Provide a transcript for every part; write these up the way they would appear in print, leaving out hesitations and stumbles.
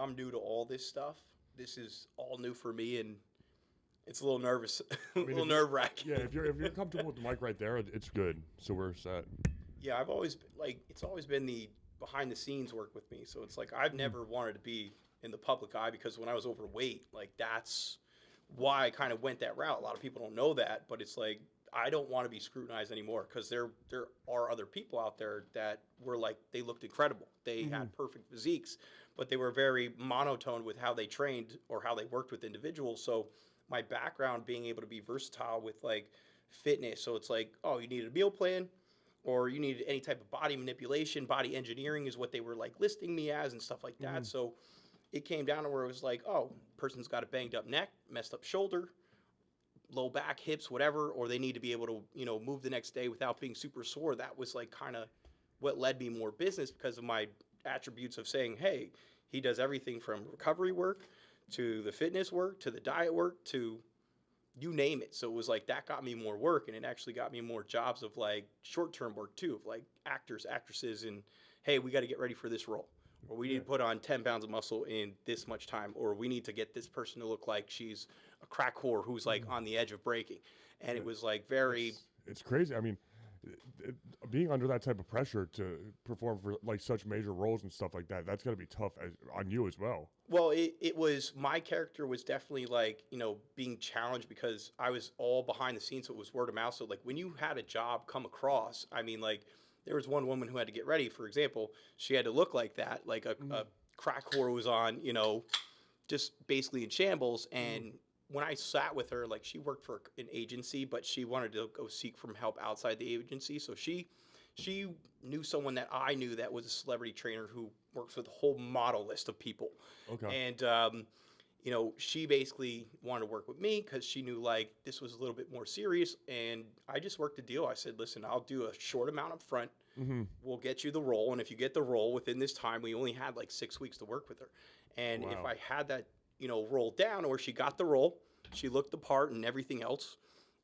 I'm new to all this stuff. This is all new for me, and it's a little nervous, a little nerve-wracking. Yeah, if you're comfortable with the mic right there, it's good. So we're set. Yeah, I've always it's always been the behind the scenes work with me. So it's like I've never wanted to be in the public eye, because when I was overweight, like that's why I kind of went that route. A lot of people don't know that, but it's like I don't want to be scrutinized anymore, because there are other people out there that were like, they looked incredible. They had perfect physiques, but they were very monotone with how they trained or how they worked with individuals. So my background being able to be versatile with like fitness. So it's like, oh, you needed a meal plan, or you needed any type of body manipulation, body engineering is what they were like listing me as and stuff like that. So it came down to where it was like, oh, person's got a banged up neck, messed up shoulder, low back, hips, whatever, or they need to be able to, move the next day without being super sore. That was like kind of what led me more business, because of my attributes of saying, hey, he does everything from recovery work to the fitness work to the diet work to you name it. So it was like that got me more work, and it actually got me more jobs of like short-term work too, of like actors, actresses, and hey, we got to get ready for this role, or we need to put on 10 pounds of muscle in this much time, or we need to get this person to look like she's a crack whore who's like on the edge of breaking. And it was like very... It's crazy. I mean, being under that type of pressure to perform for like such major roles and stuff like that, that's got to be tough on you as well. Well, it was, my character was definitely like, being challenged, because I was all behind the scenes. So it was word of mouth. So like when you had a job come across, I mean, like there was one woman who had to get ready, for example, she had to look like that, like a crack whore was on, just basically in shambles. And when I sat with her, like she worked for an agency, but she wanted to go seek from help outside the agency. So she knew someone that I knew that was a celebrity trainer who works with a whole model list of people. Okay. And, she basically wanted to work with me because she knew like this was a little bit more serious. And I just worked a deal. I said, listen, I'll do a short amount up front. We'll get you the role. And if you get the role within this time, we only had like 6 weeks to work with her. And if I had that, rolled down, or she got the role, she looked the part and everything else,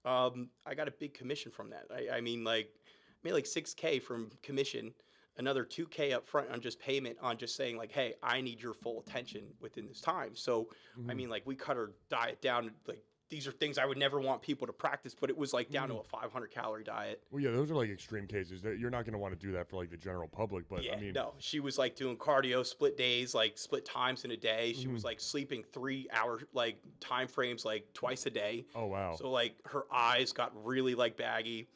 I got a big commission from that. I mean, like, I made like $6K from commission, another $2K up front on just payment, on just saying like, hey, I need your full attention within this time. So, I mean, like we cut her diet down. Like these are things I would never want people to practice, but it was like down to a 500 calorie diet. Well, yeah, those are like extreme cases. You're not going to want to do that for like the general public, but yeah, I mean, no, she was like doing cardio, split days, like split times in a day. She was like sleeping 3 hour like time frames, like twice a day. Oh, wow. So like her eyes got really like baggy.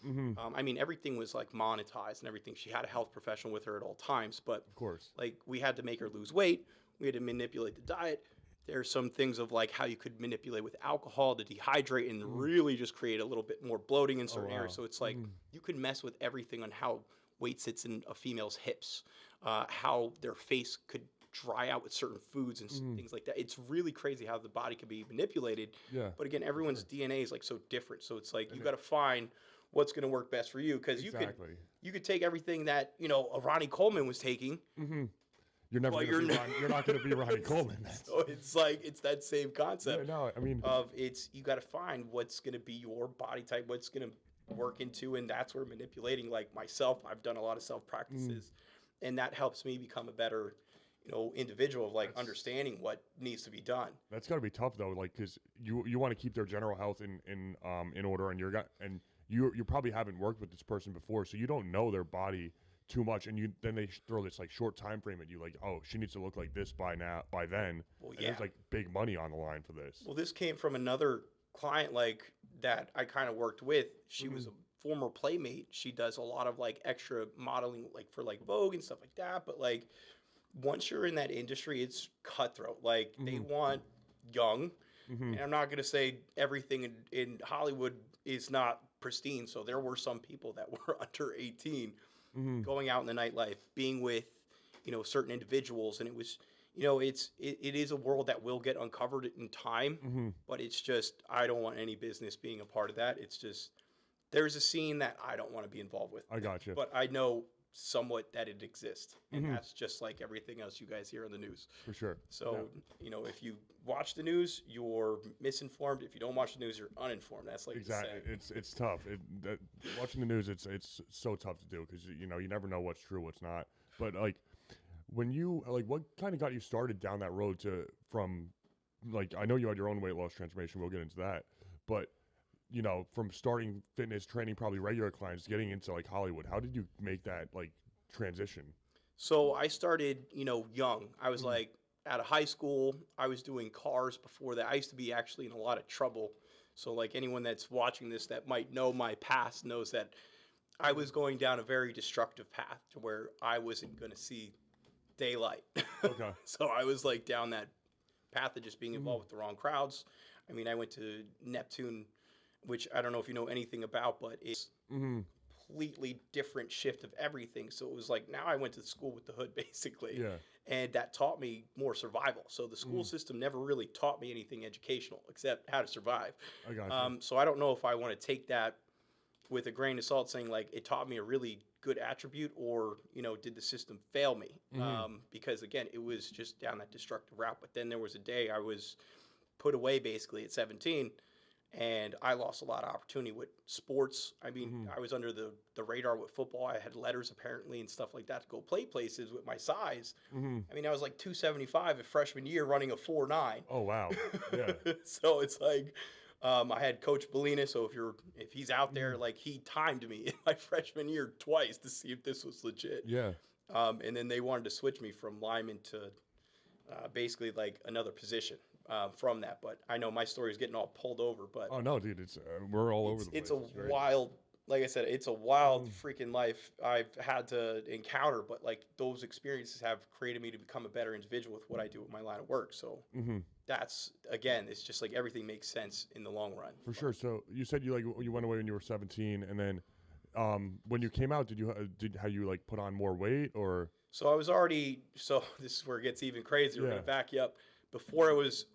I mean, everything was like monetized and everything. She had a health professional with her at all times, but of course, like we had to make her lose weight. We had to manipulate the diet. There's some things of like how you could manipulate with alcohol to dehydrate and really just create a little bit more bloating in certain areas. So it's like you could mess with everything on how weight sits in a female's hips, how their face could dry out with certain foods and things like that. It's really crazy how the body can be manipulated. Yeah. But again, everyone's DNA is like so different. So it's like you got to find what's going to work best for you, because you could take everything that a Ronnie Coleman was taking. You're never going to be you're not going to be Ronnie Coleman. So it's like it's that same concept. Yeah, no, I mean, you got to find what's going to be your body type, what's going to work into, and that's where manipulating. Like myself, I've done a lot of self practices, and that helps me become a better, individual of like understanding what needs to be done. That's got to be tough though, like because you want to keep their general health in order, and you probably haven't worked with this person before, so you don't know their body too much, and then they throw this like short time frame at you, like, oh, she needs to look like this by then. Well, yeah. And there's like big money on the line for this. Well, this came from another client like that I kind of worked with. She was a former playmate. She does a lot of like extra modeling, like for like Vogue and stuff like that. But like once you're in that industry, it's cutthroat. Like they want young. And I'm not going to say everything in Hollywood is not pristine. So there were some people that were under 18 going out in the nightlife, being with, certain individuals. And it was, it is a world that will get uncovered in time, but it's just, I don't want any business being a part of that. It's just, there's a scene that I don't want to be involved with. I got you. But I know somewhat that it exists. And that's just like everything else you guys hear on the news. For sure. So, if you watch the news, you're misinformed. If you don't watch the news, you're uninformed. That's like exactly. It's tough. Watching the news, it's so tough to do because you never know what's true, what's not. But like when you like, what kind of got you started down that road to from like I know you had your own weight loss transformation. We'll get into that, but from starting fitness training, probably regular clients, getting into like Hollywood. How did you make that like transition? So I started, young. I was Mm. like out of high school. I was doing cars before that. I used to be actually in a lot of trouble. So like anyone that's watching this that might know my past knows that I was going down a very destructive path to where I wasn't going to see daylight. Okay. So I was like down that path of just being Mm. involved with the wrong crowds. I mean, I went to Neptune, which I don't know if you know anything about, but it's Mm-hmm. completely different shift of everything. So it was like now I went to school with the hood basically. Yeah. And that taught me more survival. So the school Mm. system never really taught me anything educational except how to survive. I got you. So I don't know if I want to take that with a grain of salt, saying like it taught me a really good attribute, or did the system fail me? Mm-hmm. Because again, it was just down that destructive route. But then there was a day I was put away basically at 17, and I lost a lot of opportunity with sports. I mean, Mm-hmm. I was under the radar with football. I had letters apparently and stuff like that to go play places with my size. Mm-hmm. I mean, I was like 275 at freshman year running a 4.9. Oh wow. Yeah. So it's like I had Coach Bellina. So if he's out there, Mhm. like he timed me in my freshman year twice to see if this was legit. Yeah. And then they wanted to switch me from lineman to basically like another position from that. But I know my story is getting all pulled over. But Oh no, dude, it's we're all over the place. it's a great. wild, like I said, it's a wild Mm. freaking life I've had to encounter. But like those experiences have created me to become a better individual with what I do with my line of work. So Mm-hmm. that's again, it's just like everything makes sense in the long run. For sure. So you said you went away when you were 17, and then when you came out, how you like put on more weight or? So I was already, so this is where it gets even crazier. We're Yeah. gonna back you up. Before I was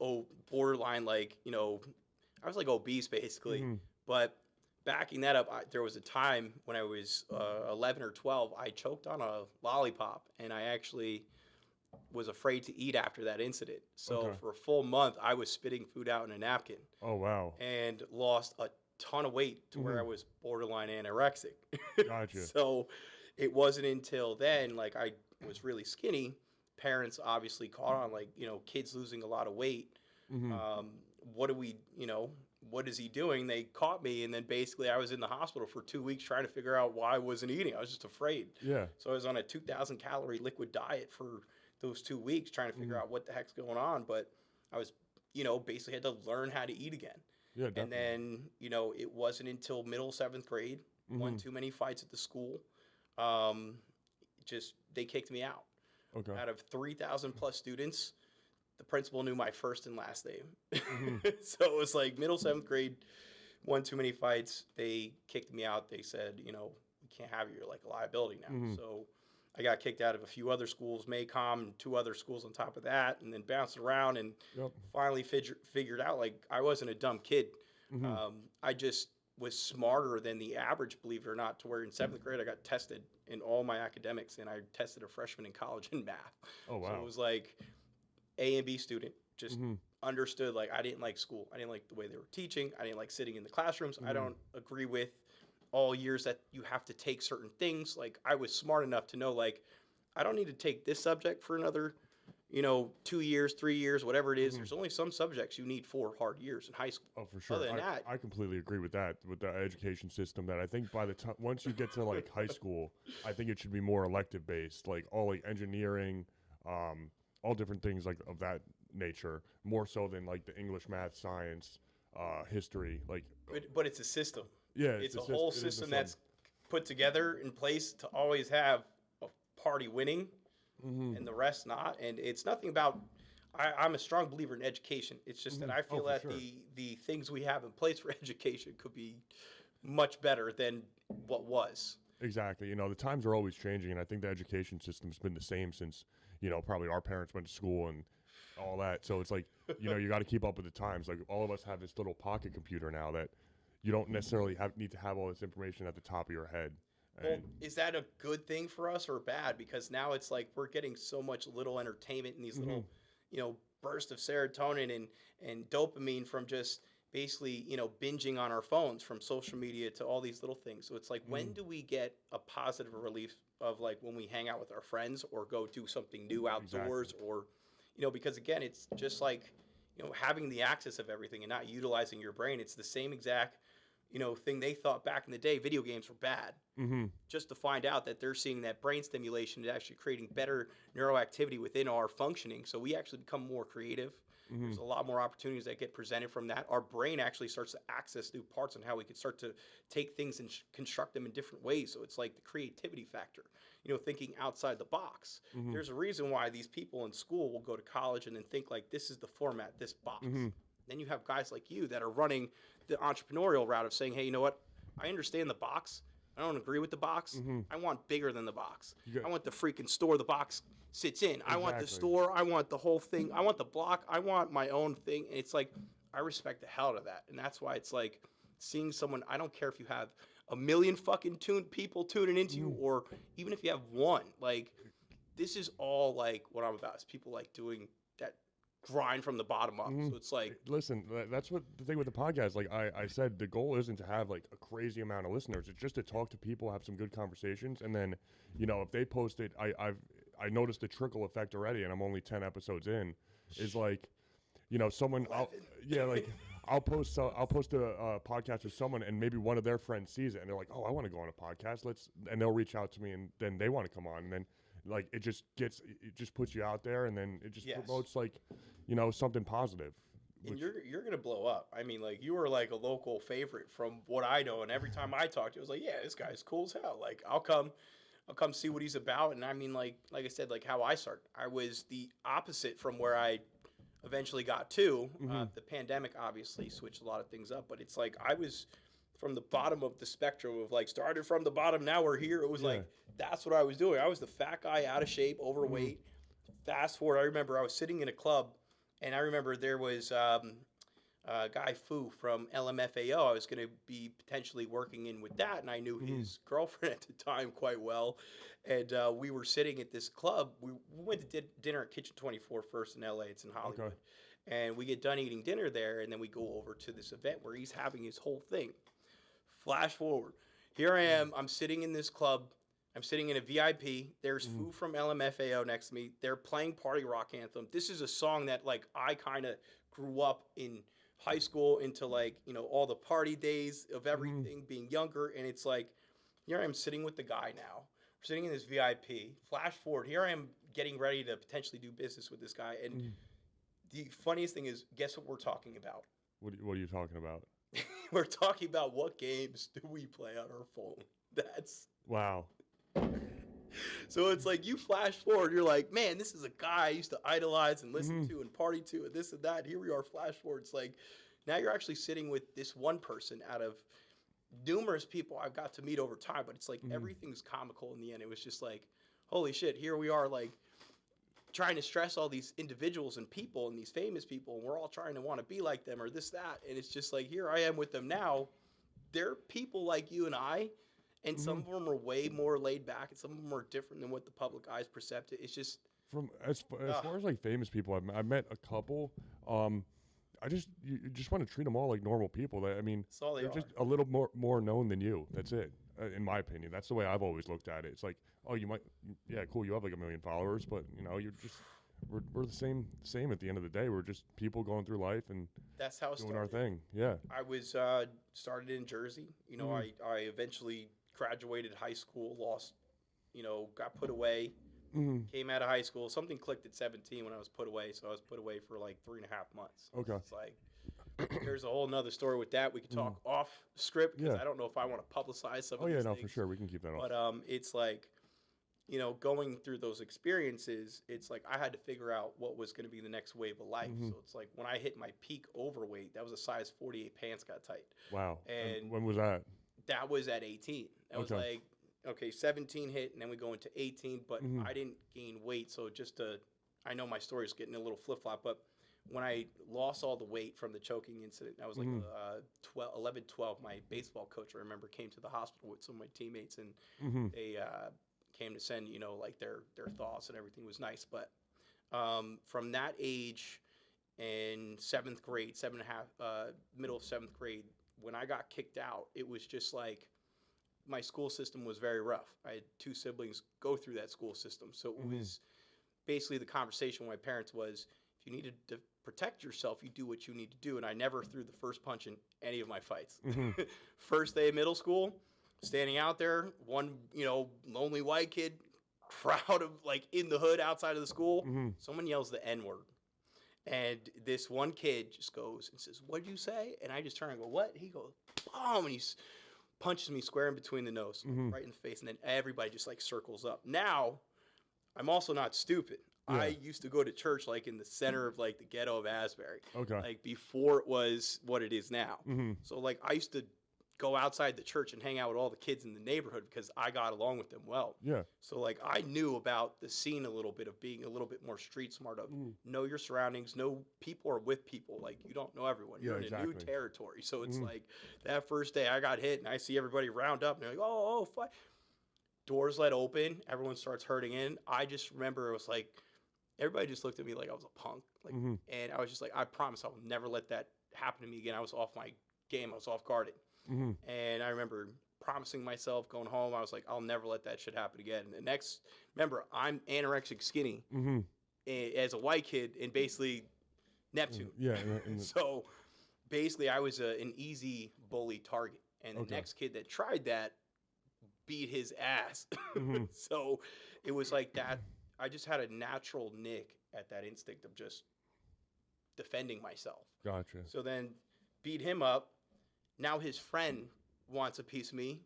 borderline, like I was like obese basically. Mhm. But backing that up, there was a time when I was 11 or 12, I choked on a lollipop, and I actually was afraid to eat after that incident. So Okay. for a full month, I was spitting food out in a napkin Oh wow. and lost a ton of weight to where I Mhm. was borderline anorexic. Gotcha. So it wasn't until then, like I was really skinny. Parents obviously caught on, like, kids losing a lot of weight. Mm-hmm. What do we, what is he doing? They caught me, and then basically I was in the hospital for 2 weeks trying to figure out why I wasn't eating. I was just afraid. Yeah. So I was on a 2,000 calorie liquid diet for those 2 weeks trying to figure Mhm. out what the heck's going on. But I was, basically had to learn how to eat again. Yeah. And Definitely. then, it wasn't until middle 7th grade, won Mhm. too many fights at the school. Just, they kicked me out. Okay. Out of 3,000 plus students, the principal knew my first and last name. Mhm. So it was like middle 7th grade, won too many fights. They kicked me out. They said, we can't have you. You're like a liability now. Mhm. So I got kicked out of a few other schools, Maycom, and 2 other schools on top of that, and then bounced around and Yep. finally figured out like I wasn't a dumb kid. Mhm. I just was smarter than the average, believe it or not, to where in 7th grade I got tested in all my academics, and I tested a freshman in college in math. Oh So it wow. was like A and B student, just Mhm. understood like I didn't like school. I didn't like the way they were teaching. I didn't like sitting in the classrooms. I Mhm. don't agree with all years that you have to take certain things. Like I was smart enough to know like I don't need to take this subject for another 2 years, 3 years, whatever it is. Mhm. There's only some subjects you need 4 hard years in high school. Oh, for sure. Other than that, I completely agree with that, with the education system. That I think by the time once you get to like high school, I think it should be more elective based, like all like engineering, all different things like of that nature, more so than like the English, math, science, history. Like, but it's a system. yeah, It's a just- whole it is a system that's put together in place to always have a party winning Mhm. and the rest not. And it's nothing about. I'm a strong believer in education. It's just that Mhm. I Oh, feel for that sure. the things we have in place for education could be much better than what was. Exactly. The times are always changing, and I think the education system's been the same since, probably our parents went to school and all that. So it's like, you got to keep up with the times. Like all of us have this little pocket computer now that you don't necessarily need to have all this information at the top of your head. Well, And is that a good thing for us or bad? Because now it's like we're getting so much little entertainment and these little, bursts of serotonin and dopamine from just basically, binging on our phones, from social media to all these little things. So it's like, when do we get a positive relief of like when we hang out with our friends or go do something new outdoors or, because again, it's just like, having the access of everything and not utilizing your brain. It's the same exact, thing they thought back in the day. Video games were bad. Just to find out that they're seeing that brain stimulation is actually creating better neuroactivity within our functioning. So we actually become more creative. There's a lot more opportunities that get presented from that. Our brain actually starts to access new parts on how we can start to take things and construct them in different ways. So it's like the creativity factor, thinking outside the box. There's a reason why these people in school will go to college and then think like, this is the format, this box. Then you have guys like you that are running the entrepreneurial route of saying, hey, you know what? I understand the box. I don't agree with the box. I want bigger than the box. I want the freaking store the box sits in. I want the store. I want the whole thing. I want the block. I want my own thing. And it's like, I respect the hell out of that. And that's why it's like seeing someone, I don't care if you have a million fucking people tuning into you or even if you have one, like this is all like what I'm about is people like doing that grind from the bottom up. So it's like, listen, that's what the thing with the podcast, like I said, the goal isn't to have like a crazy amount of listeners. It's just to talk to people, have some good conversations. And then, if they post it, I noticed the trickle effect already, and I'm only 10 episodes in, is like, someone, I'll post a podcast with someone, and maybe one of their friends sees it, and they're like, "Oh, I want to go on a podcast." And they'll reach out to me, and then they want to come on, and then like it just puts you out there, and then it just promotes like, something positive. And you're gonna blow up. I mean, like you were like a local favorite from what I know, and every time I talked to you, I was like, "Yeah, this guy's cool as hell." Like I'll come see what he's about. And I mean, like I said, like how I started, I was the opposite from where I eventually got to. The pandemic obviously switched a lot of things up, but it's like I was from the bottom of the spectrum of like started from the bottom. Now we're here. It was like, that's what I was doing. I was the fat guy, out of shape, overweight. Fast forward, I remember I was sitting in a club and I remember there was Guy Fu from LMFAO. I was going to be potentially working in with that, and I knew his girlfriend at the time quite well. And we were sitting at this club. We went to dinner at Kitchen 24 first in LA. It's in Hollywood. Okay. And we get done eating dinner there, and then we go over to this event where he's having his whole thing. Flash forward. Here I am. I'm sitting in this club. I'm sitting in a VIP. There's Fu from LMFAO next to me. They're playing Party Rock Anthem. This is a song that, like, I kind of grew up in high school into, like, all the party days of everything, being younger. And it's like, here I am sitting with the guy now. We're sitting in this VIP. Flash forward. Here I am getting ready to potentially do business with this guy. And the funniest thing is, guess what we're talking about? What are you talking about? We're talking about what games do we play on our phone. That's... Wow. So it's like you flash forward, you're like, man, this is a guy I used to idolize and listen to and party to and this and that. Here we are, flash forward. It's like now you're actually sitting with this one person out of numerous people I've got to meet over time. But it's like everything's comical in the end. It was just like, holy shit, here we are, like trying to stress all these individuals and people and these famous people. And we're all trying to want to be like them or this, that. And it's just like, here I am with them now. They're people like you and I. And some of them are way more laid back, and some of them are different than what the public eye's perceived. It's just from as far as like famous people, I've met a couple. You just want to treat them all like normal people. I mean, they're just a little more known than you. That's it, in my opinion. That's the way I've always looked at it. It's like, oh, you might, yeah, cool, you have like 1 million followers, but you're just we're the same at the end of the day. We're just people going through life and that's how it doing started. Our thing. Yeah, I was started in Jersey. I eventually graduated high school, lost, got put away, came out of high school. Something clicked at 17 when I was put away. So I was put away for like 3.5 months. Okay. It's like, there's a whole nother story with that. We could talk off script because I don't know if I want to publicize some of these things. For sure. We can keep that off. But it's like, going through those experiences, it's like I had to figure out what was going to be the next wave of life. So it's like when I hit my peak overweight, that was a size 48 pants got tight. Wow. And when was that? That was at 18. That was like, okay, 17 hit, and then we go into 18, but I didn't gain weight. So I know my story is getting a little flip-flop, but when I lost all the weight from the choking incident, I was like 11, 12. My baseball coach, I remember, came to the hospital with some of my teammates, and they came to send, like their thoughts and everything was nice. But from that age in 7th grade, middle of 7th grade, when I got kicked out, it was just like my school system was very rough. I had 2 siblings go through that school system. So it was basically the conversation with my parents was, if you needed to protect yourself, you do what you need to do. And I never threw the first punch in any of my fights. First day of middle school, standing out there, one, lonely white kid, crowd of like in the hood outside of the school. Someone yells the N-word. And this one kid just goes and says, "What'd you say?" And I just turn and go, "What?" He goes, "Boom!" And he punches me square in between the nose, right in the face. And then everybody just like circles up. Now, I'm also not stupid. Yeah. I used to go to church like in the center of like the ghetto of Asbury. Okay. Like before it was what it is now. So like I used to go outside the church and hang out with all the kids in the neighborhood because I got along with them well. Yeah. So like I knew about the scene a little bit of being a little bit more street smart of know your surroundings, know people are with people. Like you don't know everyone. You're in a new territory. So it's like that first day I got hit and I see everybody round up and they're like, oh, fight. Doors let open. Everyone starts hurting in. I just remember it was like, everybody just looked at me like I was a punk. Like, and I was just like, I promise I will never let that happen to me again. I was off my game. I was off guarded. And I remember promising myself going home, I was like, I'll never let that shit happen again. And the next, remember, I'm anorexic skinny as a white kid and basically Neptune. So basically I was an easy bully target. And the next kid that tried that beat his ass. So it was like that. I just had a natural nick at that instinct of just defending myself. Gotcha. So then beat him up. Now his friend wants a piece of me,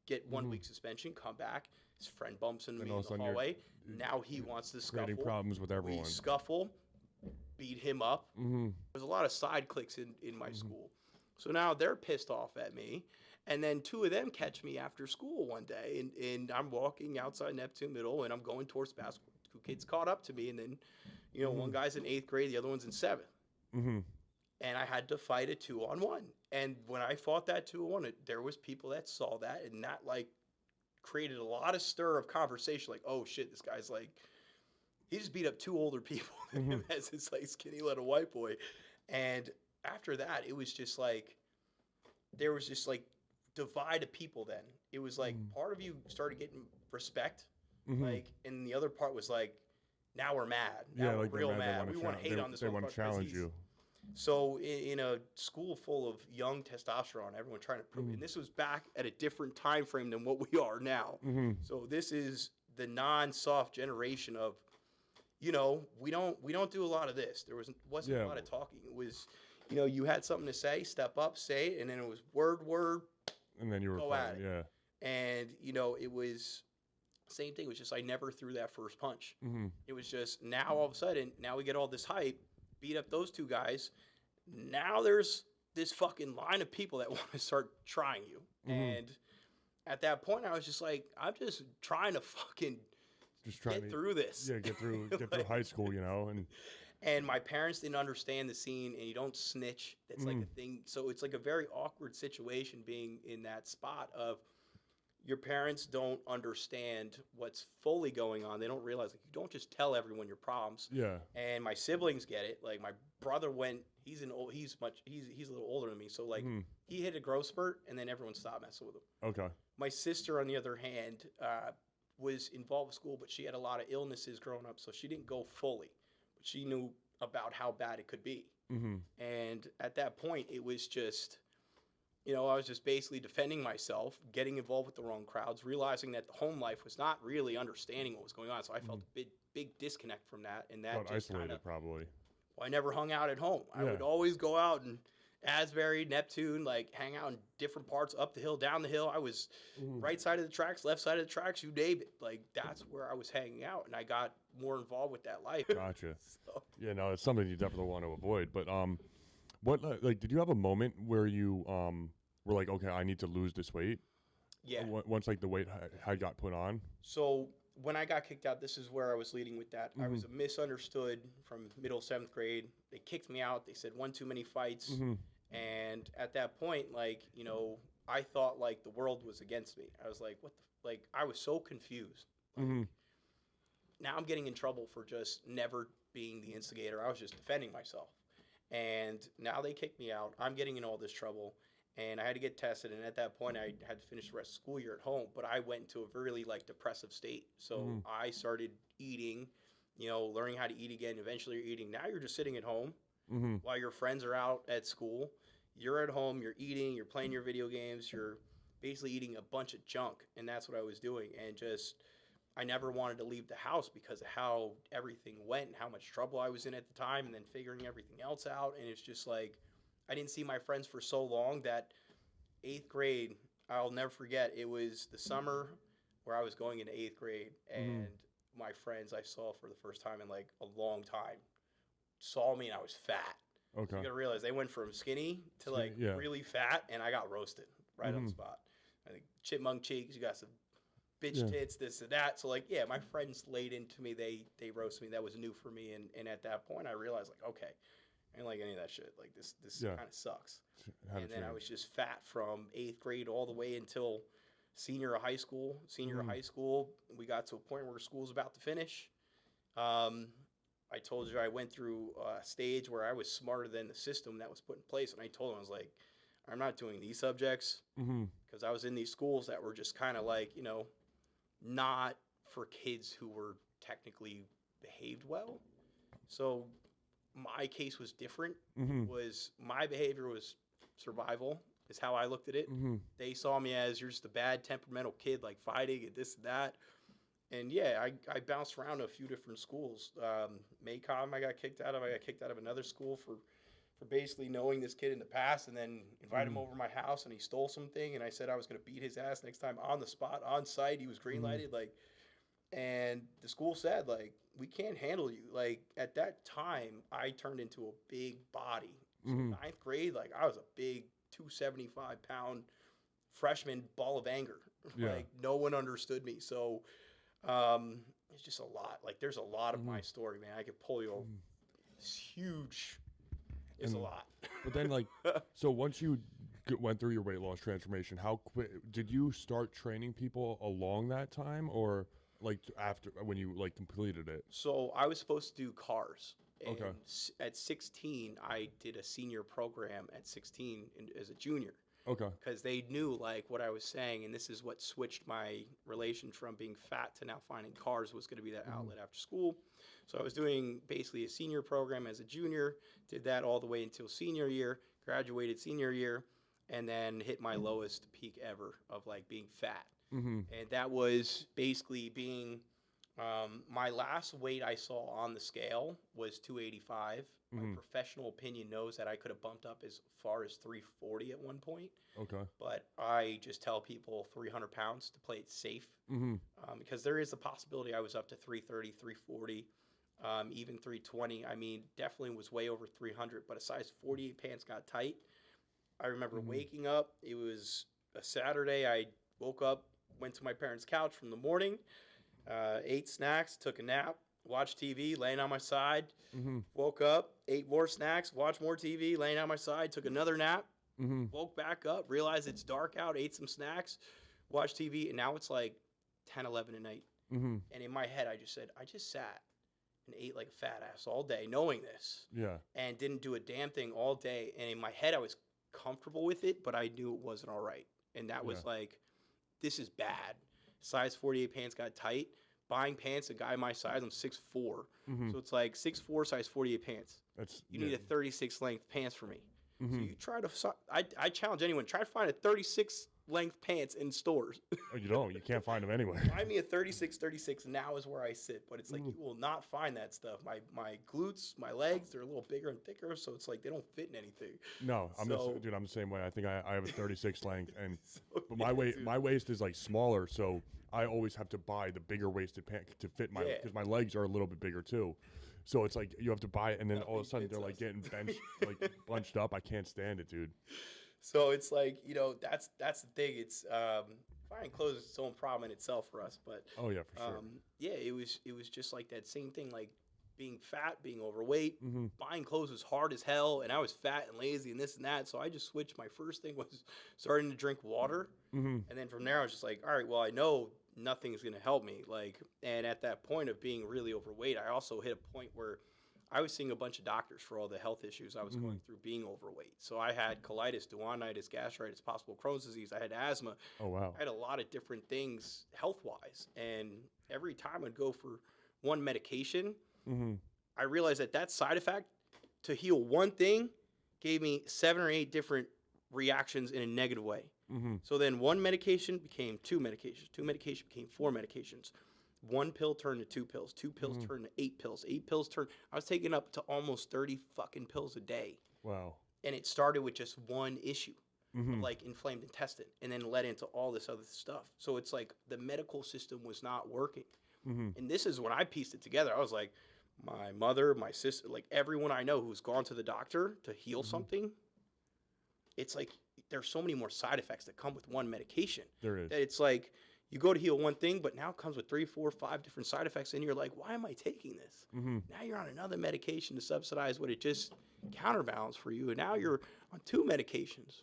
get 1 week suspension, come back. His friend bumps into me in the hallway. Now he wants to scuffle. Creating problems with everyone. We scuffle, beat him up. There's a lot of side clicks in my school. So now they're pissed off at me. And then 2 of them catch me after school one day. And I'm walking outside Neptune Middle, and I'm going towards basketball. 2 kids caught up to me. And then, one guy's in 8th grade, the other one's in 7th. And I had to fight a 2-on-1. And when I fought that 2-on-1, there was people that saw that, and that like created a lot of stir of conversation. Like, oh shit, this guy's like, he just beat up 2 older people than him as this like skinny little white boy. And after that, it was just like, there was just like divide of people. Then it was like part of you started getting respect, like, and the other part was like, now we're mad. Now we're real mad. We want to hate on this. They want to challenge you. So in a school full of young testosterone, everyone trying to prove it. And this was back at a different time frame than what we are now. So this is the non-soft generation of, we don't do a lot of this. There wasn't a lot of talking. It was, you had something to say, step up, say it, and then it was word, and then you were go fighting, at it. And it was same thing. It was just I never threw that first punch. It was just now all of a sudden now we get all this hype. Beat up those 2 guys. Now there's this fucking line of people that want to start trying you. And at that point, I was just like, I'm just trying to fucking get through this. Yeah, get through high school, And my parents didn't understand the scene, and you don't snitch. That's like a thing. So it's like a very awkward situation being in that spot of your parents don't understand what's fully going on. They don't realize, like, you don't just tell everyone your problems. Yeah. And my siblings get it. Like, my brother he's a little older than me. So, like, he hit a growth spurt, and then everyone stopped messing with him. Okay. My sister, on the other hand, was involved with school, but she had a lot of illnesses growing up, so she didn't go fully. But she knew about how bad it could be. And at that point, it was just... I was just basically defending myself, getting involved with the wrong crowds, realizing that the home life was not really understanding what was going on. So I felt a big disconnect from that. And that just isolated, probably. Well, I never hung out at home. I would always go out and Asbury, Neptune, like hang out in different parts, up the hill, down the hill. I was right side of the tracks, left side of the tracks, you name it. Like that's where I was hanging out, and I got more involved with that life. Gotcha. So. Yeah, no, it's something you definitely want to avoid. But what did you have a moment where you were like, okay, I need to lose this weight? Yeah. Once like the weight had got put on. So when I got kicked out, this is where I was leading with that. I was misunderstood from middle 7th grade. They kicked me out. They said one too many fights. And at that point, like, I thought like the world was against me. I was like, I was so confused. Like, now I'm getting in trouble for just never being the instigator. I was just defending myself. And now they kicked me out. I'm getting in all this trouble. and I had to get tested. And at that point, I had to finish the rest of the school year at home. But I went into a really like depressive state. So I started eating, learning how to eat again. Eventually, you're eating. Now you're just sitting at home while your friends are out at school. You're at home. You're eating. You're playing your video games. You're basically eating a bunch of junk, and that's what I was doing. And just I never wanted to leave the house because of how everything went and how much trouble I was in at the time, and then figuring everything else out. And it's just like I didn't see my friends for so long that 8th grade, I'll never forget. It was the summer where I was going into 8th grade, and my friends I saw for the first time in like a long time saw me, and I was fat. Okay. So you gotta realize they went from skinny to like really fat, and I got roasted right on the spot. I think chipmunk cheeks, you got some bitch tits, this and that. So like, my friends laid into me. They roasted me. That was new for me. And at that point, I realized like, okay, I didn't like any of that shit. Like this kind of sucks. And then I was just fat from 8th grade all the way until senior year of high school. Senior year of high school, we got to a point where school was about to finish. I told you I went through a stage where I was smarter than the system that was put in place. And I told them, I was like, I'm not doing these subjects because I was in these schools that were just kind of like, not for kids who were technically behaved well. So my case was different. Was my behavior was survival is how I looked at it. They saw me as you're just a bad temperamental kid, like fighting and this and that. And I bounced around to a few different schools. Maycom I got kicked out of. I got kicked out of another school for basically knowing this kid in the past, and then invite him over to my house, and he stole something, and I said I was going to beat his ass next time on the spot, on site. He was green lighted, and the school said, like, we can't handle you. Like, at that time, I turned into a big body. So 9th grade, like, I was a big 275-pound freshman ball of anger. Like, no one understood me. So it's just a lot. Like, there's a lot of my story, man. I could pull you over. It's huge. It's a lot. But then, like, so once you went through your weight loss transformation, how quick did you start training people along that time, or like after when you like completed it? So I was supposed to do cars. And Okay. At 16, I did a senior program at 16 as a junior. Okay. Because they knew like what I was saying, and this is what switched my relation from being fat to now finding cars was going to be that outlet after school. So I was doing basically a senior program as a junior, did that all the way until senior year, graduated senior year, and then hit my lowest peak ever of like being fat. And that was basically being my last weight I saw on the scale was 285. My professional opinion knows that I could have bumped up as far as 340 at one point. Okay. But I just tell people 300 pounds to play it safe because there is a possibility I was up to 330, 340, even 320. I mean, definitely was way over 300, but a size 48 pants got tight. I remember waking up. It was a Saturday. I woke up, went to my parents' couch from the morning, ate snacks, took a nap, watched TV, laying on my side, woke up, ate more snacks, watched more TV, laying on my side, took another nap, woke back up, realized it's dark out, ate some snacks, watched TV, and now it's like 10, 11 at night. And in my head, I just said, I just sat and ate like a fat ass all day knowing this. And didn't do a damn thing all day. And in my head, I was comfortable with it, but I knew it wasn't all right. And that was like, this is bad. Size 48 pants got tight. Buying pants, a guy my size, I'm 6'4". So it's like 6'4", size 48 pants. You need a 36 length pants for me. So you try to, I challenge anyone, try to find a 36 length pants in stores. Oh, you don't. You can't find them anywhere. Find me a 36 now is where I sit. But it's like, you will not find that stuff. My glutes, my legs, they're a little bigger and thicker. So it's like, they don't fit in anything. No, I'm the same way. I think I have a 36 length, and but my waist is like smaller, so I always have to buy the bigger waisted pant to fit my, because my legs are a little bit bigger too. So it's like you have to buy it, and then all of a sudden they're like getting benched, like bunched up. I can't stand it, dude. So it's like, that's the thing. It's buying clothes is its own problem in itself for us. But oh yeah, for sure. It was just like that same thing, like being fat, being overweight, buying clothes was hard as hell, and I was fat and lazy and this and that. So I just switched. My first thing was starting to drink water, and then from there I was just like, all right, well, I know nothing's gonna help me. Like, and at that point of being really overweight, I also hit a point where I was seeing a bunch of doctors for all the health issues I was going through being overweight. So I had colitis, duodenitis, gastritis, possible Crohn's disease. I had asthma. Oh, wow. I had a lot of different things health-wise. And every time I'd go for one medication, I realized that side effect to heal one thing gave me 7 or 8 different reactions in a negative way. So then one medication became 2 medications. 2 medications became 4 medications. 1 pill turned to 2 pills. 2 pills turned to 8 pills. 8 pills turned. I was taking up to almost 30 fucking pills a day. Wow. And it started with just one issue of like inflamed intestine, and then led into all this other stuff. So it's like the medical system was not working. And this is when I pieced it together. I was like, my mother, my sister, like everyone I know who's gone to the doctor to heal something, it's like there's so many more side effects that come with one medication. There is. That it's like you go to heal one thing, but now it comes with 3, 4, 5 different side effects, and you're like, why am I taking this? Now you're on another medication to subsidize what it just counterbalanced for you, and now you're on 2 medications.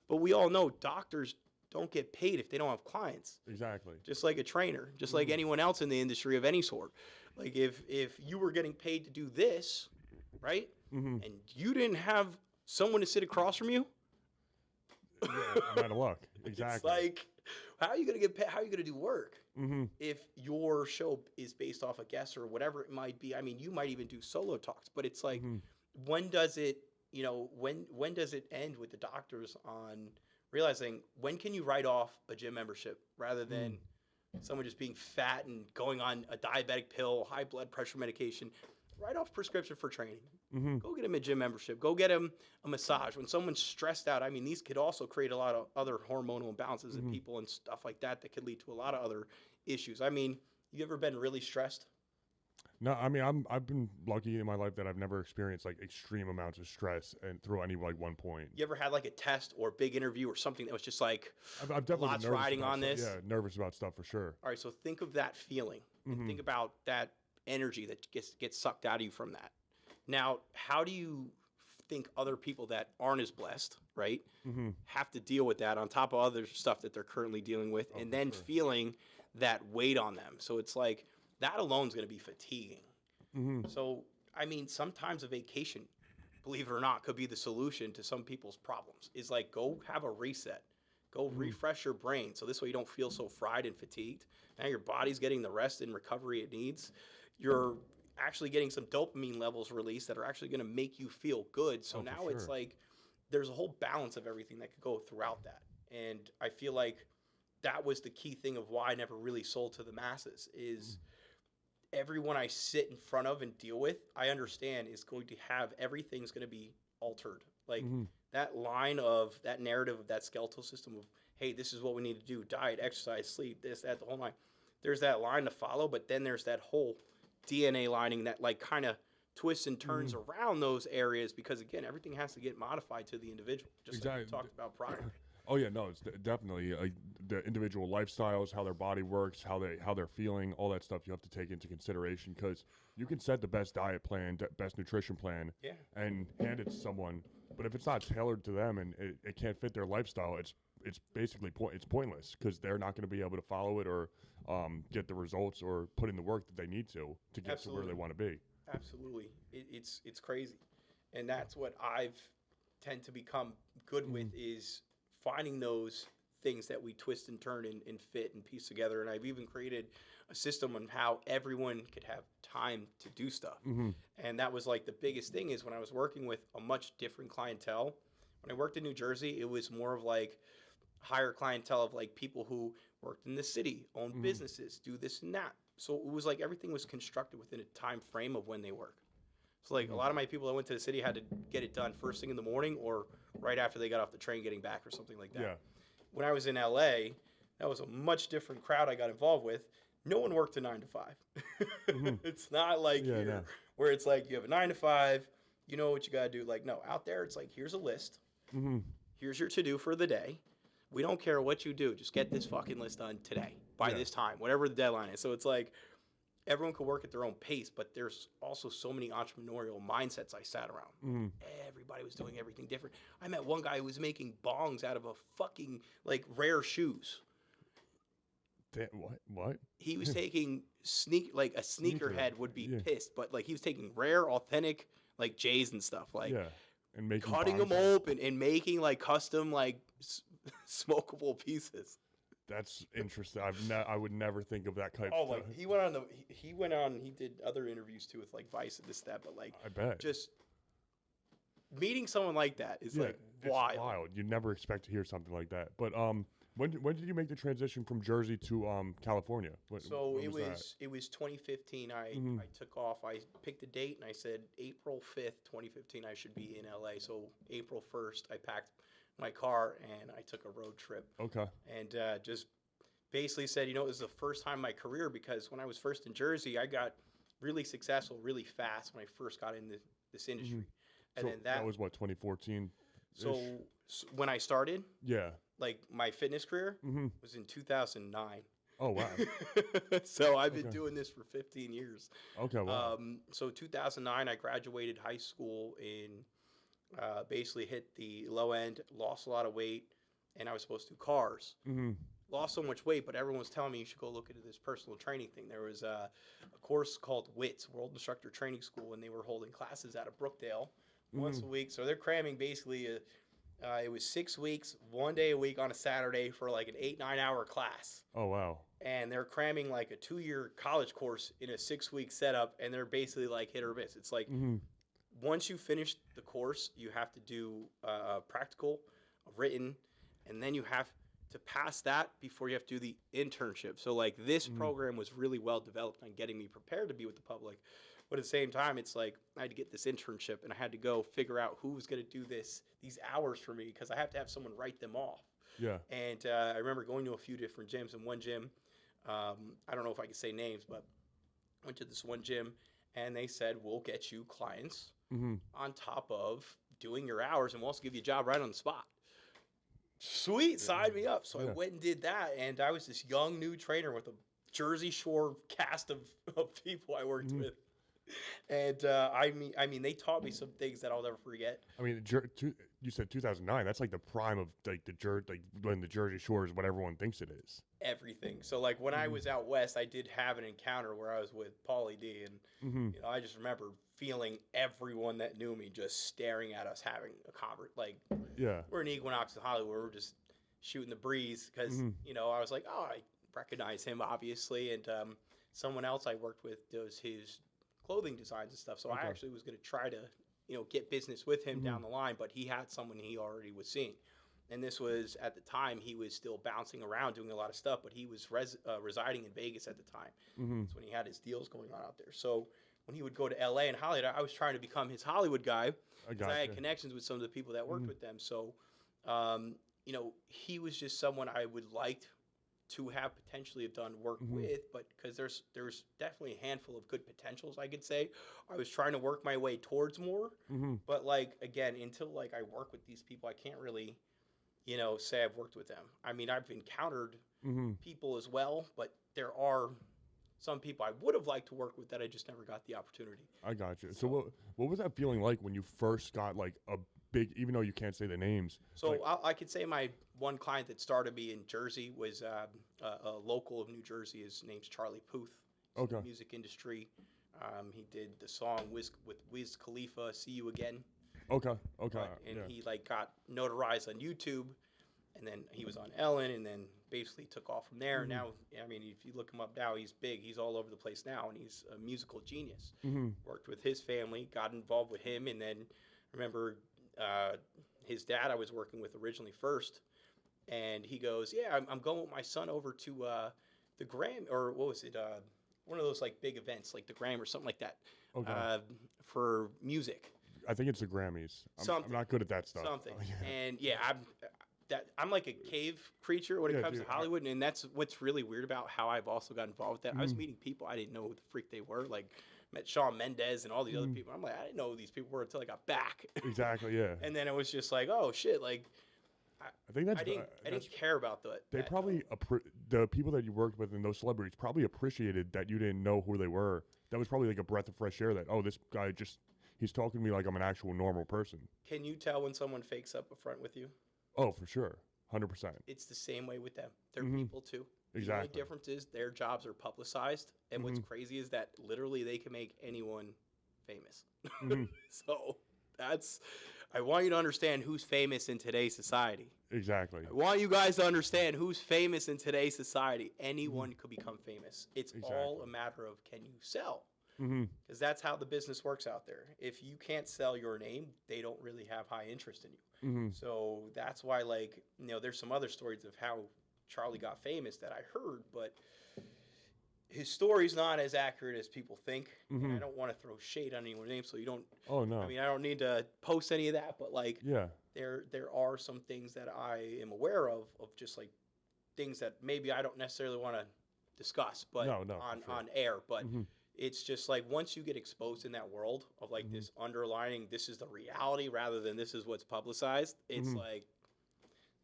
But we all know doctors don't get paid if they don't have clients. Exactly. Just like a trainer, just like anyone else in the industry of any sort. Like if you were getting paid to do this, right, and you didn't have someone to sit across from you, Yeah, I'm out of luck. Exactly. it's like, how are you going to get paid? How are you going to do work if your show is based off a guest or whatever it might be? I mean, you might even do solo talks, but it's like, when does it, you know, when does it end with the doctors on realizing when can you write off a gym membership rather than someone just being fat and going on a diabetic pill, high blood pressure medication? Write off prescription for training. Go get him a gym membership. Go get him a massage. When someone's stressed out, I mean, these could also create a lot of other hormonal imbalances in people and stuff like that that could lead to a lot of other issues. I mean, you ever been really stressed? No, I mean, I've been lucky in my life that I've never experienced like extreme amounts of stress and through any like one point. You ever had like a test or a big interview or something that was just like, I've definitely lots been nervous riding about on stuff. this? Yeah, nervous about stuff for sure. All right, so think of that feeling. And think about that energy that gets sucked out of you from that. Now, how do you think other people that aren't as blessed, right, have to deal with that on top of other stuff that they're currently dealing with, and then feeling that weight on them? So it's like that alone is going to be fatiguing. So, I mean, sometimes a vacation, believe it or not, could be the solution to some people's problems. Is like, go have a reset. Go refresh your brain. So this way you don't feel so fried and fatigued. Now your body's getting the rest and recovery it needs. You're actually getting some dopamine levels released that are actually going to make you feel good. So now it's like there's a whole balance of everything that could go throughout that. And I feel like that was the key thing of why I never really sold to the masses is everyone I sit in front of and deal with, I understand is going to have everything's going to be altered. Like that line of that narrative of that skeletal system of, hey, this is what we need to do, diet, exercise, sleep, this, that, the whole line. There's that line to follow, but then there's that whole DNA lining that like kind of twists and turns around those areas because, again, everything has to get modified to the individual, just like we talked about prior. Oh yeah, no, it's definitely the individual lifestyles, how their body works, how they're feeling, all that stuff you have to take into consideration because you can set the best diet plan, best nutrition plan, and hand it to someone, but if it's not tailored to them and it can't fit their lifestyle, it's basically it's pointless because they're not going to be able to follow it or get the results or put in the work that they need to get to where they want to be. Absolutely, it's crazy, and that's what I've tend to become good with is finding those things that we twist and turn and fit and piece together. And I've even created a system on how everyone could have time to do stuff. And that was like the biggest thing is when I was working with a much different clientele. When I worked in New Jersey, it was more of like higher clientele of like people who worked in the city, owned businesses, do this and that. So it was like everything was constructed within a time frame of when they work. So like a lot of my people that went to the city had to get it done first thing in the morning or right after they got off the train getting back or something like that. Yeah. When I was in LA, that was a much different crowd I got involved with. No one worked a 9 to 5. It's not like here where it's like you have a 9 to 5, you know what you got to do. Like, no, out there it's like, here's a list. Here's your to-do for the day. We don't care what you do. Just get this fucking list done today by this time, whatever the deadline is. So it's like everyone could work at their own pace, but there's also so many entrepreneurial mindsets I sat around. Everybody was doing everything different. I met one guy who was making bongs out of a fucking, like, rare shoes. What? He was taking like a sneakerhead would be Yeah. pissed, but like he was taking rare, authentic like J's and stuff, like Yeah. And making cutting them bodies. open and making like custom like smokable pieces. That's interesting. I would never think of that type. Oh, like he went on. He did other interviews too with like Vice and this that, but like I bet. just meeting someone like that is like it's wild. You never expect to hear something like that. But when did you make the transition from Jersey to California? So when it was 2015. I took off. I picked a date and I said April 5th, 2015. I should be in LA. So April 1st, I packed my car and I took a road trip. Okay. And just basically said, it was the first time in my career, because when I was first in Jersey, I got really successful really fast when I first got into this industry. And So then that was what, 2014? so when I started, Yeah. like my fitness career was in 2009. Oh wow. So I've been doing this for 15 years. Okay. Wow. So 2009, I graduated high school in basically hit the low end, lost a lot of weight, and I was supposed to do cars. Lost so much weight, but everyone was telling me you should go look into this personal training thing. There was a course called WITS, World Instructor Training School, and they were holding classes out of Brookdale once a week. So they're cramming basically, it was 6 weeks, 1 day a week on a Saturday for like an 8-9 hour class. Oh wow. And they're cramming like a 2-year college course in a 6-week setup, and they're basically like hit or miss. It's like once you finish the course, you have to do a practical, a written, and then you have to pass that before you have to do the internship. So like this program was really well developed on getting me prepared to be with the public. But at the same time, it's like I had to get this internship and I had to go figure out who was going to do these hours for me, because I have to have someone write them off. Yeah. And I remember going to a few different gyms. In one gym, I don't know if I can say names, but I went to this one gym and they said, we'll get you clients on top of doing your hours, and we'll also give you a job right on the spot. Sweet, sign me up. So I went and did that, and I was this young new trainer with a Jersey Shore cast of people I worked with. And I mean, they taught me some things that I'll never forget. I mean, you said 2009. That's like the prime of like when the Jersey Shore is what everyone thinks it is. Everything. So like when I was out west, I did have an encounter where I was with Paulie D, and I just remember feeling everyone that knew me just staring at us having a like we're in Equinox in Hollywood, we're just shooting the breeze because I was like, oh, I recognize him obviously, and someone else I worked with does his clothing designs and stuff. So I actually was going to try to get business with him down the line, but he had someone he already was seeing. And this was, at the time, he was still bouncing around doing a lot of stuff, but he was residing in Vegas at the time. That's when he had his deals going on out there. So when he would go to LA and Hollywood, I was trying to become his Hollywood guy. I had connections with some of the people that worked with them. So, he was just someone I would like to have potentially have done work with, but because there's definitely a handful of good potentials, I could say. I was trying to work my way towards more, but like, again, until like I work with these people, I can't really say I've worked with them. I mean, I've encountered people as well, but there are some people I would have liked to work with that I just never got the opportunity. I got you. So what was that feeling like when you first got like a big, even though you can't say the names? So like, I could say my one client that started me in Jersey was a local of New Jersey. His name's Charlie Puth. He's in the music industry. He did the song with Wiz Khalifa, "See You Again." Okay. And he like got notarized on YouTube, and then he was on Ellen, and then basically took off from there. Now, I mean, if you look him up now, he's big. He's all over the place now, and he's a musical genius. Worked with his family, got involved with him, and then remember his dad I was working with originally first, and he goes, "Yeah, I'm going with my son over to the Gram, or what was it? One of those like big events, like the Gram or something like that, for music." I think it's the Grammys. I'm not good at that stuff. Something. And yeah, I'm like a cave creature when it comes to Hollywood, and that's what's really weird about how I've also got involved with that. I was meeting people I didn't know who the freak they were, like met Shawn Mendes and all these other people. I'm like, I didn't know who these people were until I got back. Exactly, yeah. And then it was just like, oh shit, like I think that's I didn't care about that. They probably the people that you worked with and those celebrities probably appreciated that you didn't know who they were. That was probably like a breath of fresh air. That this guy he's talking to me like I'm an actual normal person. Can you tell when someone fakes up a front with you? Oh, for sure. 100%. It's the same way with them. They're people too. The only difference is their jobs are publicized, and what's crazy is that literally they can make anyone famous. So I want you to understand who's famous in today's society. Exactly. I want you guys to understand who's famous in today's society. Anyone could become famous. It's all a matter of, can you sell? Because that's how the business works out there. If you can't sell your name, they don't really have high interest in you. So that's why, like, you know, there's some other stories of how Charlie got famous that I heard, but his story's not as accurate as people think. And I don't want to throw shade on anyone's name, so you don't. Oh no. I mean, I don't need to post any of that, but like, yeah, there are some things that I am aware of just like things that maybe I don't necessarily want to discuss, but on air. But it's just like once you get exposed in that world of like this underlining, this is the reality rather than this is what's publicized. It's like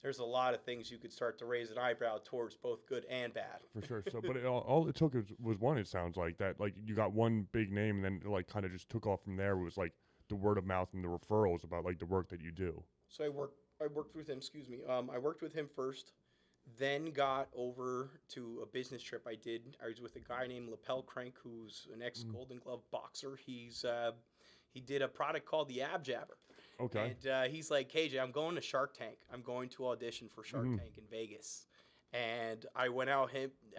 there's a lot of things you could start to raise an eyebrow towards, both good and bad. For sure. So, but all it took was one. It sounds like that. Like you got one big name, and then it, like kind of just took off from there. It was like the word of mouth and the referrals about like the work that you do. So I worked with him. Excuse me. I worked with him first, then got over to a business trip I did. I was with a guy named Lapel Crank, who's an ex-Golden Glove boxer. He did a product called the Ab Jabber. Okay. And he's like, KJ, I'm going to Shark Tank. I'm going to audition for Shark Tank in Vegas. And I went out.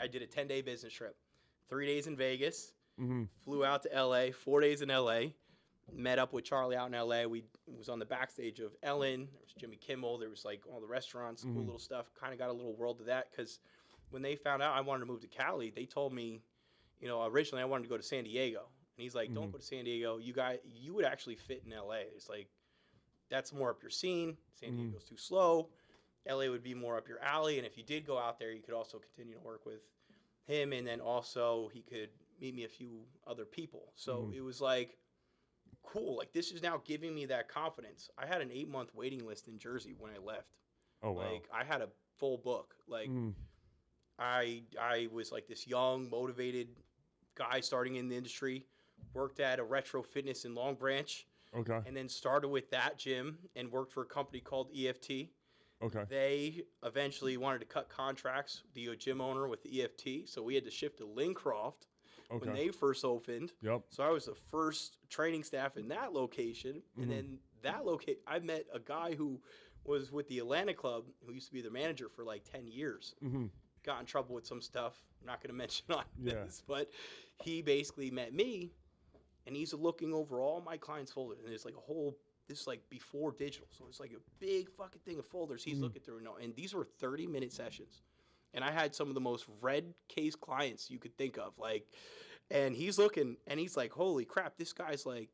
I did a 10-day business trip. 3 days in Vegas. Flew out to L.A. 4 days in L.A. Met up with Charlie out in L.A. We was on the backstage of Ellen. There was Jimmy Kimmel. There was like all the restaurants, cool little stuff. Kind of got a little world of that because when they found out I wanted to move to Cali, they told me, you know, originally I wanted to go to San Diego. And he's like, don't go to San Diego. You would actually fit in L.A. It's like, that's more up your scene. San Diego's too slow. LA would be more up your alley. And if you did go out there, you could also continue to work with him. And then also he could meet me a few other people. So it was like, cool. Like this is now giving me that confidence. I had an 8-month waiting list in Jersey when I left. Oh, wow. Like I had a full book. Like I was like this young, motivated guy starting in the industry, worked at a retro fitness in Long Branch. Okay. And then started with that gym and worked for a company called EFT. Okay. They eventually wanted to cut contracts, the gym owner with the EFT, so we had to shift to Lincroft when they first opened. Yep. So I was the first training staff in that location. And then I met a guy who was with the Atlanta Club, who used to be the manager for like 10 years. Got in trouble with some stuff. I'm not going to mention on this, but he basically met me. And he's looking over all my clients' folders, and there's like this is like before digital, so it's like a big fucking thing of folders. He's looking through, and these were 30-minute sessions, and I had some of the most red case clients you could think of, like, and he's looking, and he's like, holy crap, this guy's like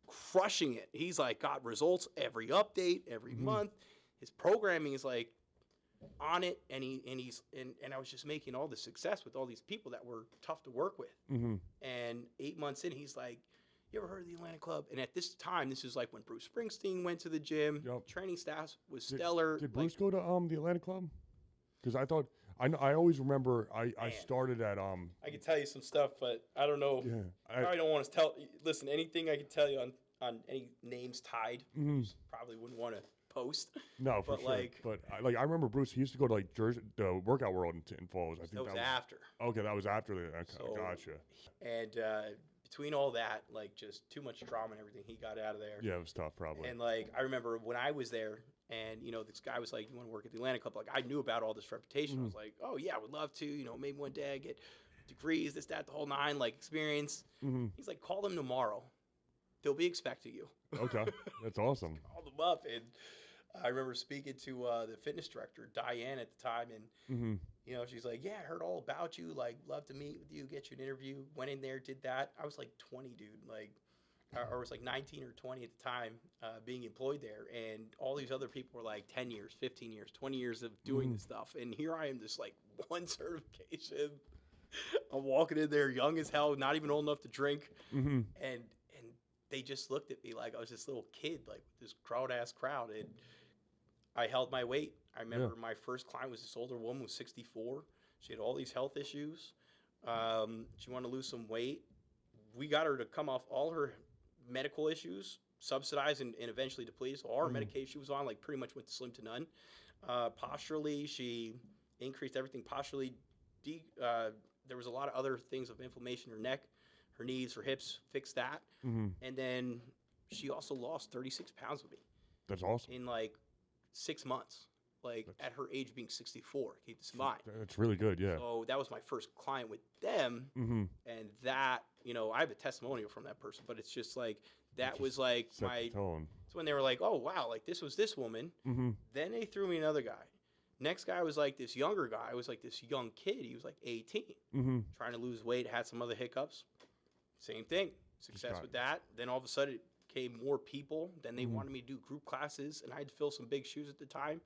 crushing it. He's like got results every update, every month. His programming is like on it, and I was just making all the success with all these people that were tough to work with. And 8 months in, he's like, you ever heard of the Atlanta Club? And at this time, this is like when Bruce Springsteen went to the gym. Training staff was stellar. Did Bruce go to the Atlanta Club? Because I always remember I started at I can tell you some stuff, but I don't know. I probably don't want to tell. Listen, anything I can tell you on any names tied, probably wouldn't want to post. No, for sure. I remember Bruce. He used to go to like Jersey, the Workout World in Falls. I think that was after. Okay, that was after the. Okay, gotcha. And between all that, like just too much drama and everything, he got out of there. Yeah, it was tough, probably. And like I remember when I was there, and you know this guy was like, "You want to work at the Atlanta Club?" Like I knew about all this reputation. I was like, "Oh yeah, I would love to. You know, maybe one day I get degrees, this, that, the whole nine, like experience." He's like, "Call them tomorrow. They'll be expecting you." Okay, that's awesome. Called them up, and I remember speaking to the fitness director, Diane, at the time, and you know, she's like, "Yeah, I heard all about you. Like, love to meet with you, get you an interview." Went in there, did that. I was like 20, dude. Like, or was like 19 or 20 at the time, being employed there, and all these other people were like 10 years, 15 years, 20 years of doing this stuff, and here I am, just like one certification. I'm walking in there, young as hell, not even old enough to drink, and they just looked at me like I was this little kid, like this crowd-ass crowd, and I held my weight. I remember my first client was this older woman, was 64. She had all these health issues. She wanted to lose some weight. We got her to come off all her medical issues, subsidized and eventually depleted. So all her medication she was on, like, pretty much went to slim to none. Posturally, she increased everything. Partially, there was a lot of other things of inflammation in her neck, her knees, her hips. Fixed that, and then she also lost 36 pounds with me. That's awesome. In like 6 months, like at her age being 64. Keep this in mind. That's really good, yeah. So that was my first client with them, and that, you know, I have a testimonial from that person, but it's just like that was like my tone. It's when they were like, oh wow, like this was this woman. Then they threw me another guy. Next guy was like this younger guy. I was like this young kid. He was like 18, trying to lose weight, had some other hiccups. Same thing, success with that. Then all of a sudden it came more people. Then they wanted me to do group classes, and I had to fill some big shoes at the time.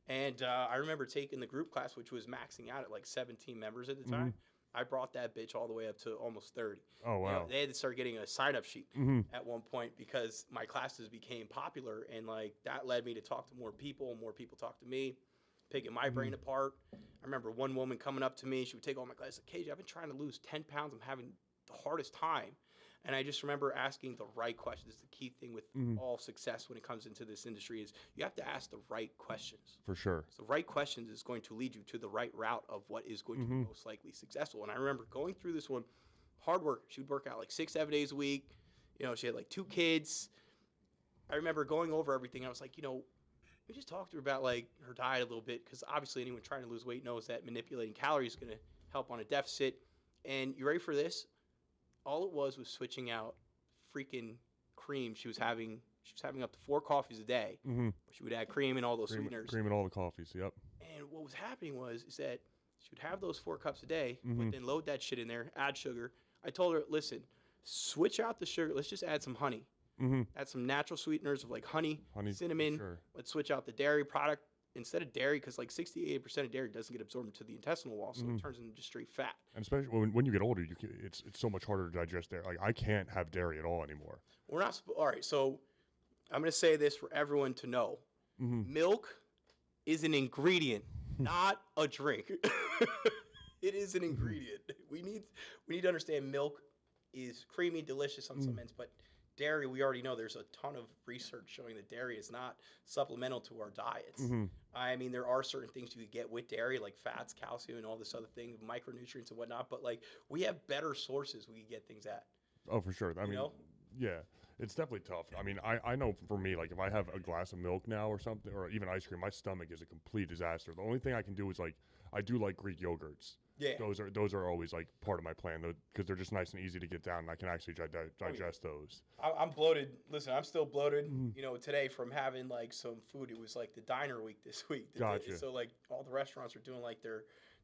And I remember taking the group class, which was maxing out at like 17 members at the time. I brought that bitch all the way up to almost 30. Oh, wow. You know, they had to start getting a sign-up sheet at one point because my classes became popular, and like that led me to talk to more people, and more people talked to me, picking my brain apart. I remember one woman coming up to me. She would take all my classes. Like, KJ, I've been trying to lose 10 pounds. I'm having the hardest time. And I just remember asking the right questions. The key thing with all success when it comes into this industry is you have to ask the right questions. For sure. So the right questions is going to lead you to the right route of what is going to be most likely successful. And I remember going through this one, hard work. She would work out like 6-7 days a week. You know, she had like 2 kids. I remember going over everything. I was like, you know, we just talked to her about like her diet a little bit, because obviously anyone trying to lose weight knows that manipulating calories is going to help on a deficit. And you ready for this? All it was switching out freaking cream. She was having up to 4 coffees a day. She would add cream and all those sweeteners. Cream and all the coffees, yep. And what was happening is that she would have those 4 cups a day, but then load that shit in there, add sugar. I told her, listen, switch out the sugar. Let's just add some honey. Add some natural sweeteners of like honey cinnamon. Sure. Let's switch out the dairy product. Instead of dairy, because like 68% of dairy doesn't get absorbed into the intestinal wall, so it turns into just straight fat. And especially when you get older, it's so much harder to digest dairy. Like I can't have dairy at all anymore. We're not all right. So I'm going to say this for everyone to know: milk is an ingredient, not a drink. It is an ingredient. We need to understand milk is creamy, delicious on some ends, but dairy, we already know there's a ton of research showing that dairy is not supplemental to our diets. I mean, there are certain things you could get with dairy, like fats, calcium, and all this other thing, micronutrients and whatnot. But like, we have better sources we can get things at. Oh, for sure. I mean, yeah, it's definitely tough. I mean, I know for me, like if I have a glass of milk now or something, or even ice cream, my stomach is a complete disaster. The only thing I can do is like, I do like Greek yogurts. Yeah. Those are always like part of my plan, because they're just nice and easy to get down, and I can actually digest those. I'm bloated. Listen, I'm still bloated. You know, today from having like some food, it was like the diner week this week. Gotcha. So like all the restaurants are doing like their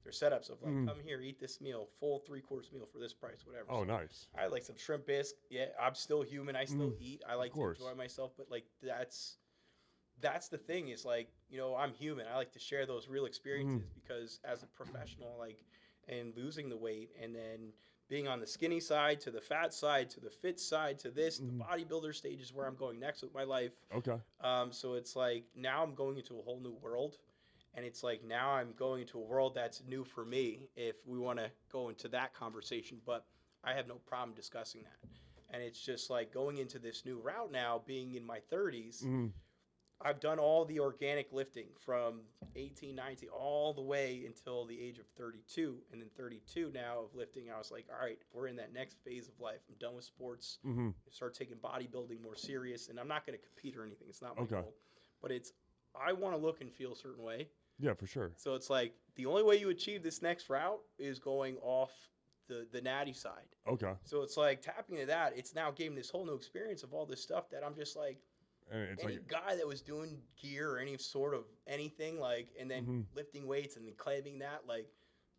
setups of like, come here, eat this meal, full 3-course meal for this price, whatever. Oh, so nice. I had like some shrimp bisque. Yeah, I'm still human. I still eat. I like to enjoy myself, but like that's the thing is like, you know, I'm human. I like to share those real experiences because as a professional, like, and losing the weight and then being on the skinny side to the fat side to the fit side to this, the bodybuilder stage is where I'm going next with my life. Okay. So it's like now I'm going into a whole new world, and it's like now I'm going into a world that's new for me if we want to go into that conversation, but I have no problem discussing that. And it's just like going into this new route now, being in my 30s, I've done all the organic lifting from 18, 19, all the way until the age of 32. And then 32 now of lifting, I was like, all right, we're in that next phase of life. I'm done with sports. Start taking bodybuilding more serious. And I'm not going to compete or anything. It's not my goal. But I want to look and feel a certain way. Yeah, for sure. So it's like the only way you achieve this next route is going off the natty side. Okay. So it's like tapping into that. It's now giving this whole new experience of all this stuff that I'm just like, it's any guy that was doing gear or any sort of anything, like, and then lifting weights and then claiming that, like,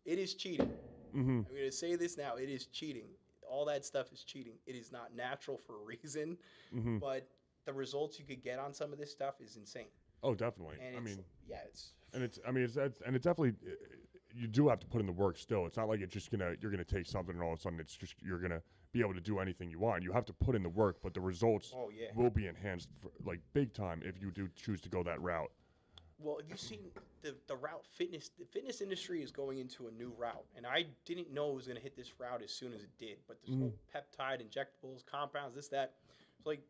it is cheating. I'm going to say this now. It is cheating. All that stuff is cheating. It is not natural for a reason, but the results you could get on some of this stuff is insane. Oh, definitely. And I mean, yeah, it's. And it definitely, you do have to put in the work still. It's not like it's just you're gonna take something and all of a sudden it's just, you're gonna be able to do anything you want. You have to put in the work, but the results will be enhanced like big time if you do choose to go that route. Well, have you seen the route fitness? The fitness industry is going into a new route, and I didn't know it was going to hit this route as soon as it did. But this whole peptide, injectables, compounds, this, that. It's like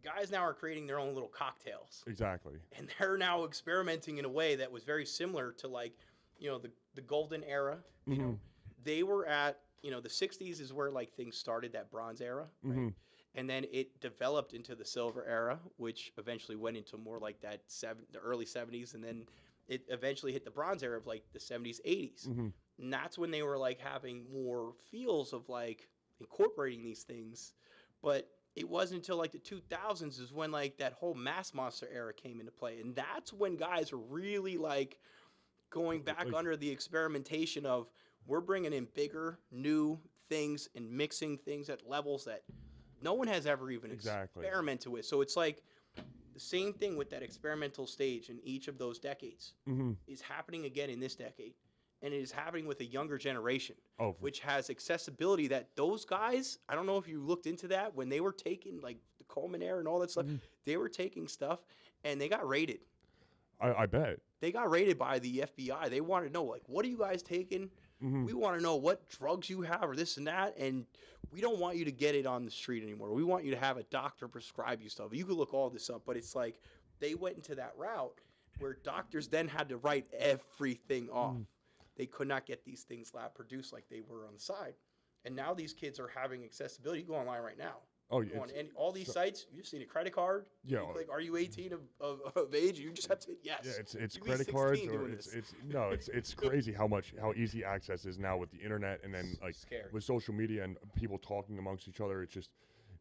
guys now are creating their own little cocktails. Exactly. And they're now experimenting in a way that was very similar to like, you know, the the golden era. You know, they were at, the 60s is where like things started, that bronze era, right? And then it developed into the silver era, which eventually went into more like the early 70s, and then it eventually hit the bronze era of like the 70s, 80s. And that's when they were like having more feels of like incorporating these things. But it wasn't until like the 2000s is when like that whole Mass Monster era came into play. And that's when guys are really like going back under the experimentation of, we're bringing in bigger, new things and mixing things at levels that no one has ever even experimented with. So it's like the same thing with that experimental stage in each of those decades is happening again in this decade. And it is happening with a younger generation, which has accessibility that those guys, I don't know if you looked into that, when they were taking like the Coleman Air and all that stuff, they were taking stuff and they got raided. I bet. They got raided by the FBI. They wanted to know, like, what are you guys taking? We want to know what drugs you have or this and that. And we don't want you to get it on the street anymore. We want you to have a doctor prescribe you stuff. You could look all this up, but it's like they went into that route where doctors then had to write everything off. They could not get these things lab produced like they were on the side. And now these kids are having accessibility. You go online right now. And all these sites, you just need a credit card. Yeah. Like, are you 18 of age? You just have to, yes. Yeah, it's credit cards or it's crazy how easy access is now with the internet, and then like with social media and people talking amongst each other. It's just,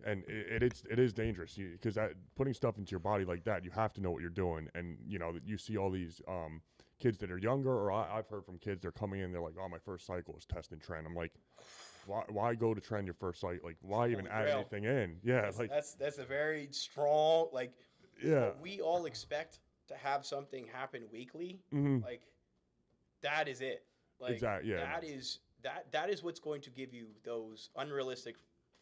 and it is dangerous because putting stuff into your body like that, you have to know what you're doing. And you see all these kids that are younger, or I've heard from kids, they're coming in, they're like, oh, my first cycle is test and trend. I'm like, why go to trend your first cycle? Like, why even add anything in? Yeah, that's a very strong, like, we all expect to have something happen weekly. Like, that is it. Like, that is what's going to give you those unrealistic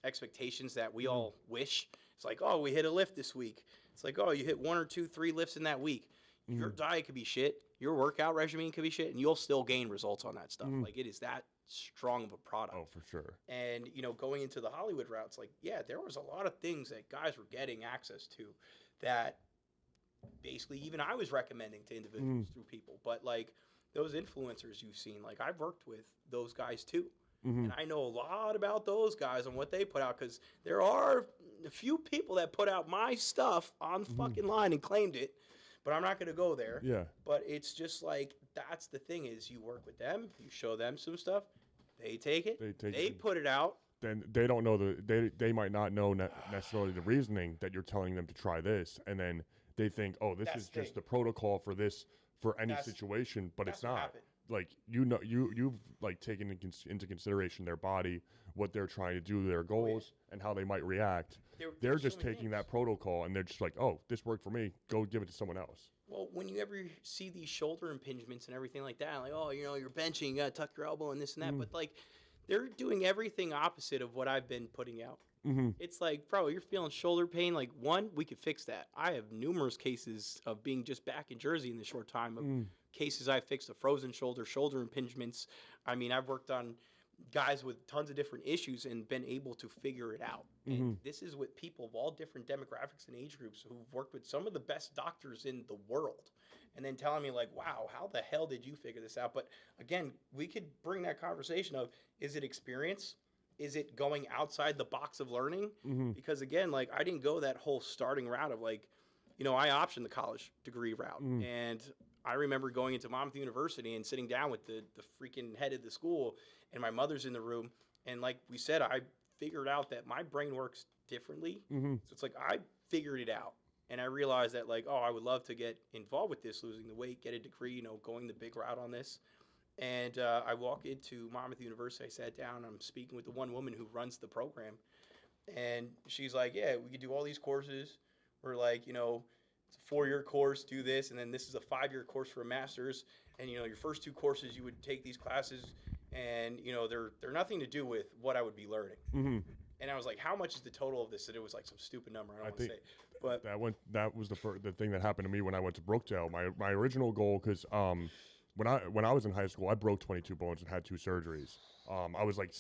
expectations that we all wish. It's like, oh, we hit a lift this week. It's like, oh, you hit 1 or 2, 3 lifts in that week. Your diet could be shit. Your workout regimen could be shit, and you'll still gain results on that stuff. Like, it is that strong of a product. Oh, for sure. And, going into the Hollywood routes, like, yeah, there was a lot of things that guys were getting access to that basically even I was recommending to individuals through people. But, like, those influencers you've seen, like, I've worked with those guys too. And I know a lot about those guys and what they put out, because there are a few people that put out my stuff on the fucking line and claimed it. But I'm not going to go there. Yeah. But it's just like, that's the thing is, you work with them, you show them some stuff, they take it, they put it out. Then they don't know they might not know necessarily the reasoning that you're telling them to try this, and then they think, oh, this is just the protocol for this for any situation, but it's not. Like, you've like taken into consideration their body, what they're trying to do, their goals, and how they might react. They're just taking that protocol, and they're just like, oh, this worked for me, go give it to someone else. Well, when you ever see these shoulder impingements and everything like that, like, oh, you're benching, you gotta tuck your elbow and this and that, but like, they're doing everything opposite of what I've been putting out. It's like, bro, you're feeling shoulder pain. Like, one, we could fix that. I have numerous cases of being just back in Jersey in the short time of cases I fixed, a frozen shoulder impingements. I mean, I've worked on guys with tons of different issues and been able to figure it out. And this is with people of all different demographics and age groups who've worked with some of the best doctors in the world. And then telling me, like, wow, how the hell did you figure this out? But again, we could bring that conversation of, is it experience? Is it going outside the box of learning? Because again, like, I didn't go that whole starting route of like, I optioned the college degree route. And I remember going into Monmouth University and sitting down with the freaking head of the school, and my mother's in the room. And like we said, I figured out that my brain works differently. So it's like, I figured it out. And I realized that, like, oh, I would love to get involved with this, losing the weight, get a degree, going the big route on this. And I walk into Monmouth University, I sat down, I'm speaking with the one woman who runs the program. And she's like, yeah, we could do all these courses. We're like, it's a 4-year course, do this. And then this is a 5-year course for a master's. And, your first 2 courses, you would take these classes. And, they're nothing to do with what I would be learning. And I was like, how much is the total of this? And it was like some stupid number. I don't want to say. But that was the thing that happened to me when I went to Brookdale. My original goal, because when I was in high school, I broke 22 bones and had 2 surgeries. I was like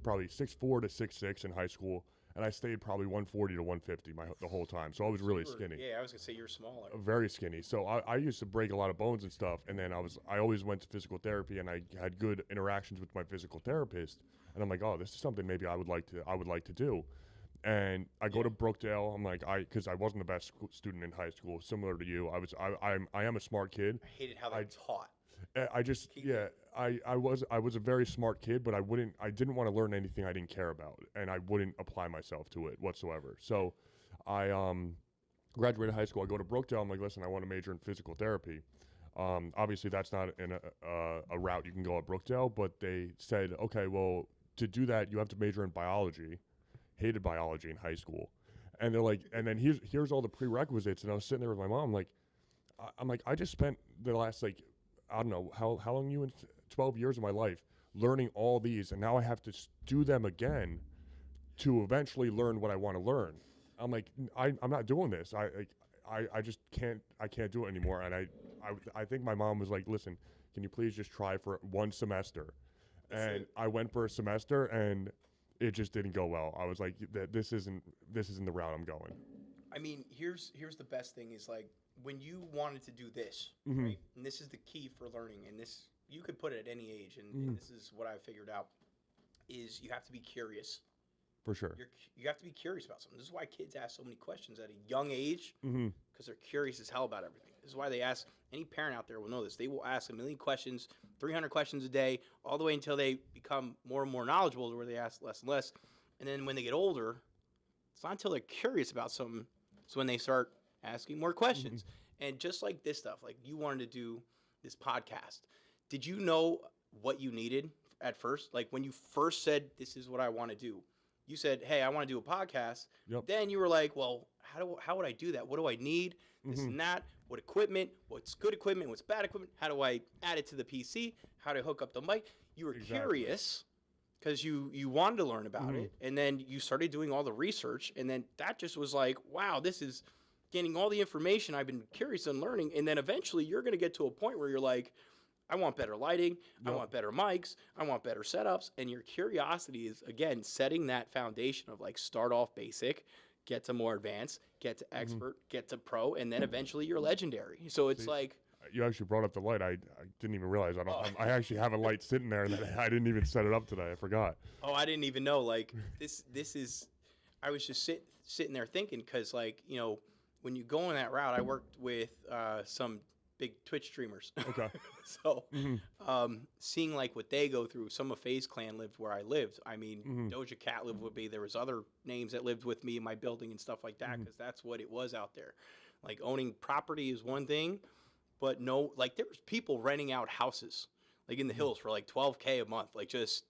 probably 6'4" to 6'6" in high school, and I stayed probably 140 to 150 the whole time. So I was really skinny. Yeah, I was gonna say you're smaller. Very skinny. So I used to break a lot of bones and stuff, and then I always went to physical therapy, and I had good interactions with my physical therapist, and I'm like, oh, this is something maybe I would like to do. And I go to Brookdale. I'm like, because I wasn't the best student in high school, similar to you. I am a smart kid. I hated how they taught. I was a very smart kid, but I didn't want to learn anything I didn't care about, and I wouldn't apply myself to it whatsoever. So I graduated high school. I go to Brookdale. I'm like, listen, I want to major in physical therapy. Obviously that's not a route you can go at Brookdale, but they said, okay, well, to do that you have to major in biology. Hated biology in high school, and they're like, and then here's all the prerequisites, and I was sitting there with my mom, I'm like, I just spent the last, like, I don't know how long 12 years of my life learning all these, and now I have to do them again to eventually learn what I want to learn. I'm like, I'm not doing this. I just can't do it anymore. And I think my mom was like, listen, can you please just try for one semester? And I went for a semester, and it just didn't go well. I was like, this isn't the route I'm going. I mean, here's the best thing is, like, when you wanted to do this, Mm-hmm. right? And this is the key for learning, and this you could put it at any age, and this is what I figured out, is you have to be curious. For sure. You have to be curious about something. This is why kids ask so many questions at a young age, Mm-hmm. because they're curious as hell about everything. This is why they ask, any parent out there will know this, they will ask a million questions, 300 questions a day, all the way until they become more and more knowledgeable, where they ask less and less. And then when they get older, it's not until they're curious about something, it's when they start asking more questions. Mm-hmm. And just like this stuff, like you wanted to do this podcast, did you know what you needed at first? Like when you first said, this is what I want to do, you said, hey, I want to do a podcast. Yep. Then you were like, well, how would I do that? What do I need? This Mm-hmm. and that. What equipment? What's good equipment? What's bad equipment? How do I add it to the PC? How do I hook up the mic? You were curious because you wanted to learn about it. And then you started doing all the research. And then that just was like, wow, this is getting all the information I've been curious on learning. And then eventually you're going to get to a point where you're like, I want better lighting. I want better mics. I want better setups. And your curiosity is, again, setting that foundation of like start off basic, get to more advanced, get to expert, get to pro, and then eventually you're legendary. So it's like... You actually brought up the light. I didn't even realize. I actually have a light sitting there, and I didn't even set it up today. I forgot. Oh, I didn't even know. Like, this is... I was just sitting there thinking, because, like, you know, when you go on that route, I worked with some big Twitch streamers. Okay. So, seeing like what they go through, some of FaZe Clan lived where I lived. I mean, Doja Cat lived with me. There was other names that lived with me in my building and stuff like that, because that's what it was out there. Like, owning property is one thing, but no, like, there was people renting out houses, like in the hills for like $12K a month, like just...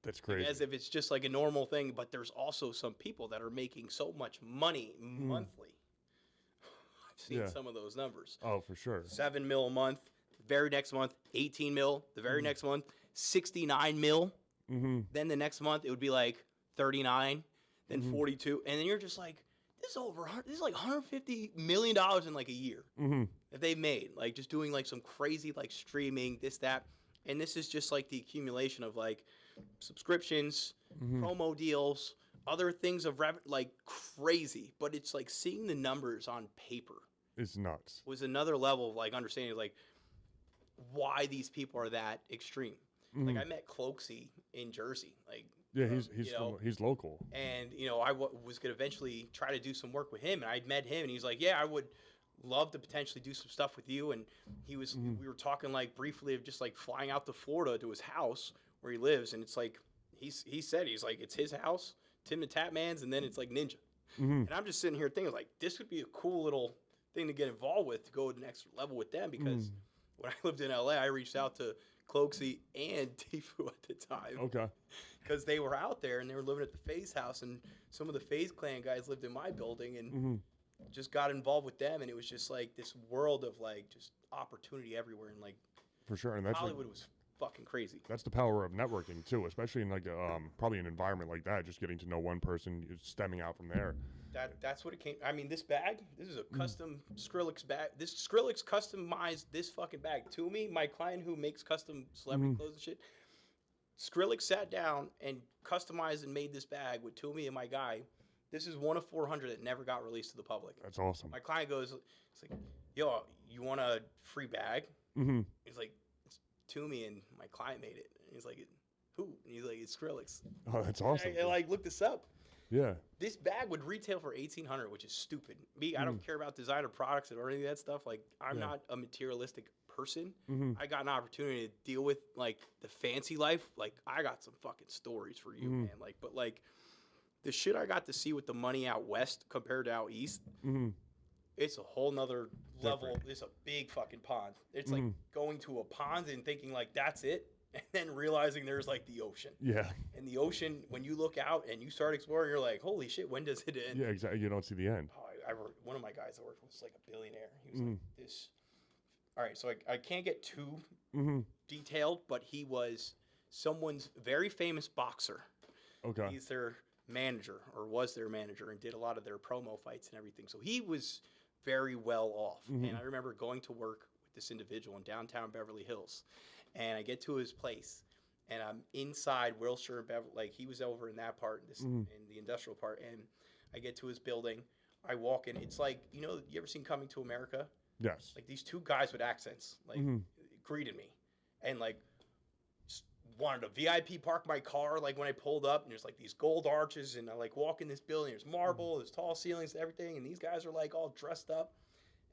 That's crazy. As if it's just like a normal thing, but there's also some people that are making so much money monthly. I've seen some of those numbers. Oh, for sure. 7 mil a month. The very next month, 18 mil. The very next month, 69 mil. Then the next month, it would be like 39, then 42. And then you're just like, this is like $150 million in like a year that they made. Like just doing like some crazy like streaming, this, that. And this is just like the accumulation of like subscriptions, promo deals, other things of like crazy. But it's like seeing the numbers on paper. It's nuts. Was another level of like understanding like why these people are that extreme. Like I met Cloaksy in Jersey. Like yeah, he's local. And you know I was gonna eventually try to do some work with him, and I met him, and he's like, yeah, I would love to potentially do some stuff with you. And he was we were talking like briefly of just like flying out to Florida to his house where he lives, and it's like he said he's like it's his house, Tim the Tap Man's, and then it's like Ninja. And I'm just sitting here thinking like this would be a cool little thing to get involved with, to go to the next level with them, because when I lived in LA, I reached out to Cloaksy and Tifu at the time. Okay. Because they were out there and they were living at the FaZe house, and some of the FaZe Clan guys lived in my building, and just got involved with them, and it was just like this world of like just opportunity everywhere, and like for sure. And that's Hollywood was fucking crazy. That's the power of networking too, especially in like probably an environment like that. Just getting to know one person, stemming out from there. That's what it came. I mean, this bag. This is a custom Skrillex bag. This Skrillex customized this fucking bag to me. My client who makes custom celebrity clothes and shit Skrillex sat down and customized and made this bag with Toomey and my guy. This is one of 400 that never got released to the public. That's awesome. My client goes, it's like, yo, you want a free bag? Mm-hmm. He's like, it's Toomey and my client made it. And he's like, who? And he's like, it's Skrillex. Oh, that's awesome. I like looked this up. Yeah. This bag would retail for $1,800, which is stupid. Me, I don't care about designer products or any of that stuff. Like, I'm not a materialistic person. I got an opportunity to deal with like the fancy life. Like, I got some fucking stories for you, man. Like, but like the shit I got to see with the money out west compared to out east, it's a whole nother level. It's a big fucking pond. It's like going to a pond and thinking like that's it, and then realizing there's like the ocean. Yeah. And the ocean, when you look out and you start exploring, you're like, holy shit, when does it end? Yeah, exactly. You don't see the end. Oh, one of my guys that worked was like a billionaire. He was like this. All right, so I can't get too detailed, but he was someone's very famous boxer. Okay. He's their manager or was their manager and did a lot of their promo fights and everything. So he was very well off. And I remember going to work with this individual in downtown Beverly Hills. And I get to his place, and I'm inside Wilshire and Beverly. Like, he was over in that part, in the industrial part. And I get to his building. I walk in. It's like, you ever seen Coming to America? Yes. Like, these two guys with accents, like, greeted me. And, like, wanted to VIP park my car, like, when I pulled up. And there's, like, these gold arches. And I, like, walk in this building. There's marble. There's tall ceilings and everything. And these guys are, like, all dressed up.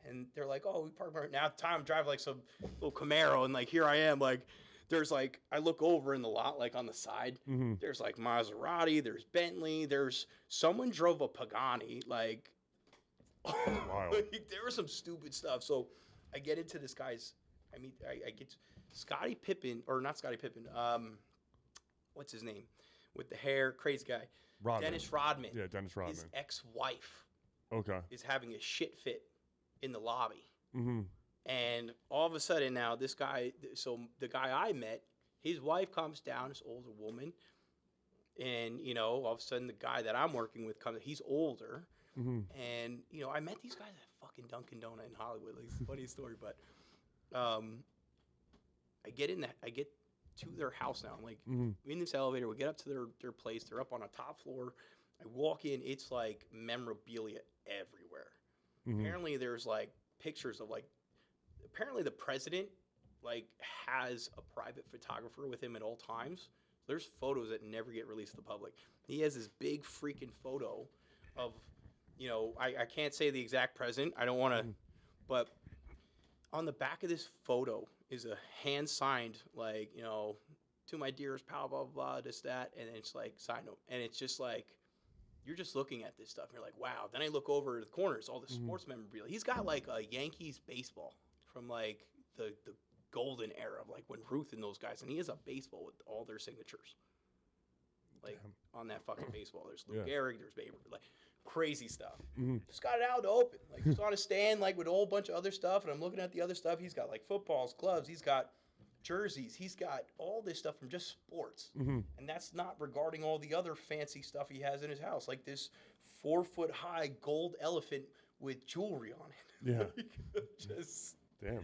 And they're like, oh, we parked right now. At the time, I'm driving, like, some little Camaro. And, like, here I am, like, there's, like, I look over in the lot, like, on the side. There's, like, Maserati. There's Bentley. There's someone drove a Pagani, like, wow. There was some stupid stuff. So I get into this guy's. I get Scottie Pippen, or not Scottie Pippen. What's his name? With the hair, crazy guy. Rodman. Dennis Rodman. Yeah, Dennis Rodman. His ex-wife. Okay. Is having a shit fit in the lobby. And all of a sudden now, this guy. So the guy I met, his wife comes down, this older woman, and all of a sudden the guy that I'm working with comes. He's older. And, I met these guys at fucking Dunkin' Donut in Hollywood. Like, it's a funny story, but I get to their house now. I'm like, in this elevator, we get up to their place. They're up on a top floor. I walk in. It's, like, memorabilia everywhere. Apparently, there's, like, pictures of, like, apparently the president, like, has a private photographer with him at all times. There's photos that never get released to the public. He has this big freaking photo of... I can't say the exact president. I don't want to, but on the back of this photo is a hand-signed, like, to my dearest pal, blah, blah, blah, this, that, and it's like, side note. And it's just like, you're just looking at this stuff, and you're like, wow. Then I look over to the corners, all the sports memorabilia. He's got, like, a Yankees baseball from, like, the golden era of, like, when Ruth and those guys, and he has a baseball with all their signatures. Like, on that fucking baseball. There's Lou Gehrig, there's Babe Ruth, like, crazy stuff. Just got it out in the open. Like, just on a stand, like, with a whole bunch of other stuff, and I'm looking at the other stuff. He's got, like, footballs, gloves. He's got jerseys. He's got all this stuff from just sports. And that's not regarding all the other fancy stuff he has in his house, like this 4-foot-high gold elephant with jewelry on it. Yeah. Just... Damn.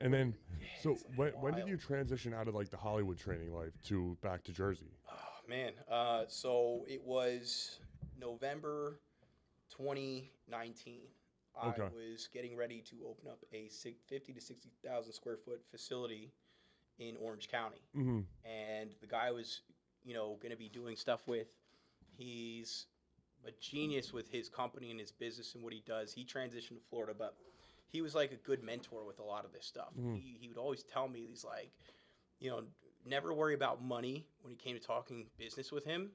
And then, so like when did you transition out of, like, the Hollywood training life to back to Jersey? Oh, man. So it was November 2019. Okay. I was getting ready to open up a 50 to 60,000 square foot facility in Orange County. And the guy I was, going to be doing stuff with, he's a genius with his company and his business and what he does. He transitioned to Florida, but he was like a good mentor with a lot of this stuff. He would always tell me, he's like, never worry about money when he came to talking business with him.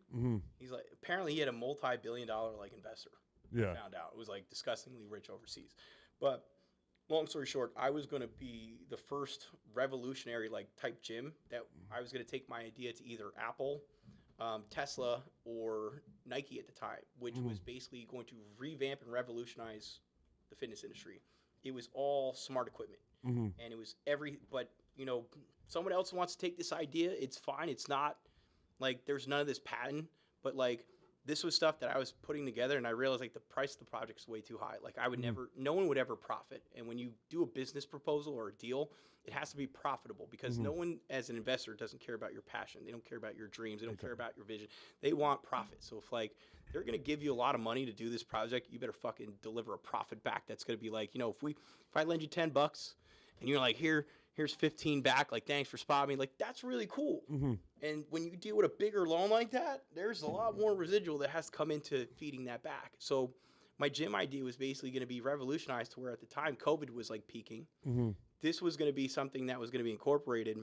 He's like, apparently he had a multi-billion-dollar, like, investor. Yeah. I found out. It was, like, disgustingly rich overseas. But long story short, I was going to be the first revolutionary, like, type gym that I was going to take my idea to either Apple, Tesla, or Nike at the time, which was basically going to revamp and revolutionize the fitness industry. It was all smart equipment. And it was but, someone else wants to take this idea. It's fine. It's not, like, there's none of this patent, but, like, this was stuff that I was putting together, and I realized like the price of the project is way too high. Like I would never, no one would ever profit. And when you do a business proposal or a deal, it has to be profitable because no one as an investor doesn't care about your passion. They don't care about your dreams. They don't care about your vision. They want profit. So if like they're going to give you a lot of money to do this project, you better fucking deliver a profit back. That's going to be like, you know, if I lend you $10 and you're like, here's 15 back, like, thanks for spotting me. Like, that's really cool. And when you deal with a bigger loan like that, there's a lot more residual that has to come into feeding that back. So my gym idea was basically going to be revolutionized to where at the time COVID was like peaking. This was going to be something that was going to be incorporated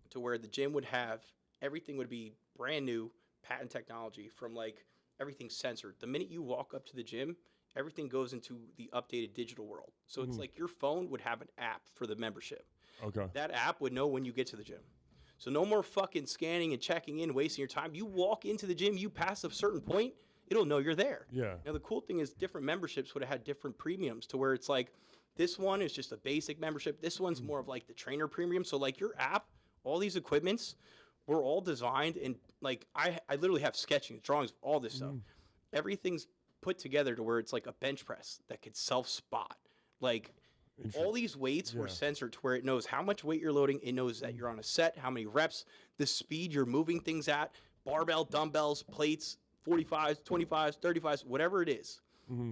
to where the gym would have, everything would be brand new patent technology from like everything censored. The minute you walk up to the gym, everything goes into the updated digital world. So it's like your phone would have an app for the membership. Okay. That app would know when you get to the gym. So no more fucking scanning and checking in, wasting your time. You walk into the gym, you pass a certain point, it'll know you're there. Yeah. Now the cool thing is different memberships would have had different premiums to where it's like this one is just a basic membership. This one's more of like the trainer premium. So like your app, all these equipments were all designed and like I literally have sketching, drawings, all this stuff. Everything's put together to where it's like a bench press that could self-spot. Like all these weights were censored to where it knows how much weight you're loading. It knows that you're on a set, how many reps, the speed you're moving things at, barbell, dumbbells, plates, 45s, 25s, 35s, whatever it is.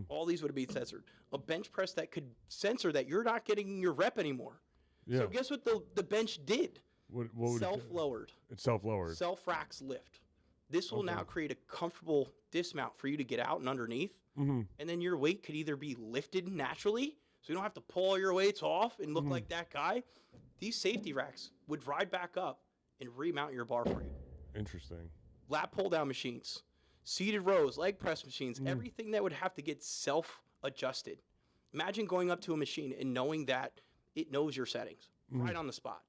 All these would be censored. A bench press that could censor that you're not getting your rep anymore. Yeah. So guess what the bench did? What would Self-lowered. It's self-lowered. Self-racks lift. This will now create a comfortable dismount for you to get out and underneath. And then your weight could either be lifted naturally, so you don't have to pull all your weights off and look like that guy. These safety racks would ride back up and remount your bar for you. Interesting. Lat pull-down machines, seated rows, leg press machines, everything that would have to get self-adjusted. Imagine going up to a machine and knowing that it knows your settings right on the spot.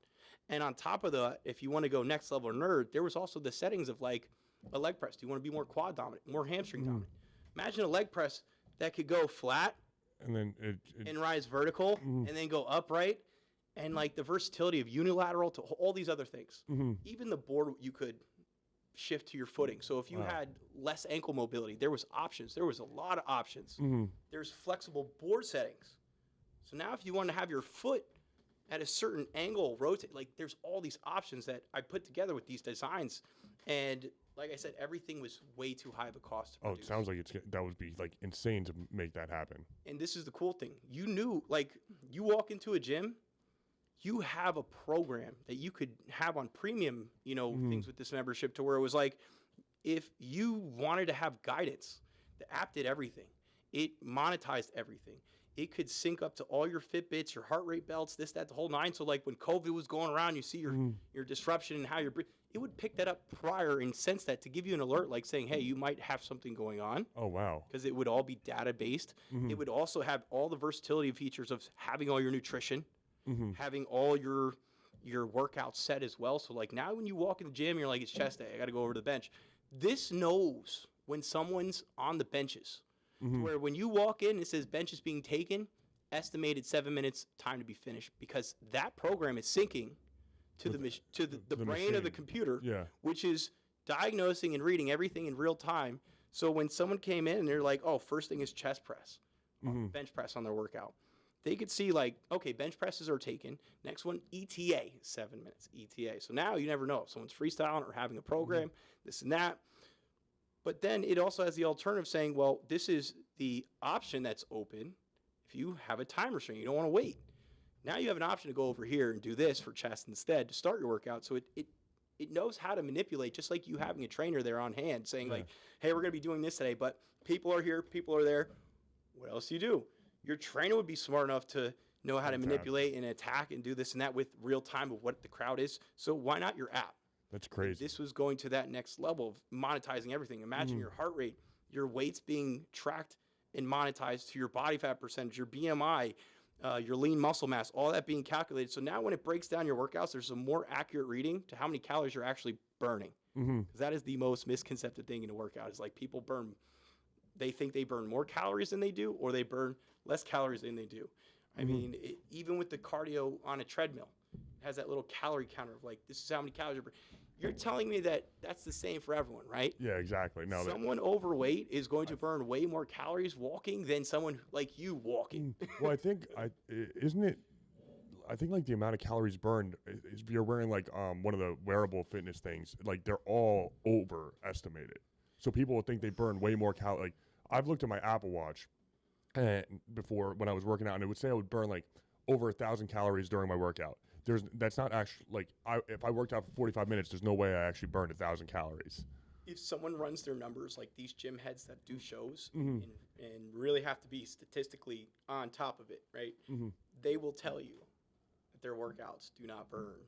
And on top of that, if you want to go next level nerd, there was also the settings of like a leg press. Do you want to be more quad dominant, more hamstring dominant? Imagine a leg press that could go flat and then and rise vertical and then go upright, and like the versatility of unilateral to all these other things. Even the board you could shift to your footing. So if you had less ankle mobility, there was options. There was a lot of options. There's flexible board settings. So now if you want to have your foot at a certain angle rotate, like there's all these options that I put together with these designs. And like I said, everything was way too high of a cost to produce. It sounds like that would be like insane to make that happen. And this is the cool thing. You knew, like, you walk into a gym, you have a program that you could have on premium, you know, things with this membership to where it was like, if you wanted to have guidance, the app did everything. It monetized everything. It could sync up to all your Fitbits, your heart rate belts, this, that, the whole nine. So like when COVID was going around, you see your disruption and how you're breathing. It would pick that up prior and sense that to give you an alert, like saying, hey, you might have something going on. Oh, wow. Because it would all be data-based. It would also have all the versatility features of having all your nutrition, having all your workouts set as well. So like now when you walk in the gym, you're like, it's chest day. I got to go over to the bench. This knows when someone's on the benches. Where when you walk in, it says bench is being taken, estimated 7 minutes, time to be finished. Because that program is syncing to the brain machine of the computer, which is diagnosing and reading everything in real time. So when someone came in and they're like, oh, first thing is chest press, bench press on their workout, they could see like, okay, bench presses are taken. Next one, ETA, 7 minutes, ETA. So now you never know if someone's freestyling or having a program, this and that. But then it also has the alternative saying, well, this is the option that's open if you have a time restraint. You don't want to wait. Now you have an option to go over here and do this for chest instead to start your workout. So it knows how to manipulate, just like you having a trainer there on hand saying like, hey, we're going to be doing this today, but people are here, people are there. What else do you do? Your trainer would be smart enough to know how to manipulate and attack and do this and that with real time of what the crowd is. So why not your app? That's crazy. This was going to that next level of monetizing everything. Imagine your heart rate, your weights being tracked and monetized to your body fat percentage, your BMI, your lean muscle mass, all that being calculated. So now when it breaks down your workouts, there's a more accurate reading to how many calories you're actually burning. Because that is the most misconcepted thing in a workout is like people they think they burn more calories than they do, or they burn less calories than they do. I mean, even with the cardio on a treadmill, it has that little calorie counter of like, this is how many calories you're burning. you're telling me that that's the same for everyone, right? Yeah, exactly. No, Someone overweight is going to burn way more calories walking than someone like you walking. well, isn't it? I think like the amount of calories burned is if you're wearing like one of the wearable fitness things, like they're all overestimated. So people will think they burn way more calories. Like I've looked at my Apple Watch and before when I was working out, and it would say I would burn like over 1,000 calories during my workout. That's not actually like if I worked out for 45 minutes, there's no way I actually burned 1,000 calories. If someone runs their numbers like these gym heads that do shows and really have to be statistically on top of it, right? They will tell you that their workouts do not burn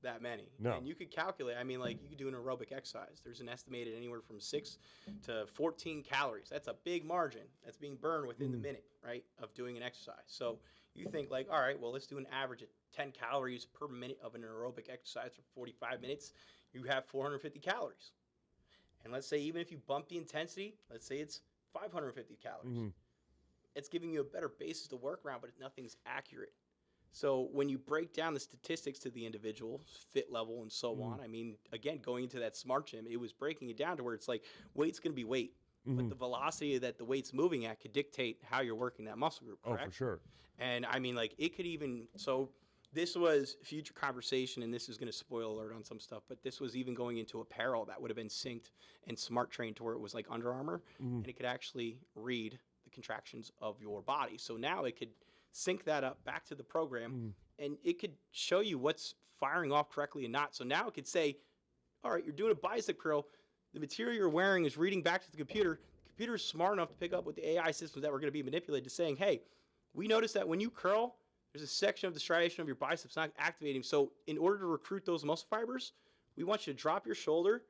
that many. No. And you could calculate, I mean, like you could do an aerobic exercise. There's an estimated anywhere from 6 to 14 calories. That's a big margin that's being burned within the minute, right, of doing an exercise. So you think like, all right, well, let's do an average of 10 calories per minute of an aerobic exercise for 45 minutes. You have 450 calories. And let's say even if you bump the intensity, let's say it's 550 calories. It's giving you a better basis to work around, but nothing's accurate. So when you break down the statistics to the individual, fit level and so on, I mean, again, going into that smart gym, it was breaking it down to where it's like weight's going to be weight. But the velocity that the weight's moving at could dictate how you're working that muscle group, correct? Oh, for sure. And I mean, like it could even, so this was future conversation, and this is going to spoil alert on some stuff, but this was even going into apparel that would have been synced and smart trained to where it was like Under Armour, and it could actually read the contractions of your body. So now it could sync that up back to the program, and it could show you what's firing off correctly and not. So now it could say, all right, you're doing a bicep curl. The material you're wearing is reading back to the computer. The computer is smart enough to pick up with the AI systems that were going to be manipulated to saying, hey, we noticed that when you curl, there's a section of the striation of your biceps not activating. So in order to recruit those muscle fibers, we want you to drop your shoulder,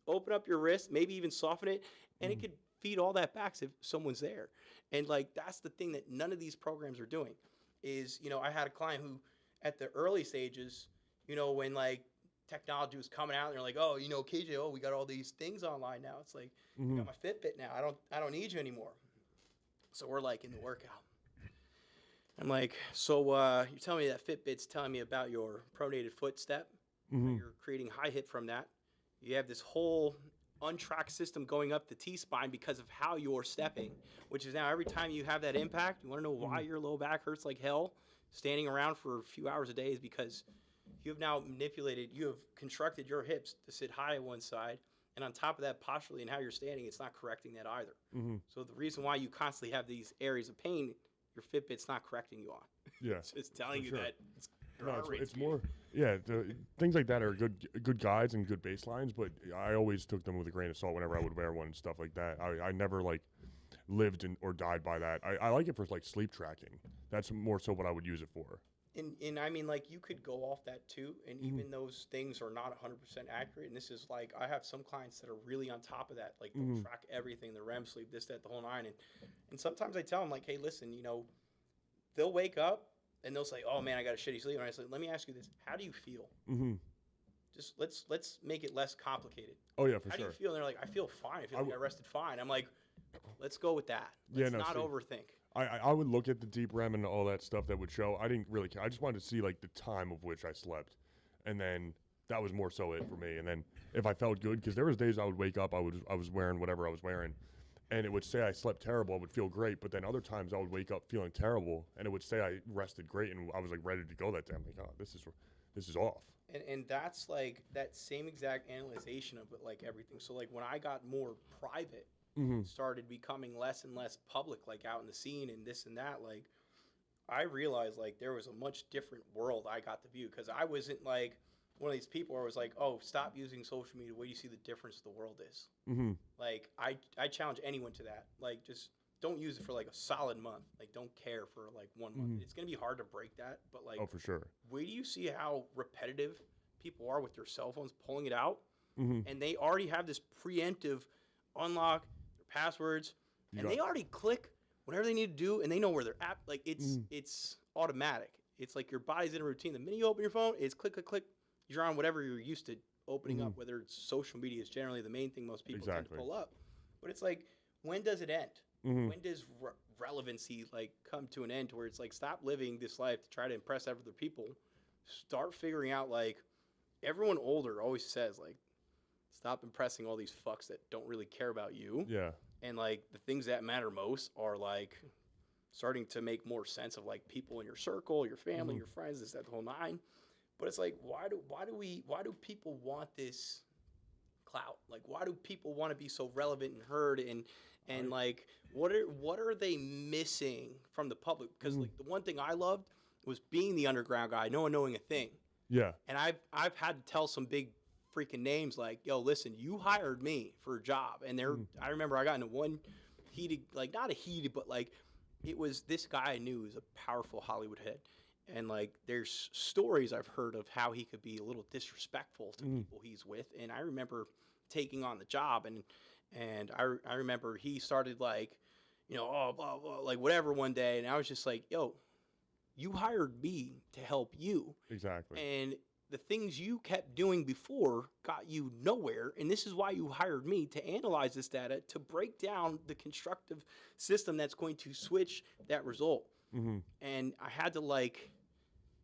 open up your wrist, maybe even soften it, and it could feed all that back if someone's there. And like that's the thing that none of these programs are doing is, you know, I had a client who at the early stages, you know, when like technology was coming out and they're like, oh, you know, KJ, we got all these things online now. It's like, I got my Fitbit now. I don't need you anymore. So we're like in the workout. I'm like, so you're telling me that Fitbit's telling me about your pronated foot step. You're creating high hip from that. You have this whole untracked system going up the T-spine because of how you're stepping, which is now every time you have that impact, you want to know why your low back hurts like hell standing around for a few hours a day is because you have now you have constructed your hips to sit high on one side, and on top of that, posturally and how you're standing, it's not correcting that either. So the reason why you constantly have these areas of pain, your Fitbit's not correcting you on. Yeah. It's just telling you that it's more, things like that are good guides and good baselines, but I always took them with a grain of salt whenever I would wear one and stuff like that. I never like lived or died by that. I like it for like sleep tracking. That's more so what I would use it for. And I mean, like, you could go off that too, and even those things are not 100% accurate. And this is like, I have some clients that are really on top of that. Like, they'll track everything, the REM sleep, this, that, the whole nine. And sometimes I tell them, like, hey, listen, you know, they'll wake up and they'll say, oh, man, I got a shitty sleep. And I say, let me ask you this. How do you feel? Just let's make it less complicated. Oh, yeah, for How sure. do you feel? And they're like, I feel fine. I feel like I rested fine. I'm like, let's go with that. Let's not overthink. I would look at the deep REM and all that stuff that would show. I didn't really care. I just wanted to see like the time of which I slept, and then that was more so it for me. And then if I felt good, because there was days I would wake up, I was wearing whatever I was wearing, and it would say I slept terrible. I would feel great, but then other times I would wake up feeling terrible, and it would say I rested great, and I was like ready to go that day. I'm like, oh, this is off. And that's like that same exact analyzation of it, like everything. So like when I got more private. Started becoming less and less public, like out in the scene and this and that, like I realized like there was a much different world I got to view, because I wasn't like one of these people where I was like, oh, stop using social media, where do you see the difference the world is. Like I challenge anyone to that. Like, just don't use it for like a solid month. Like, don't care for like 1 month. It's gonna be hard to break that, but like, oh, for sure. Where do you see how repetitive people are with their cell phones pulling it out, and they already have this preemptive unlock passwords, and they already click whatever they need to do, and they know where they're at. Like, it's automatic. It's like your body's in a routine. The minute you open your phone, it's click, click, click. You're on whatever you're used to opening up, whether it's social media is generally the main thing most people tend to pull up. But it's like, when does it end? When does relevancy like come to an end, to where it's like, stop living this life to try to impress other people, start figuring out like, everyone older always says, like, stop impressing all these fucks that don't really care about you. Yeah. And, like, the things that matter most are, like, starting to make more sense of, like, people in your circle, your family, your friends, this, that, the whole nine. But it's like, why do people want this clout? Like, why do people want to be so relevant and heard? And like, what are they missing from the public? Because like, the one thing I loved was being the underground guy, no one knowing a thing. Yeah. And I've had to tell some big freaking names like, yo, listen, you hired me for a job. And I remember I got into one heated, like, not a heated, but like, it was this guy I knew was a powerful Hollywood head. And like, there's stories I've heard of how he could be a little disrespectful to people he's with. And I remember taking on the job, and I remember he started like, you know, oh, blah, blah, like whatever one day. And I was just like, yo, you hired me to help you. Exactly. And the things you kept doing before got you nowhere. And this is why you hired me to analyze this data, to break down the constructive system that's going to switch that result. And I had to like,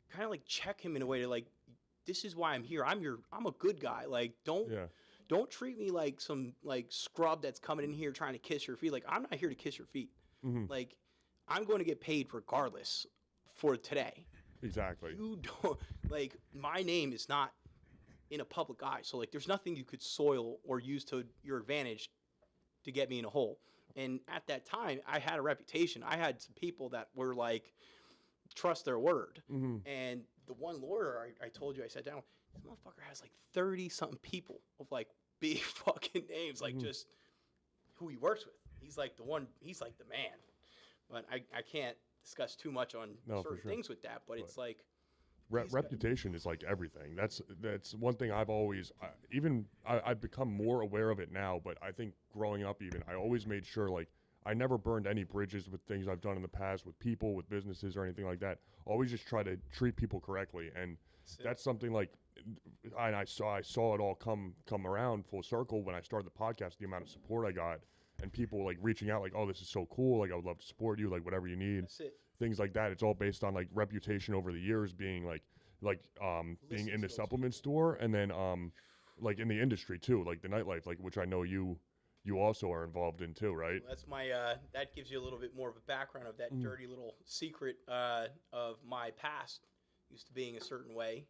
kind of like check him in a way to like, this is why I'm here. I'm a good guy. Like, don't treat me like some like scrub that's coming in here trying to kiss your feet. Like, I'm not here to kiss your feet. Like, I'm going to get paid regardless for today. Exactly. You don't, like, my name is not in a public eye. So like, there's nothing you could soil or use to your advantage to get me in a hole. And at that time, I had a reputation. I had some people that were like, trust their word. And the one lawyer I told you, I sat down, this motherfucker has like 30-something people of like big fucking names, like just who he works with. He's like the one, he's like the man. But I can't discuss too much on certain things with that, but it's like, reputation is like everything. That's one thing I've always, I've become more aware of it now, but I think growing up even, I always made sure like I never burned any bridges with things I've done in the past with people, with businesses or anything like that. Always just try to treat people correctly. And that's something like, I saw it all come around full circle when I started the podcast, the amount of support I got and people like reaching out like, oh, this is so cool. Like, I would love to support you, like whatever you need. that's it. Things like that. It's all based on like reputation over the years, being being in the supplement store, and then like in the industry too, like the nightlife, like which I know you also are involved in too, right? Well, that's my that gives you a little bit more of a background of that dirty little secret of my past. Used to being a certain way.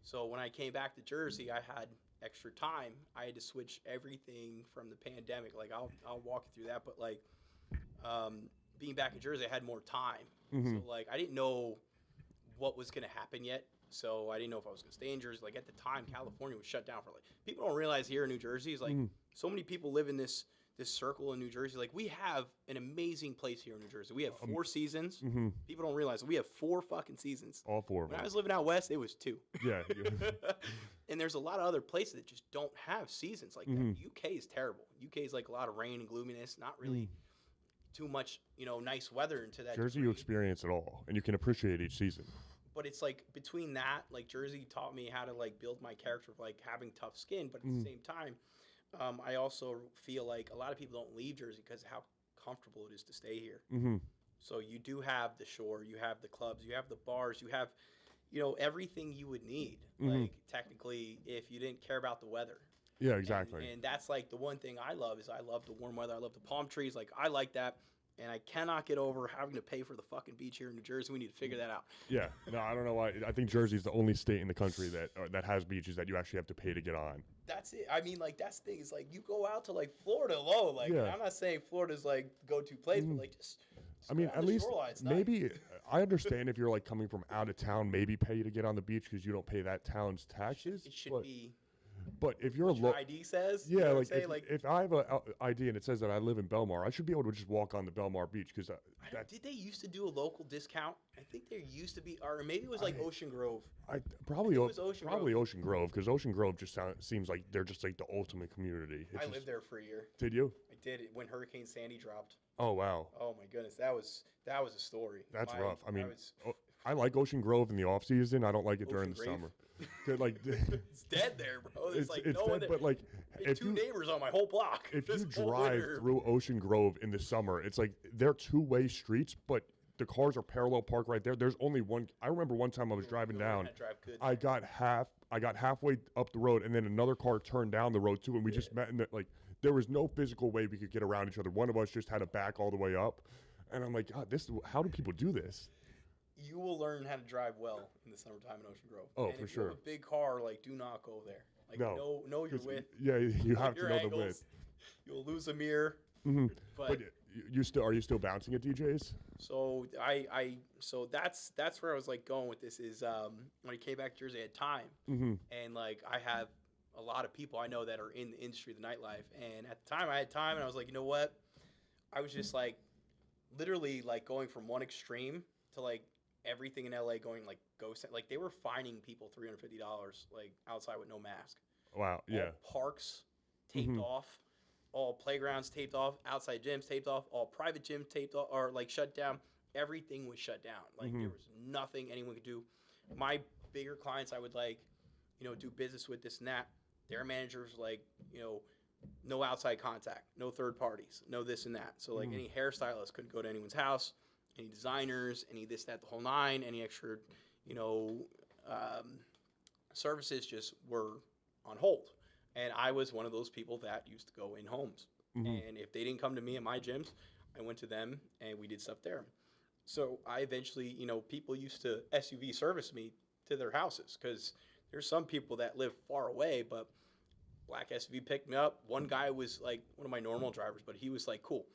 So when I came back to Jersey, I had extra time. I had to switch everything from the pandemic. Like, I'll walk you through that, but like being back in Jersey, I had more time. So like, I didn't know what was going to happen yet. So I didn't know if I was going to stay in Jersey. Like, at the time, California was shut down for like, people don't realize here in New Jersey is like, so many people live in this circle in New Jersey. Like, we have an amazing place here in New Jersey. We have 4 seasons. People don't realize we have 4 fucking seasons. All 4 of When them. I was living out west, it was 2. Yeah. And there's a lot of other places that just don't have seasons like that. UK is terrible. UK is like a lot of rain and gloominess, not really too much, you know, nice weather into that. Jersey, you experience it all, and you can appreciate each season. But it's like, between that, like, Jersey taught me how to like build my character of like having tough skin, but at the same time, I also feel like a lot of people don't leave Jersey because of how comfortable it is to stay here. So you do have the shore, you have the clubs, you have the bars, you have, you know, everything you would need. Like, technically, if you didn't care about the weather. Yeah, exactly. And that's like the one thing I love is I love the warm weather. I love the palm trees. Like, I like that. And I cannot get over having to pay for the fucking beach here in New Jersey. We need to figure that out. Yeah, no, I don't know why. I think Jersey's the only state in the country that has beaches that you actually have to pay to get on. That's it. I mean, like, that's the thing. Is like, you go out to like Florida alone. Like, I'm not saying Florida's like the go-to place, but like, just I mean, at least maybe I understand if you're like coming from out of town, maybe pay to get on the beach because you don't pay that town's taxes. It should be. But if you're Your ID says, yeah, like if I have an ID and it says that I live in Belmar, I should be able to just walk on the Belmar beach because did they used to do a local discount? I think there used to be, or maybe it was like Ocean Grove. Probably it was Ocean Grove. Ocean Grove, because Ocean Grove just seems like they're just like the ultimate community. I lived there for a year. Did you? I did it when Hurricane Sandy dropped. Oh wow. Oh my goodness, that was a story. That's rough. I mean, I like Ocean Grove in the off season. I don't like it during the summer. Like, it's dead there, bro. It's like it's no dead, one. but like, if 2 neighbors on my whole block. If you drive through Ocean Grove in the summer, it's like they're 2-way streets, but the cars are parallel parked right there. There's only one. I remember one time I was driving down. I got halfway up the road, and then another car turned down the road too, and we just met in the, like, there was no physical way we could get around each other. One of us just had to back all the way up, and I'm like, God, how do people do this? You will learn how to drive well in the summertime in Ocean Grove. Oh, and for if sure. You have a big car, like, do not go there. Like, know your width. Yeah, you have to know angles. the width. You'll lose a mirror. Mm-hmm. But are you still bouncing at DJs? So so that's where I was like going with this is when I came back to Jersey, I had time, and like I have a lot of people I know that are in the industry of the nightlife, and at the time I had time, and I was like, you know what, I was just like literally like going from one extreme to like everything in LA going like ghost, like they were fining people $350 like outside with no mask. Wow, yeah. All parks taped off. All playgrounds taped off, outside gyms taped off, all private gyms taped off, or like shut down. Everything was shut down. Like there was nothing anyone could do. My bigger clients I would like, do business with, this and that. Their managers like, no outside contact, no third parties, no this and that. So like any hairstylist couldn't go to anyone's house, any designers, any this, that, the whole nine, any extra, services just were on hold. And I was one of those people that used to go in homes. And if they didn't come to me at my gyms, I went to them and we did stuff there. So I eventually, people used to SUV service me to their houses because there's some people that live far away, but black SUV picked me up. One guy was like one of my normal drivers, but he was like, cool.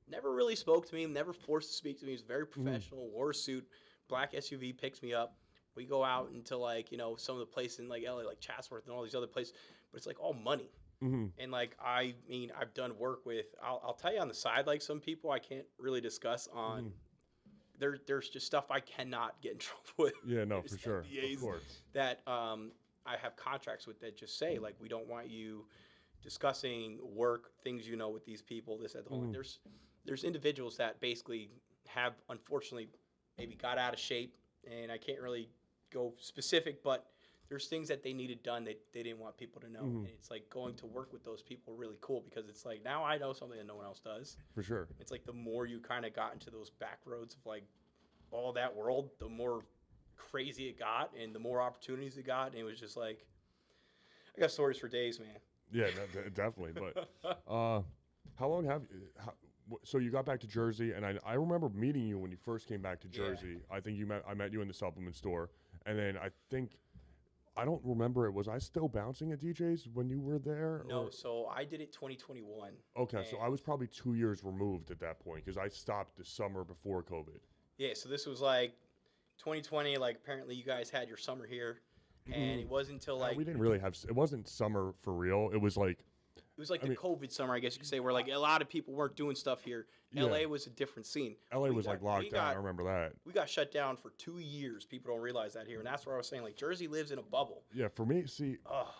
Never really spoke to me, never forced to speak to me. He was very professional, wore a suit, black SUV picks me up. We go out into like, some of the places in like LA, like Chatsworth and all these other places, but it's like all money. And like, I mean, I've done work with, I'll tell you on the side, like some people I can't really discuss on, there's just stuff I cannot get in trouble with. Yeah, no, for sure. Of course. That I have contracts with that just say, like, we don't want you discussing work, things with these people, this, that, the whole. There's individuals that basically have, unfortunately, maybe got out of shape, and I can't really go specific, but there's things that they needed done that they didn't want people to know. And it's like going to work with those people really cool because it's like now I know something that no one else does. For sure. It's like the more you kind of got into those back roads of like all that world, the more crazy it got and the more opportunities it got. And it was just like, I got stories for days, man. Yeah, definitely. But how long have you, so you got back to Jersey, and I remember meeting you when you first came back to Jersey. Yeah. I think I met you in the supplement store, and then I don't remember was I still bouncing at DJs when you were there? No, so I did it 2021. Okay, so I was probably 2 years removed at that point because I stopped the summer before COVID. Yeah, so this was like 2020. Like apparently you guys had your summer here, and it wasn't until like we didn't really have. It wasn't summer for real. It was like the COVID summer, I guess you could say, where like a lot of people weren't doing stuff here. Yeah. LA was a different scene. LA was like locked down. I remember that. We got shut down for 2 years. People don't realize that here, and that's where I was saying like Jersey lives in a bubble. Yeah, for me, see,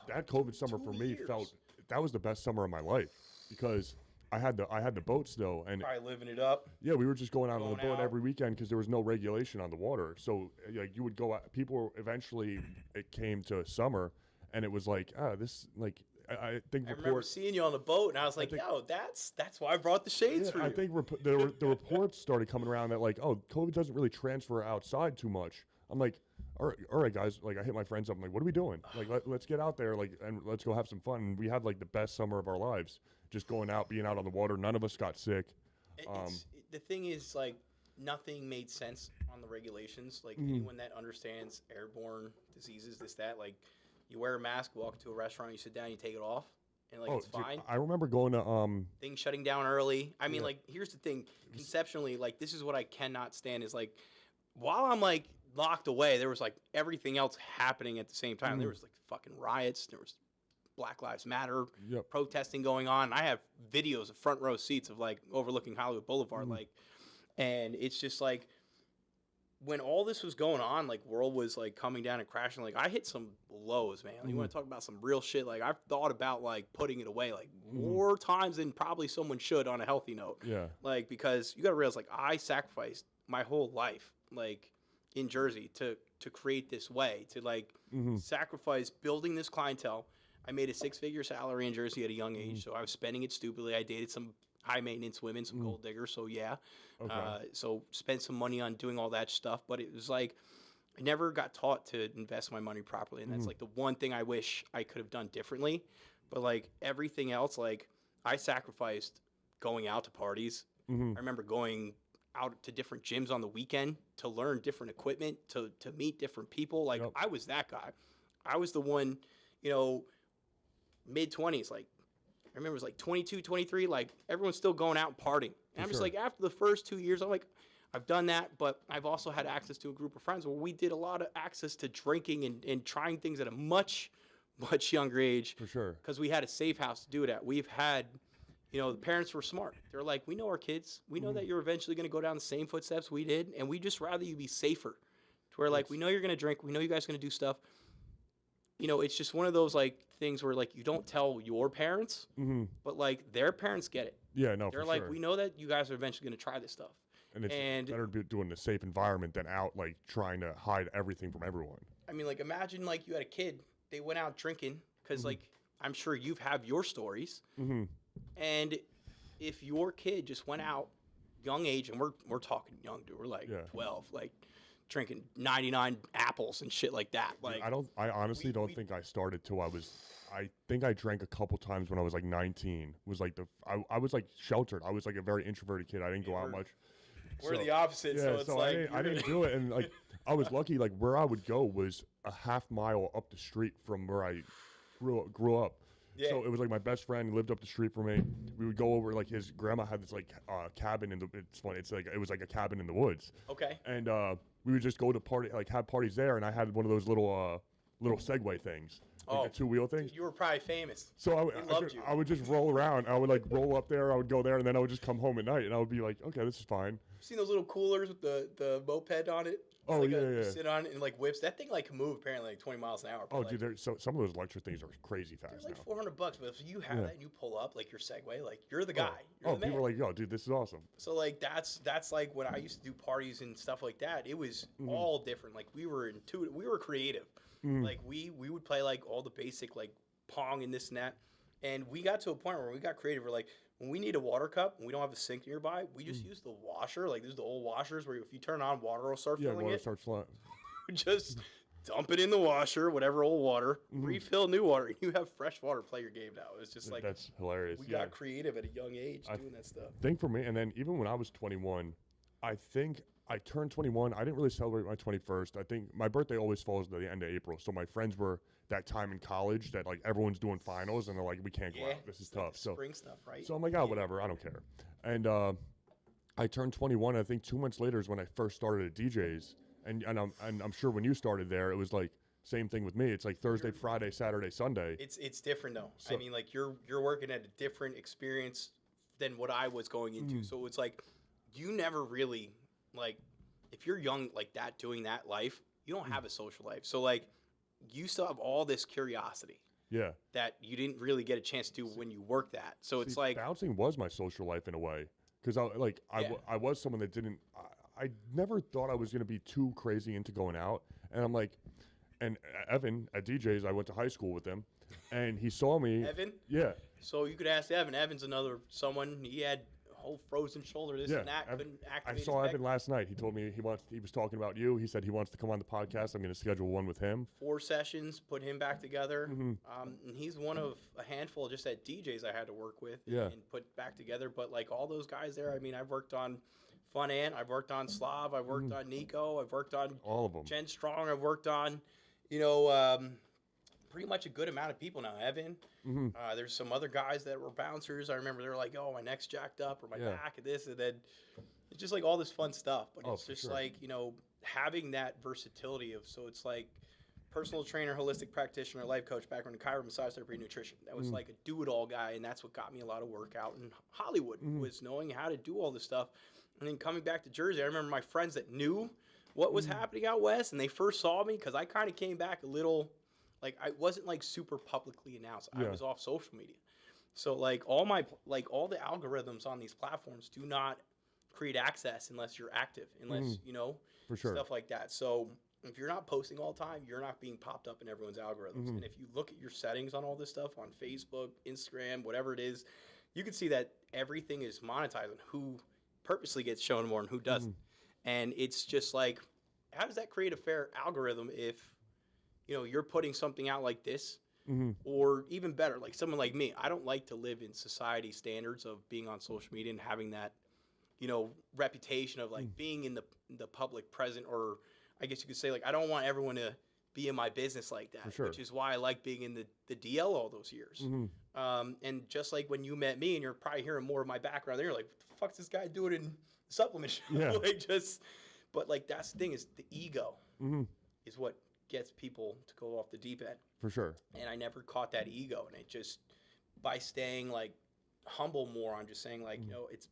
that COVID summer for me felt that was the best summer of my life because I had the boat still, and probably living it up. Yeah, we were just going out on the boat every weekend because there was no regulation on the water. So like you would go out. People eventually it came to summer, and it was like this like. I remember seeing you on the boat, and I was like, yo, that's why I brought the shades for you. I think the reports started coming around that, like, oh, COVID doesn't really transfer outside too much. I'm like, all right, guys. Like, I hit my friends up. I'm like, what are we doing? Like, let's get out there, like, and let's go have some fun. And we had, like, the best summer of our lives, just going out, being out on the water. None of us got sick. The thing is, like, nothing made sense on the regulations. Like, anyone that understands airborne diseases, this, that, like, you wear a mask, walk into a restaurant, you sit down, you take it off, and like it's fine. Dude, I remember going to things shutting down early. I mean, like here's the thing, conceptually, like this is what I cannot stand is like while I'm like locked away, there was like everything else happening at the same time. There was like fucking riots, there was Black Lives Matter protesting going on. I have videos of front row seats of like overlooking Hollywood Boulevard, like, and it's just like. When all this was going on, like world was like coming down and crashing, like I hit some lows, man. Like, you want to talk about some real shit? Like I've thought about like putting it away like more times than probably someone should on a healthy note. Yeah. Like because you got to realize like I sacrificed my whole life like in Jersey to create this way to like sacrifice building this clientele. I made a 6-figure salary in Jersey at a young age, so I was spending it stupidly. I dated some high maintenance women, some gold diggers. So yeah, Okay. so spent some money on doing all that stuff. But it was like I never got taught to invest my money properly, and that's like the one thing I wish I could have done differently. But like everything else, like I sacrificed going out to parties. Mm-hmm. I remember going out to different gyms on the weekend to learn different equipment, to meet different people. Like Yep. I was that guy. I was the one, you know, mid 20s. Like I remember it was like 22, 23. Like everyone's still going out and partying. And I'm just sure. like, after the first 2 years, I'm like, I've done that, but I've also had access to a group of friends where we did a lot of access to drinking and trying things at a much, much younger age. For sure. Because we had a safe house to do it at. We've had, you know, the parents were smart. They're like, we know our kids. We know that you're eventually going to go down the same footsteps we did, and we just rather you be safer. To where, like, we know you're going to drink. We know you guys are going to do stuff. You know, it's just one of those, like, things where, like, you don't tell your parents, but, like, their parents get it. Yeah, no, They're for like, sure. we know that you guys are eventually going to try this stuff. And it's and- better to be doing in a safe environment than out like trying to hide everything from everyone. I mean, like, imagine, like, you had a kid. They went out drinking because, like, I'm sure you've had your stories. And if your kid just went out young age, and we're talking young, dude. We're like 12, like drinking 99 apples and shit like that. Like I honestly don't think I started till I think I drank a couple times when I was like 19. Was like I was like sheltered. I was like a very introverted kid. I didn't go out much. We're the opposite, Yeah, so it's like I didn't do it, and like I was lucky. Like where I would go was a half mile up the street from where I grew up. Yeah. So it was like my best friend lived up the street from me. We would go over, like his grandma had this like cabin in the. It's funny. It's like it was like a cabin in the woods. Okay. And we would just go to have parties there, and I had one of those little Segway things, like the 2-wheel things. You were probably famous. So loved you. I would just roll around. I would like roll up there. I would go there, and then I would just come home at night, and I would be like, okay, this is fine. Seen those little coolers with the moped on it? It's Oh, like yeah. You sit on it and like whips. That thing like can move apparently like 20 miles an hour. Oh, like, dude, some of those electric things are crazy fast they're now. like $400, but if you have that and you pull up like your Segway, like you're the guy. You're Oh, the man. people are like, yo, dude, this is awesome. So like that's like when I used to do parties and stuff like that. It was all different. Like we were intuitive. We were creative. Like we would play like all the basic like Pong and this and that. And we got to a point where we got creative. We're like, when we need a water cup and we don't have a sink nearby, we just use the washer. Like there's the old washers where if you turn on, water will start filling water it. starts flowing. Just dump it in the washer, whatever old water, refill new water, and you have fresh water. Play your game now. It's just like That's hilarious. we got creative at a young age doing that stuff. Think for me, and then even when I was 21, I think I turned 21. I didn't really celebrate my 21st. I think my birthday always falls to the end of April. So my friends were that time in college that like everyone's doing finals and they're like, we can't go out. This is it's like tough. So spring stuff, right? So I'm like, oh, whatever. I don't care. And I turned 21. I think 2 months later is when I first started at DJ's. And I'm sure when you started there, it was like same thing with me. It's like Thursday, Friday, Saturday, Sunday. It's different though. So- I mean, like you're working at a different experience than what I was going into. So it's like you never really like if you're young like that doing that life, you don't have a social life. So like you still have all this curiosity Yeah. that you didn't really get a chance to do when you work that. So it's See, like bouncing was my social life in a way because I was someone that didn't. I never thought I was going to be too crazy into going out, and I'm like, and Evan at DJ's, I went to high school with him, and he saw me. Evan? Yeah. So you could ask Evan. Evan's another someone. He had a whole frozen shoulder, this and that. Couldn't I activate saw his Evan last night. He told me he was talking about you. He said he wants to come on the podcast. I'm going to schedule one with him. 4 sessions, put him back together. And he's one of a handful just at DJs I had to work with and put back together. But like all those guys there, I mean, I've worked on Fun Ant, I've worked on Slav, I've worked on Nico, I've worked on all of them. Jen Strong, I've worked on, pretty much a good amount of people now. Evan, there's some other guys that were bouncers. I remember they were like, "Oh, my neck's jacked up," or "My back," and this, and then it's just like all this fun stuff. But it's just like having that versatility of it's like personal trainer, holistic practitioner, life coach, background in chiro, massage therapy, nutrition. That was like a do-it-all guy, and that's what got me a lot of work out in Hollywood was knowing how to do all this stuff. And then coming back to Jersey, I remember my friends that knew what was happening out west, and they first saw me because I kind of came back a little, like I wasn't like super publicly announced. I was off social media, so like all the algorithms on these platforms do not create access unless you're active, unless For sure. stuff like that. So if you're not posting all the time, you're not being popped up in everyone's algorithms. And if you look at your settings on all this stuff on Facebook, Instagram, whatever it is, you can see that everything is monetized and who purposely gets shown more and who doesn't. And it's just like, how does that create a fair algorithm if, you're putting something out like this, or even better, like someone like me? I don't like to live in society standards of being on social media and having that, reputation of like being in the public present, or I guess you could say, like, I don't want everyone to be in my business like that, sure. which is why I like being in the DL all those years. And just like when you met me, and you're probably hearing more of my background, there, you're like, what the fuck's this guy doing in supplement show? Yeah. But like, that's the thing, is the ego is what gets people to go off the deep end. For sure. And I never caught that ego, and it just, by staying like humble more, I'm just saying, like, it's,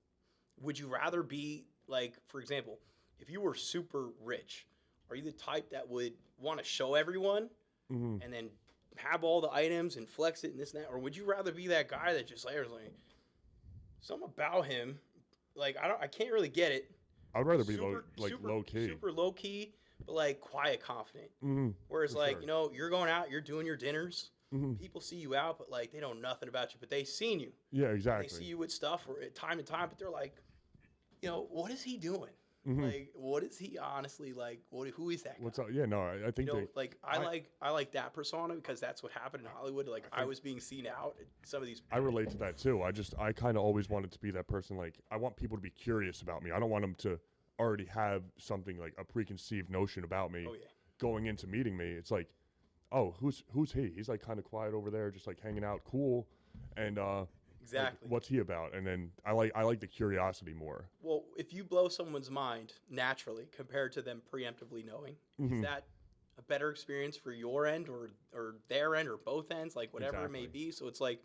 would you rather be like, for example, if you were super rich, are you the type that would want to show everyone and then have all the items and flex it and this and that? Or would you rather be that guy that just like, something about him, like, I can't really get it. I'd rather be low key. Super low key, but like quiet, confident. Whereas like, you're going out, you're doing your dinners. People see you out, but like, they know nothing about you, but they seen you. Yeah, exactly. They see you with stuff or at time to time, but they're like, what is he doing? Like, what is he honestly like? Who is that guy? What's up? Yeah, no, I think I like that persona, because that's what happened in Hollywood. Like, I was being seen out at some of these. I relate to that too. I kind of always wanted to be that person. Like, I want people to be curious about me. I don't want them to already have something like a preconceived notion about me going into meeting me. It's like, oh, who's he? He's like kind of quiet over there, just like hanging out, cool, and exactly. Like, what's he about? And then I like the curiosity more. Well, if you blow someone's mind naturally compared to them preemptively knowing, is that a better experience for your end or their end or both ends, like whatever it may be? So it's like,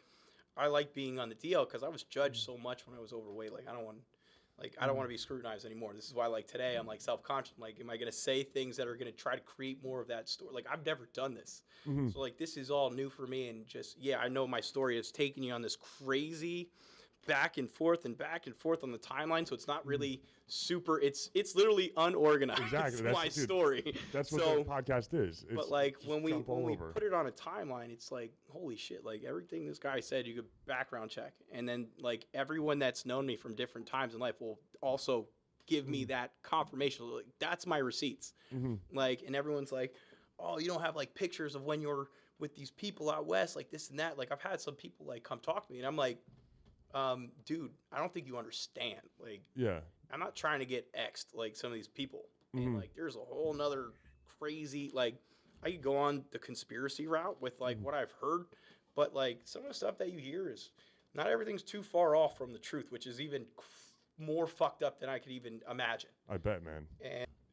I like being on the DL because I was judged so much when I was overweight. Like, I don't want to be scrutinized anymore. This is why, like, today I'm like self-conscious. I'm like, am I going to say things that are going to try to create more of that story? Like, I've never done this. So like, this is all new for me. And just, I know my story has taken you on this crazy back and forth on the timeline. So it's not really super, it's literally unorganized. Exactly. That's my story. That's what the podcast is. But like, when we put it on a timeline, it's like, holy shit, like everything this guy said, you could background check. And then like, everyone that's known me from different times in life will also give me that confirmation. Like, that's my receipts. Like, and everyone's like, oh, you don't have like pictures of when you're with these people out west, like this and that. Like, I've had some people like come talk to me, and I'm like, dude, I don't think you understand. Like, I'm not trying to get X'd like some of these people. And like, there's a whole nother crazy, like, I could go on the conspiracy route with like what I've heard, but like some of the stuff that you hear is not everything's too far off from the truth, which is even more fucked up than I could even imagine. I bet, man.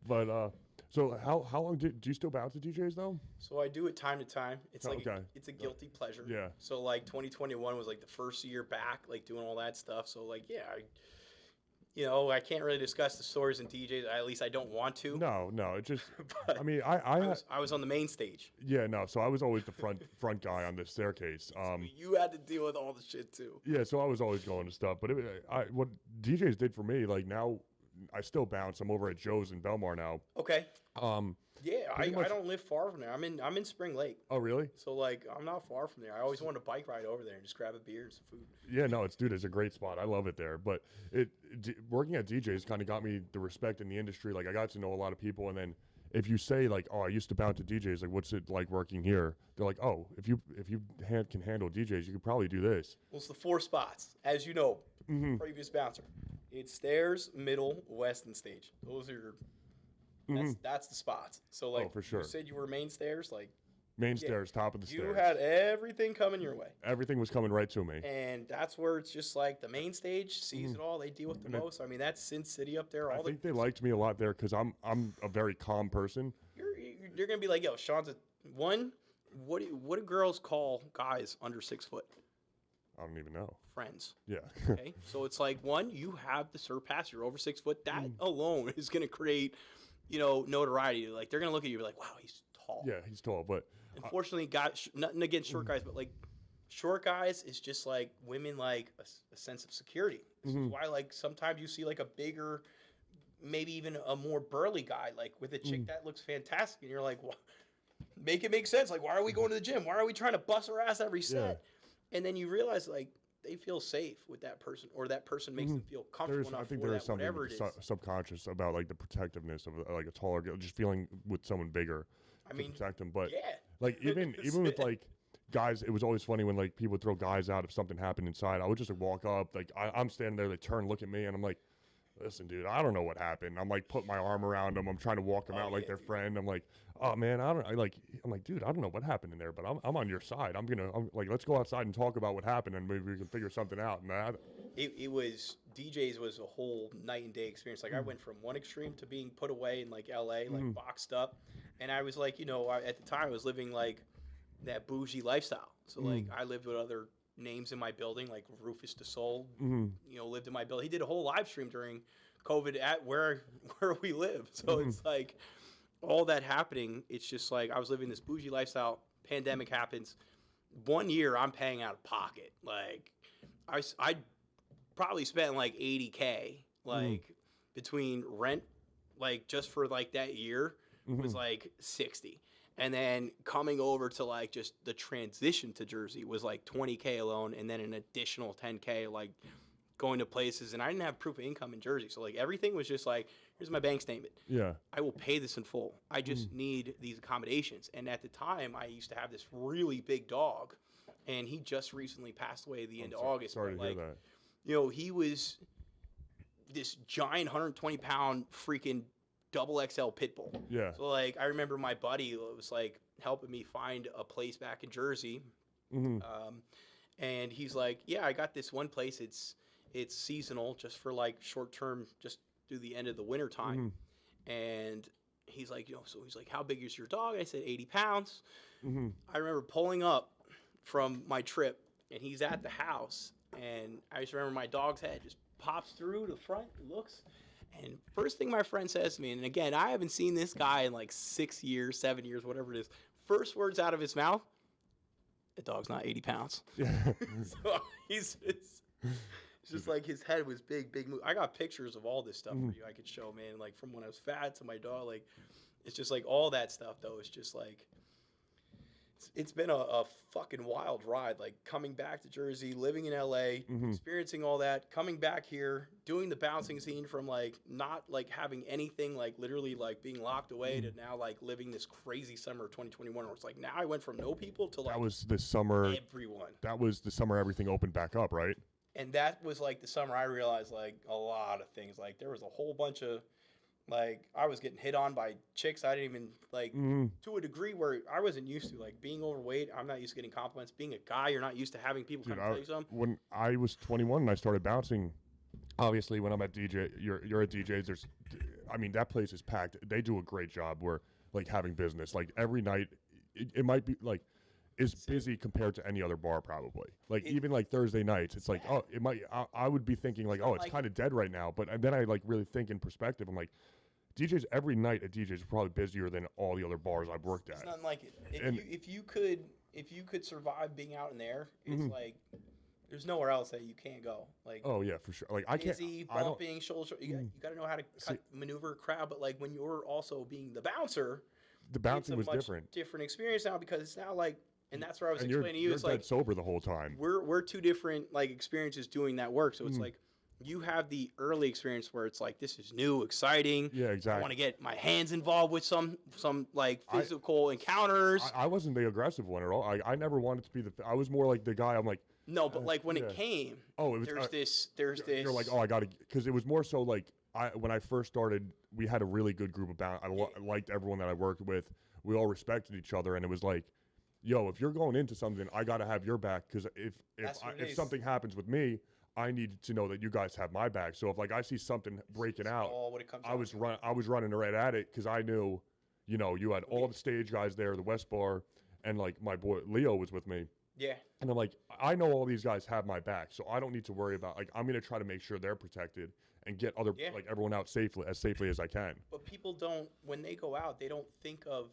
But so how long do you still bounce at DJs though? So I do it time to time. It's like it's a guilty pleasure. Yeah. So like 2021 was like the first year back, like doing all that stuff. So like, I can't really discuss the stories and DJs. At least I don't want to. No, it just. I mean, I was on the main stage. Yeah, no. So I was always the front guy on the staircase. So you had to deal with all the shit too. Yeah, so I was always going to stuff. But what DJs did for me, like now, I still bounce. I'm over at Joe's in Belmar now. Okay. I don't live far from there. I'm in Spring Lake. Oh, really? So like, I'm not far from there. I always wanted to bike ride over there and just grab a beer and some food. Yeah, no, it's a great spot. I love it there. But working at DJs kind of got me the respect in the industry. Like, I got to know a lot of people, and then if you say like, oh, I used to bounce at DJs, like, what's it like working here? They're like, oh, if you can handle DJs, you could probably do this. Well, it's the 4 spots, as you know, previous bouncer. It's stairs, middle, west, and stage. Those are your. That's the spots. So like, for sure. You said you were main stairs, like. Main stairs, top of the stairs. You had everything coming your way. Everything was coming right to me. And that's where it's just like the main stage sees it all. They deal with the most. I mean, that's Sin City up there. I think they liked me a lot there because I'm a very calm person. You're gonna be like, yo, Sean's one. What do girls call guys under 6 foot? I don't even know. Friends. Yeah. Okay. So it's like, one, you have the surpass. You're over 6 foot. That alone is gonna create, notoriety. Like, they're gonna look at you and be like, wow, he's tall. Yeah, he's tall, but unfortunately, nothing against short guys, but like short guys is just like women like a sense of security. This is why like sometimes you see like a bigger, maybe even a more burly guy like with a chick that looks fantastic, and you're like, well, make it make sense. Like, why are we going to the gym? Why are we trying to bust our ass every set? And then you realize like they feel safe with that person, or that person makes them feel comfortable enough I think for there that, is something whatever it is. subconscious about like the protectiveness of like a taller girl, just feeling with someone bigger I to mean, protect them. But yeah. like even with like guys, it was always funny when like people would throw guys out if something happened inside. I would just like walk up, like I'm standing there, they turn, look at me, and I'm like, listen, dude, I don't know what happened. I'm like put my arm around them. I'm trying to walk them out like their friend. I'm like, oh man, I'm like, dude, I don't know what happened in there, but I'm on your side. I'm like, let's go outside and talk about what happened, and maybe we can figure something out. And that it was DJs was a whole night and day experience. Like I went from one extreme to being put away in like LA, like boxed up, and I was like, you know, at the time I was living like that bougie lifestyle. So like I lived with other names in my building, like Rufus DeSoul, you know, lived in my building. He did a whole live stream during COVID at where we live. So it's like all that happening. It's just like I was living this bougie lifestyle. Pandemic happens. 1 year I'm paying out of pocket. Like I probably spent like $80K like between rent, like just for like that year was like 60. And then coming over to like just the transition to Jersey was like 20K alone, and then an additional 10K like going to places. And I didn't have proof of income in Jersey, so like everything was just like, here's my bank statement. yeah, I will pay this in full. I just need these accommodations. And at the time, I used to have this really big dog, and he just recently passed away at the end of August. Sorry but to like, hear that. you know, he was this giant 120-pound freaking double XL pit bull. Yeah. So like I remember my buddy was like helping me find a place back in Jersey, and he's like, "Yeah, I got this one place. It's seasonal, just for like short term, just through the end of the winter time." And he's like, you know, so he's like, "How big is your dog?" I said 80 pounds. I remember pulling up from my trip, and he's at the house, and I just remember my dog's head just pops through the front, looks. And first thing my friend says to me, and again, I haven't seen this guy in like 6 years, 7 years, whatever it is. First words out of his mouth, the dog's not 80 pounds. Yeah. So it's just like his head was big, big move. I got pictures of all this stuff for you I could show, man. Like from when I was fat to my dog. Like it's just like all that stuff, though. It's just like, it's been a fucking wild ride, like coming back to Jersey, living in LA, experiencing all that, coming back here, doing the bouncing scene from like not like having anything, like literally like being locked away to now like living this crazy summer of 2021 where it's like now I went from no people to like That was the summer. everyone. That was the summer everything opened back up, right? And that was like the summer I realized like a lot of things. Like there was a whole bunch of like I was getting hit on by chicks I didn't even like to a degree where I wasn't used to, like being overweight. I'm not used to getting compliments. Being a guy, you're not used to having people Dude, come tell you something. when I was 21 and I started bouncing, obviously when I'm at DJ, you're at DJs. I mean that place is packed. They do a great job. Where like having business like every night, it might be like is busy compared to any other bar probably. Like even like Thursday nights, it's like oh it might. I would be thinking like oh it's kind of dead right now, but and then I like really think in perspective. I'm like, DJs every night at DJs are probably busier than all the other bars I've worked at. It's nothing like it. If you could survive being out in there, it's like there's nowhere else that you can't go. Like oh yeah, for sure. Like I can't. Busy, bumping, shoulder. You got to know how to maneuver a crowd. But like when you're also being the bouncer, The bouncing was it's a much different. different experience now because it's now like, and that's where I was And explaining to you. you're It's dead like sober the whole time. we're two different like experiences doing that work. So it's like you have the early experience where it's like this is new, exciting. Yeah, exactly. I want to get my hands involved with some like physical encounters. I wasn't the aggressive one at all. I never wanted to be I was more like the guy. I'm like no, but like when it came, oh, it was, there's this. You're like oh, I got to because it was more so like when I first started, we had a really good group of I liked everyone that I worked with. We all respected each other, and it was like, yo, if you're going into something, I got to have your back because if something happens with me, I need to know that you guys have my back. So if like I see something breaking out, I was running right at it because I knew, you know, you had all the stage guys there, the West Bar, and like my boy Leo was with me. Yeah. And I'm like, I know all these guys have my back, so I don't need to worry about like I'm gonna try to make sure they're protected and get like everyone out safely as I can. But people don't when they go out, they don't think of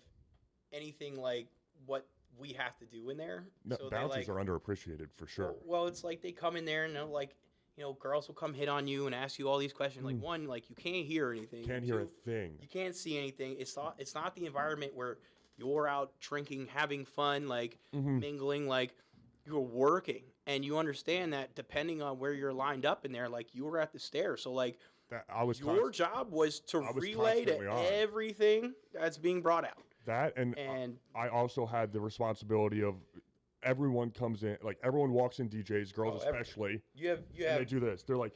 anything like what we have to do in there. No, so bouncers are underappreciated for sure. Well, it's like they come in there and they're like, you know, girls will come hit on you and ask you all these questions. Like one, like you can't hear anything. Can't hear a thing. You can't see anything. It's not the environment where you're out drinking, having fun, like mingling, like you're working. and you understand that depending on where you're lined up in there, like you were at the stairs, so like That I was your job was to I was relay to constantly on. everything that's being brought out. that, and I also had the responsibility of everyone comes in, like everyone walks in, DJs, girls especially. You have And they do this. They're like,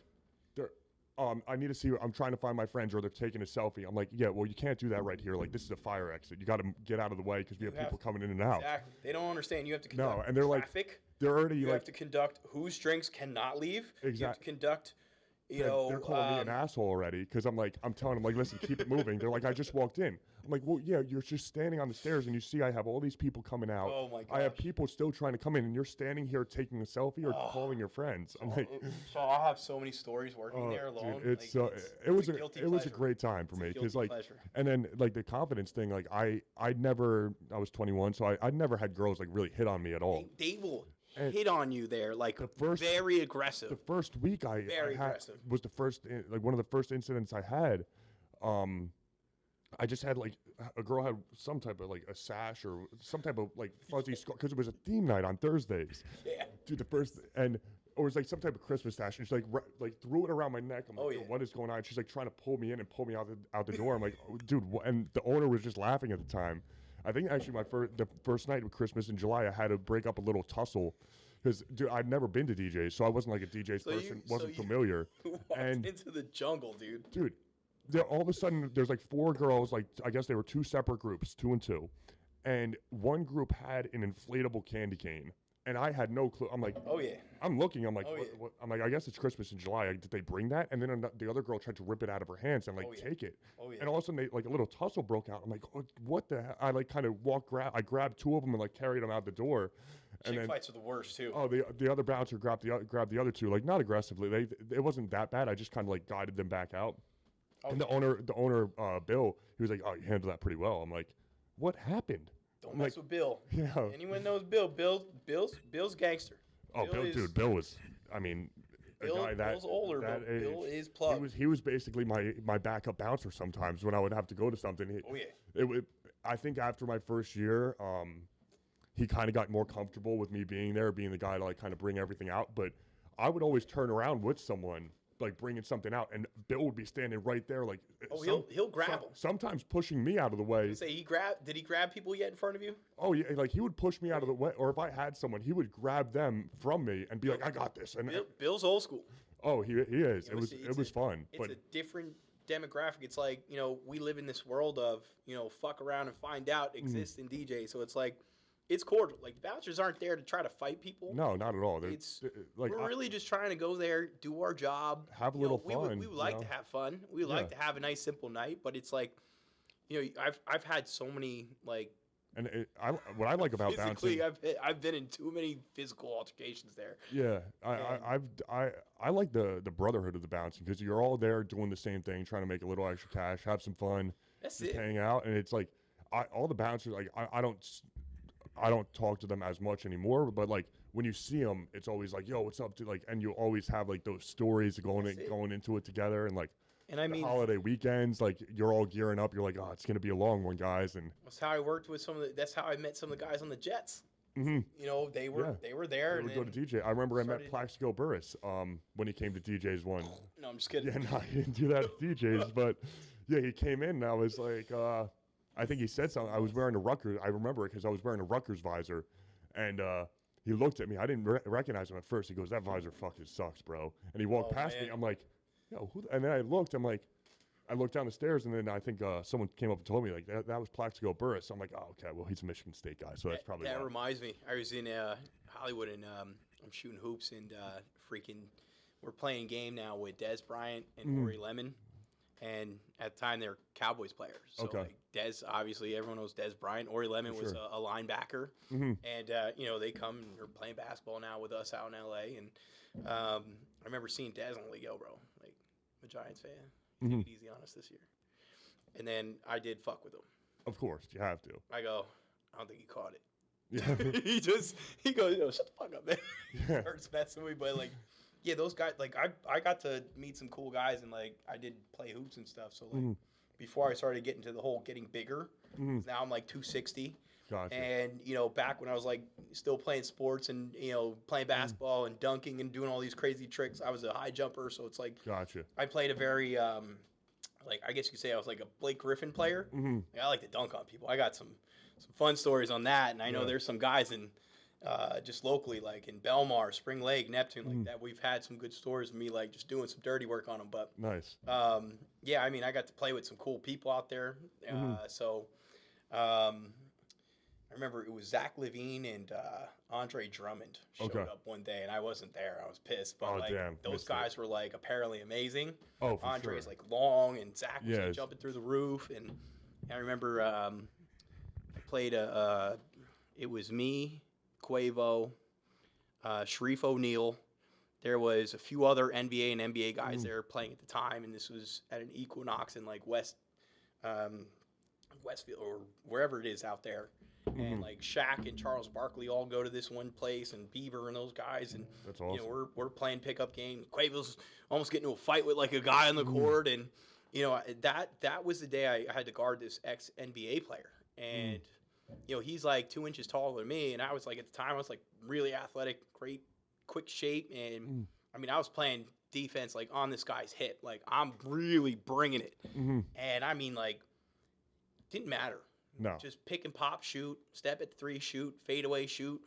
I need to see. I'm trying to find my friends, or they're taking a selfie. I'm like, yeah, well, you can't do that right here. Like, this is a fire exit. You got to get out of the way because we have people coming in and out. Exactly. They don't understand. You have to conduct and they're traffic. like, they're already You like, have to conduct whose drinks cannot leave. Exactly. You have to conduct. they're calling me an asshole already because I'm telling them like, listen, keep it moving. They're like, I just walked in. I'm like, well, yeah, you're just standing on the stairs and you see I have all these people coming out. Oh my gosh. I have people still trying to come in and you're standing here taking a selfie or calling your friends. I'm like, so I have so many stories working there alone. Dude, it was a great time for me because like, and then like the confidence thing, like I was 21, so I'd never had girls like really hit on me at all. They will hit on you there, like very aggressive. The first week I had was the first like one of the first incidents I had. I just had like a girl had some type of like a sash or some type of like fuzzy scarf because it was a theme night on Thursdays. Yeah. Dude, or it was like some type of Christmas sash. And she like threw it around my neck. I'm like, what is going on? She's like trying to pull me in and pull me out the door. I'm like, oh, dude, and the owner was just laughing at the time. I think actually the first night of Christmas in July, I had to break up a little tussle. Because, dude, I'd never been to DJs, so I wasn't like a DJ's person, wasn't familiar. Walked into the jungle, dude. Dude, all of a sudden, there's like 4 girls, like, I guess they were 2 separate groups, 2 and 2. And one group had an inflatable candy cane. And I had no clue. I'm like, oh, yeah. I'm looking, I'm like, what? I'm like, I guess it's Christmas in July. Did they bring that? And then the other girl tried to rip it out of her hands and, like, take it. Oh, yeah. And all of a sudden, like, a little tussle broke out. I'm like, what the hell? I, like, kind of I grabbed 2 of them and, like, carried them out the door. And Chick fights are the worst, too. Oh, the other bouncer grabbed the other 2, like, not aggressively. It wasn't that bad. I just kind of, like, guided them back out. Okay. And the owner, Bill, he was like, oh, you handled that pretty well. I'm like, what happened? Don't mess with Bill. Yeah. Anyone knows Bill? Bill's gangster. Oh, Bill was. I mean, Bill's older, but age, Bill is plugged. He was basically my backup bouncer sometimes when I would have to go to something. I think after my first year, he kind of got more comfortable with me being there, being the guy to like kind of bring everything out. But I would always turn around with someone, like bringing something out, and Bill would be standing right there, like he'll grab him. Sometimes pushing me out of the way. Did he grab people yet in front of you? Oh yeah, like he would push me out of the way, or if I had someone, he would grab them from me and be like, "I got this." And Bill's old school. Oh, he is. It was fun. It's a different demographic. It's like we live in this world of fuck around and find out exists in DJ. So it's like. It's cordial. Like, the bouncers aren't there to try to fight people. No, not at all. We're really just trying to go there, do our job. Have a little fun. We would like to have fun. We would like to have a nice, simple night. But it's like, I've had so many, like... And what I like about bouncing... I've been in too many physical altercations there. Yeah. I like the brotherhood of the bouncing because you're all there doing the same thing, trying to make a little extra cash, have some fun. That's just hang out. And it's like, all the bouncers, like, I don't talk to them as much anymore, but like when you see them, it's always like, yo, what's up? Like, and you always have like those stories going into it together, and like, and I mean, holiday weekends, like you're all gearing up. You're like, oh, it's gonna be a long one, guys. And that's how I worked with that's how I met some of the guys on the Jets. Mm-hmm. They were there. They would go to DJ. I remember I met Plaxico Burris when he came to DJ's one. No, I'm just kidding. Yeah, no, he didn't do that at DJ's, but yeah, he came in and I was like, I think he said something. I was wearing a Rutgers. I remember it because I was wearing a Rutgers visor, and he looked at me. I didn't recognize him at first. He goes, "That visor fucking sucks, bro." And he walked past me. I'm like, "Yo, who?" And then I looked. I'm like, I looked down the stairs, and then I think someone came up and told me like that was Plaxico Burris. I'm like, "Oh, okay. Well, he's a Michigan State guy, so that's probably." That reminds me. I was in Hollywood, and I'm shooting hoops, and we're playing a game now with Des Bryant and Ori Lemon. And at the time, they were Cowboys players. So, like, Dez, obviously, everyone knows Des Bryant. Ori Lemon was a linebacker. Mm-hmm. And, they come and are playing basketball now with us out in L.A. And I remember seeing Dez, I'm like, yo, bro, like, I'm a Giants fan. Take it easy on us this year. And then I did fuck with him. Of course, you have to. I go, I don't think he caught it. Yeah. he goes, yo, shut the fuck up, man. Yeah. Starts messing with me, but, like, yeah, those guys, like, I got to meet some cool guys, and, like, I did play hoops and stuff. So, like, before I started getting to the whole getting bigger, now I'm, like, 260. Gotcha. And, you know, back when I was like still playing sports and, you know, playing basketball and dunking and doing all these crazy tricks, I was a high jumper. So it's like, Gotcha. I played a very, like, I guess you could say I was like a Blake Griffin player. Like, I like to dunk on people. I got some fun stories on that. And I know there's some guys in, just locally, like in Belmar, Spring Lake, Neptune, like that. We've had some good stories of me, like just doing some dirty work on them. But nice. yeah, I mean, I got to play with some cool people out there. So I remember it was Zach Levine and Andre Drummond showed up one day, and I wasn't there. I was pissed, but like those guys were like apparently amazing. Oh, for Andre's sure. like long, and Zach was like, jumping through the roof. And I remember I played it was me, Quavo, Sharif O'Neal. There was a few other NBA and NBA guys there playing at the time, and this was at an Equinox in like Westfield or wherever it is out there. And like Shaq and Charles Barkley all go to this one place, and Bieber and those guys, and that's awesome. You know, we're playing pickup games. Quavo's almost getting into a fight with like a guy on the court, and you know that was the day I had to guard this ex NBA player, and you know he's like 2 inches taller than me, and I was like at the time I was like really athletic, great, quick shape, and I mean I was playing defense like on this guy's hip, like I'm really bringing it, and I mean like didn't matter. No. Just pick and pop, shoot, step at three, shoot, fade away, shoot.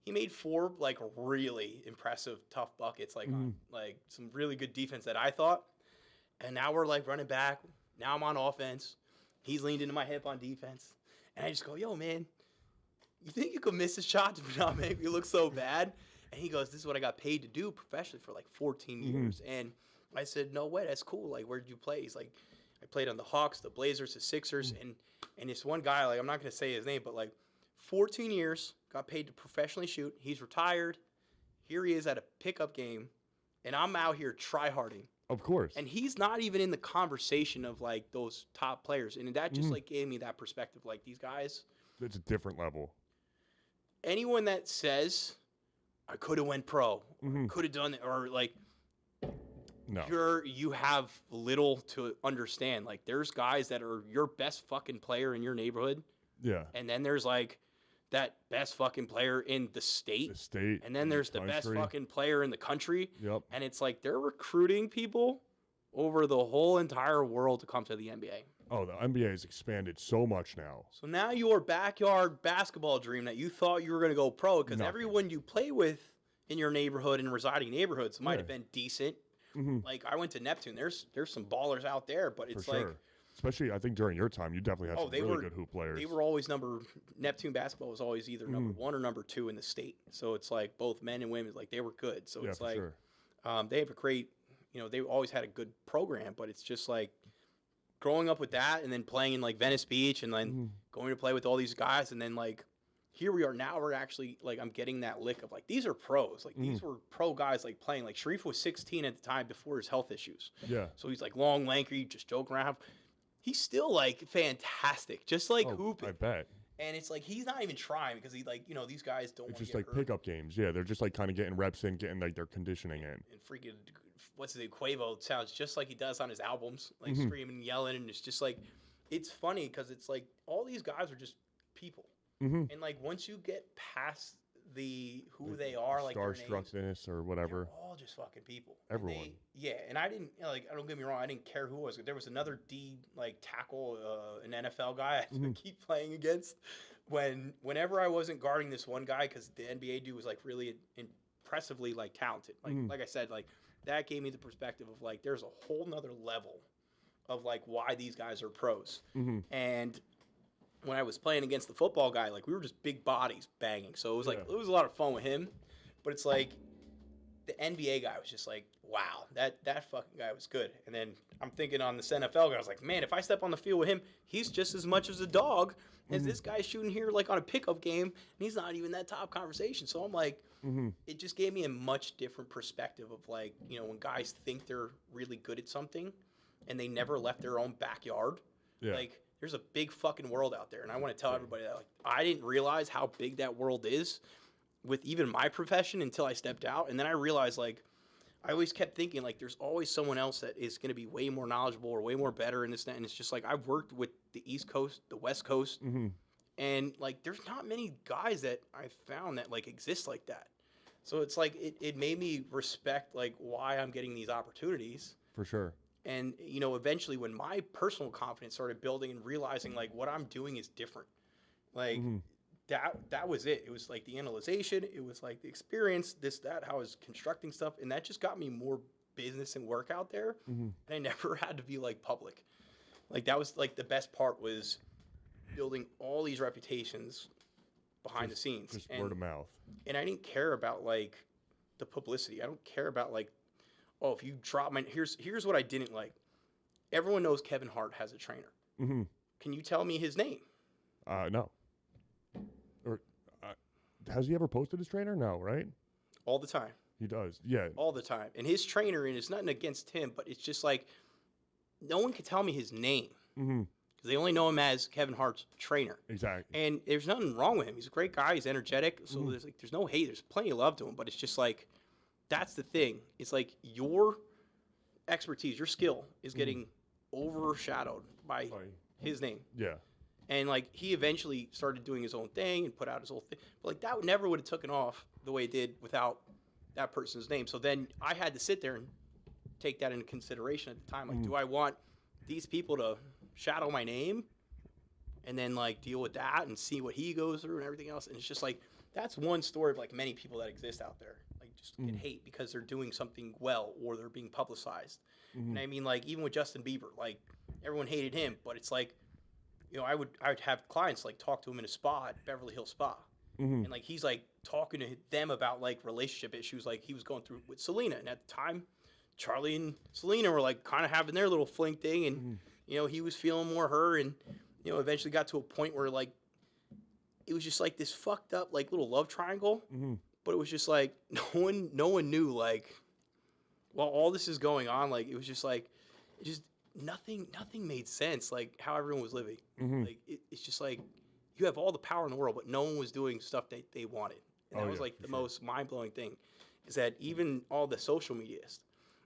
He made 4 like really impressive, tough buckets, like on like some really good defense that I thought. And now we're like running back. Now I'm on offense. He's leaned into my hip on defense. And I just go, yo, man, you think you could miss a shot to not make me look so bad? And he goes, this is what I got paid to do professionally for like 14 years. And I said, no way, that's cool. Like, where did you play? He's like, I played on the Hawks, the Blazers, the Sixers, and this one guy, like I'm not going to say his name, but like 14 years, got paid to professionally shoot. He's retired. Here he is at a pickup game, and I'm out here try-harding. Of course. And he's not even in the conversation of like those top players, and that just like gave me that perspective. Like these guys, it's a different level. Anyone that says I could have went pro, could have done it, or like. No. You have little to understand. Like there's guys that are your best fucking player in your neighborhood. Yeah. And then there's like that best fucking player in the state. The state. And then there's the best fucking player in the country. Yep. And it's like they're recruiting people over the whole entire world to come to the NBA. Oh, the NBA has expanded so much now. So now your backyard basketball dream that you thought you were going to go pro, because everyone you play with in your neighborhood and residing neighborhoods might have been decent. Like I went to Neptune. There's some ballers out there, but it's like, especially I think during your time, you definitely had some really good hoop players. They were always Neptune basketball was always either number 1 or number 2 in the state. So it's like both men and women, like they were good. So it's like they have a great, you know, they always had a good program, but it's just like growing up with that and then playing in like Venice Beach and then going to play with all these guys and then like. Here we are now. We're actually like I'm getting that lick of like these are pros. Like these were pro guys like playing. Like Sharif was 16 at the time before his health issues. Yeah. So he's like long, lanky, just joking around. He's still like fantastic, just like hooping. I bet. And it's like he's not even trying because he like these guys don't. It's just like pickup games. Yeah, they're just like kind of getting reps in, getting like their conditioning in. And freaking what's his name? Quavo sounds just like he does on his albums, like screaming, and yelling, and it's just like it's funny because it's like all these guys are just people. And like once you get past who they are, like starstruckness or whatever, they're all just fucking people. Everyone. And I didn't like. Don't get me wrong. I didn't care who it was. There was another tackle, an NFL guy I had to keep playing against. Whenever I wasn't guarding this one guy, because the NBA dude was like really impressively like talented. Like I said, like that gave me the perspective of like there's a whole nother level of like why these guys are pros. And when I was playing against the football guy, like we were just big bodies banging. So it was like it was a lot of fun with him. But it's like the NBA guy was just like, wow, that fucking guy was good. And then I'm thinking on this NFL guy, I was like, man, if I step on the field with him, he's just as much as a dog as this guy shooting here like on a pickup game, and he's not even that top conversation. So I'm like, it just gave me a much different perspective of like, you know, when guys think they're really good at something and they never left their own backyard, like there's a big fucking world out there. And I want to tell everybody that like I didn't realize how big that world is with even my profession until I stepped out. And then I realized like I always kept thinking like there's always someone else that is going to be way more knowledgeable or way more better in this and it's just like I've worked with the East Coast, the West Coast, And like, there's not many guys that I found that like exist like that. So it's like, it made me respect like why I'm getting these opportunities. For sure. And, you know, eventually when my personal confidence started building and realizing like what I'm doing is different, like that was it. It was like the analyzation. It was like the experience, this, that, how I was constructing stuff. And that just got me more business and work out there. And I never had to be like public. Like that was like the best part was building all these reputations behind the scenes. Just word of mouth. And I didn't care about like the publicity. I don't care about like, oh, if you drop my, here's what I didn't like. Everyone knows Kevin Hart has a trainer. Can you tell me his name? No. Or has he ever posted his trainer? No, right? All the time. He does. Yeah. All the time. And his trainer, and it's nothing against him, but it's just like no one can tell me his name. Because they only know him as Kevin Hart's trainer. Exactly. And there's nothing wrong with him. He's a great guy. He's energetic. So there's no hate. There's plenty of love to him. But it's just like, that's the thing. It's like your expertise, your skill is getting overshadowed by his name. Yeah. And like he eventually started doing his own thing and put out his own thing. But like that never would have taken off the way it did without that person's name. So then I had to sit there and take that into consideration at the time. Like, do I want these people to shadow my name and then like deal with that and see what he goes through and everything else? And it's just like, that's one story of like many people that exist out there. Like just get hate because they're doing something well or they're being publicized. And I mean, like even with Justin Bieber, like everyone hated him, but it's like, you know, I would have clients like talk to him in a spa at Beverly Hills Spa. And like he's like talking to them about like relationship issues like he was going through with Selena. And at the time, Charlie and Selena were like kind of having their little fling thing. And, you know, he was feeling more her. And, you know, eventually got to a point where like it was just like this fucked up like little love triangle. But it was just like no one knew like while all this is going on, like it was just like it just nothing made sense like how everyone was living. Like it's just like you have all the power in the world, but no one was doing stuff that they wanted. And that was like the most mind-blowing thing is that even all the social medias,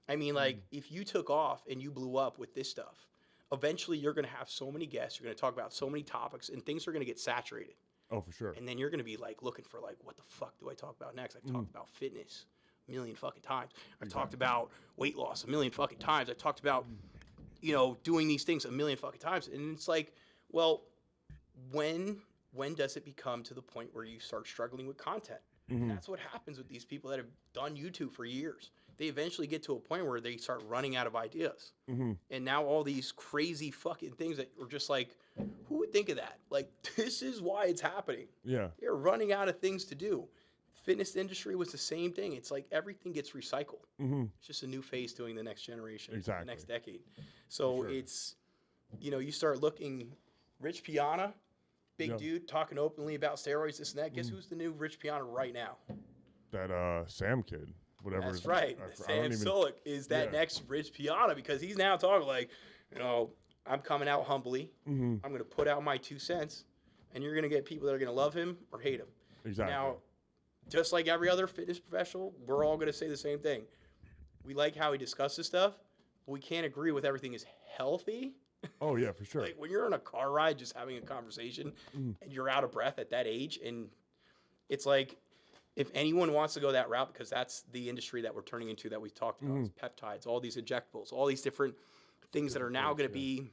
I mean, like if you took off and you blew up with this stuff, eventually you're going to have so many guests, you're going to talk about so many topics and things are going to get saturated. Oh, for sure. And then you're going to be like looking for like, what the fuck do I talk about next? I've talked about fitness a million fucking times. I've talked about weight loss a million fucking times. I've talked about, you know, doing these things a million fucking times. And it's like, well, when does it become to the point where you start struggling with content? And that's what happens with these people that have done YouTube for years. They eventually get to a point where they start running out of ideas. And now all these crazy fucking things that are just like, who would think of that? Like, this is why it's happening. Yeah. They're running out of things to do. Fitness industry was the same thing. It's like everything gets recycled. It's just a new phase doing the next generation, the next decade. So it's, you know, you start looking, Rich Piana, big dude, talking openly about steroids, this and that. Guess who's the new Rich Piana right now? That Sam kid, whatever. That's right. Sam Sulek is that next Rich Piana because he's now talking like, you know, I'm coming out humbly. I'm going to put out my 2 cents, and you're going to get people that are going to love him or hate him. Exactly. Now, just like every other fitness professional, we're all going to say the same thing. We like how he discusses stuff, but we can't agree with everything is healthy. Oh, yeah, for sure. Like when you're on a car ride just having a conversation and you're out of breath at that age, and it's like if anyone wants to go that route, because that's the industry that we're turning into that we talked about, is peptides, all these injectables, all these different things that are now going to be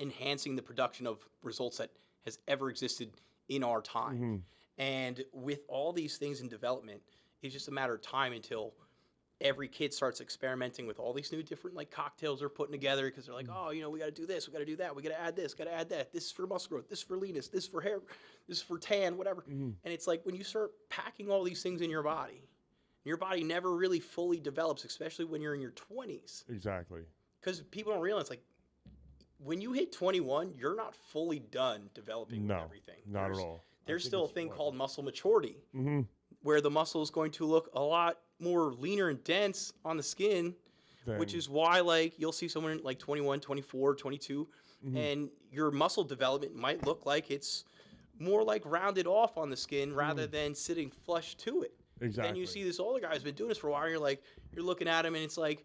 enhancing the production of results that has ever existed in our time. And with all these things in development, it's just a matter of time until every kid starts experimenting with all these new different like cocktails they're putting together because they're like, oh, you know, we got to do this, we got to do that, we got to add this, got to add that. This is for muscle growth, this is for leanness, this is for hair, this is for tan, whatever. And it's like when you start packing all these things in your body never really fully develops, especially when you're in your 20s. Exactly. Because people don't realize like when you hit 21, you're not fully done developing with everything. Not at all. There's still a thing called muscle maturity where the muscle is going to look a lot more leaner and dense on the skin, which is why like you'll see someone like 21, 24, 22, and your muscle development might look like it's more like rounded off on the skin rather than sitting flush to it. Exactly. And you see this older guy's been doing this for a while, and you're looking at him and it's like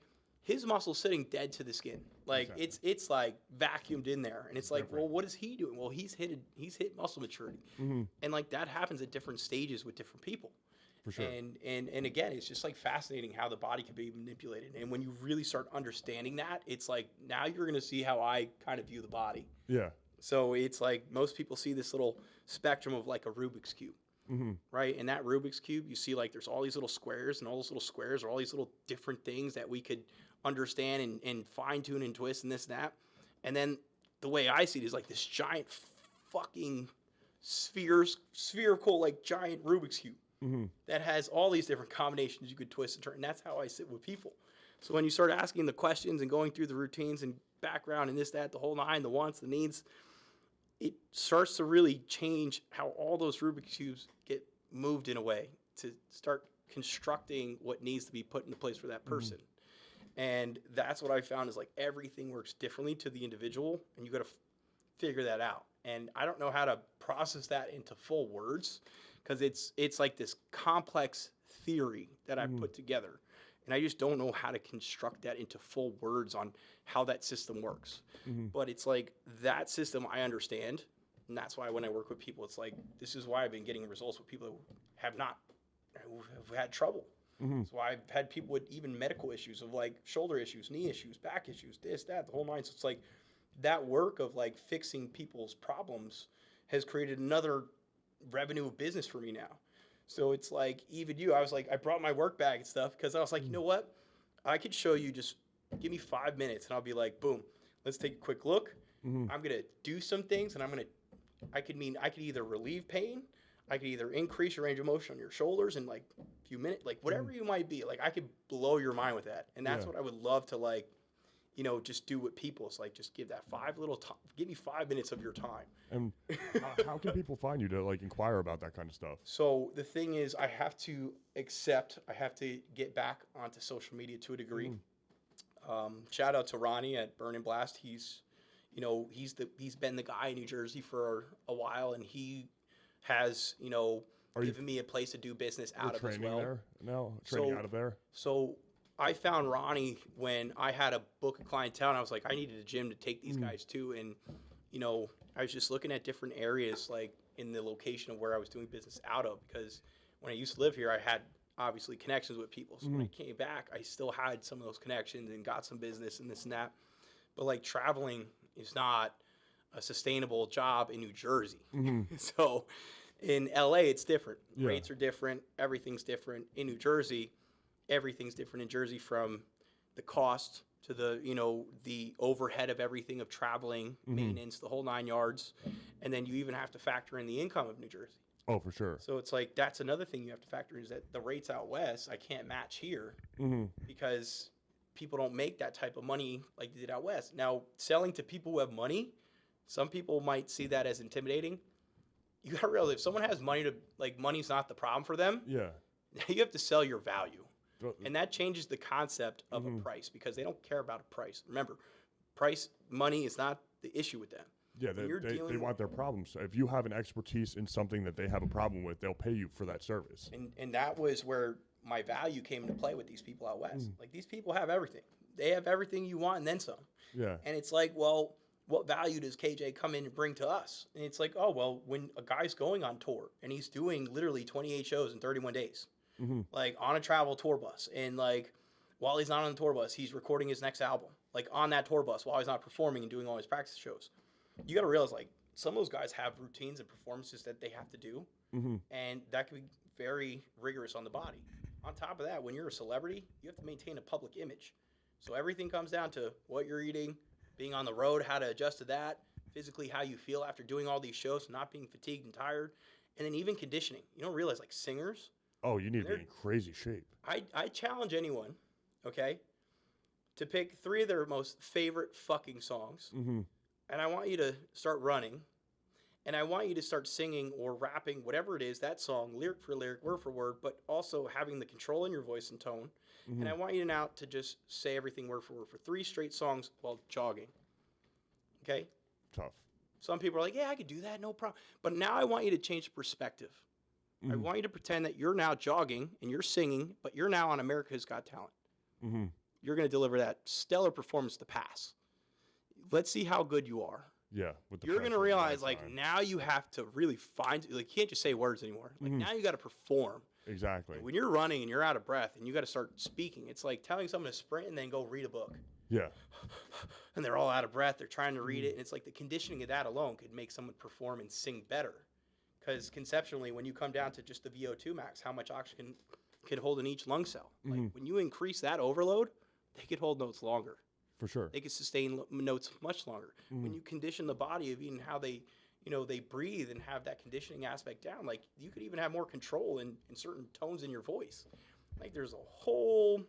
his muscle's sitting dead to the skin. Like Exactly. it's like vacuumed in there, and it's like, Different. well, what is he doing? Well, he's hit muscle maturity, and like that happens at different stages with different people. For sure. And again, it's just like fascinating how the body can be manipulated. And when you really start understanding that, it's like now you're going to see how I kind of view the body. Yeah. So it's like most people see this little spectrum of like a Rubik's Cube, right? And that Rubik's Cube, you see like there's all these little squares, and all those little squares are all these little different things that we could understand and fine tune and twist and this and that. And then the way I see it is like this giant fucking spherical, like giant Rubik's Cube that has all these different combinations you could twist and turn. And that's how I sit with people. So when you start asking the questions and going through the routines and background and this, that, the whole nine, the wants, the needs, it starts to really change how all those Rubik's Cubes get moved in a way to start constructing what needs to be put into place for that person. And that's what I found is like everything works differently to the individual, and you got to figure that out. And I don't know how to process that into full words because it's like this complex theory that I put together. And I just don't know how to construct that into full words on how that system works. But it's like that system I understand. And that's why when I work with people, it's like, this is why I've been getting results with people who have not, who've had trouble. That's why I've had people with even medical issues of like shoulder issues, knee issues, back issues, this, that, the whole nine. So it's like that work of like fixing people's problems has created another revenue of business for me now. So it's like, even you, I was like, I brought my work bag and stuff because I was like, you know what? I could show you, just give me 5 minutes and I'll be like, boom, let's take a quick look. I'm going to do some things and I could either relieve pain, I could either increase your range of motion on your shoulders in like a few minutes, like whatever you might be. Like I could blow your mind with that. And that's what I would love to like, you know, just do with people. It's like, just give that give me 5 minutes of your time. And how can people find you to like inquire about that kind of stuff? So the thing is, I have to get back onto social media to a degree. Shout out to Ronnie at Burn and Blast. He's been the guy in New Jersey for a while, and he has, given me a place to do business out of as well. There now? Training out of there? So I found Ronnie when I had a book of clientele, and I was like, I needed a gym to take these guys to. And, I was just looking at different areas, like in the location of where I was doing business out of, because when I used to live here, I had obviously connections with people. So when I came back, I still had some of those connections and got some business and this and that. But like traveling is not a sustainable job in New Jersey. So in LA, it's different. Rates are different. Everything's different. In New Jersey, everything's different in Jersey, from the cost to the overhead of everything, of traveling, maintenance, the whole 9 yards. And then you even have to factor in the income of New Jersey. Oh, for sure. So it's like, that's another thing you have to factor in, is that the rates out west, I can't match here because people don't make that type of money like they did out west. Now, selling to people who have money, some people might see that as intimidating. You got to realize, if someone has money money's not the problem for them. Yeah. You have to sell your value. And that changes the concept of a price, because they don't care about a price. Remember, money is not the issue with them. Yeah, they want their problems. So if you have an expertise in something that they have a problem with, they'll pay you for that service. And that was where my value came into play with these people out west. Like, these people have everything. They have everything you want and then some. Yeah. And it's like, well, what value does KJ come in and bring to us? And it's like, oh, well, when a guy's going on tour and he's doing literally 28 shows in 31 days, like on a travel tour bus, and like while he's not on the tour bus, he's recording his next album, like on that tour bus while he's not performing and doing all his practice shows. You got to realize, like, some of those guys have routines and performances that they have to do, and that can be very rigorous on the body. On top of that, when you're a celebrity, you have to maintain a public image. So everything comes down to what you're eating, being on the road, how to adjust to that, physically how you feel after doing all these shows, not being fatigued and tired, and then even conditioning. You don't realize, like, singers. Oh, you need to be in crazy shape. I challenge anyone, okay, to pick 3 of their most favorite fucking songs, and I want you to start running, and I want you to start singing or rapping, whatever it is, that song, lyric for lyric, word for word, but also having the control in your voice and tone. And I want you now to just say everything word for word for 3 straight songs while jogging. Okay? Tough. Some people are like, yeah, I could do that, no problem. But now I want you to change the perspective. I want you to pretend that you're now jogging and you're singing, but you're now on America's Got Talent. you're going to deliver that stellar performance to pass. Let's see how good you are. Yeah. With the You're going to pressure at the realize, right like, time. now you have to really find, like, you can't just say words anymore. Like, now you got to perform. Exactly. And when you're running and you're out of breath and you got to start speaking, it's like telling someone to sprint and then go read a book. Yeah. And they're all out of breath. They're trying to read it. And it's like the conditioning of that alone could make someone perform and sing better. Because conceptually, when you come down to just the VO2 max, how much oxygen can hold in each lung cell. Like, when you increase that overload, they could hold notes longer. For sure. They could sustain notes much longer. When you condition the body of even how they, they breathe and have that conditioning aspect down, like, you could even have more control in certain tones in your voice. Like, there's a whole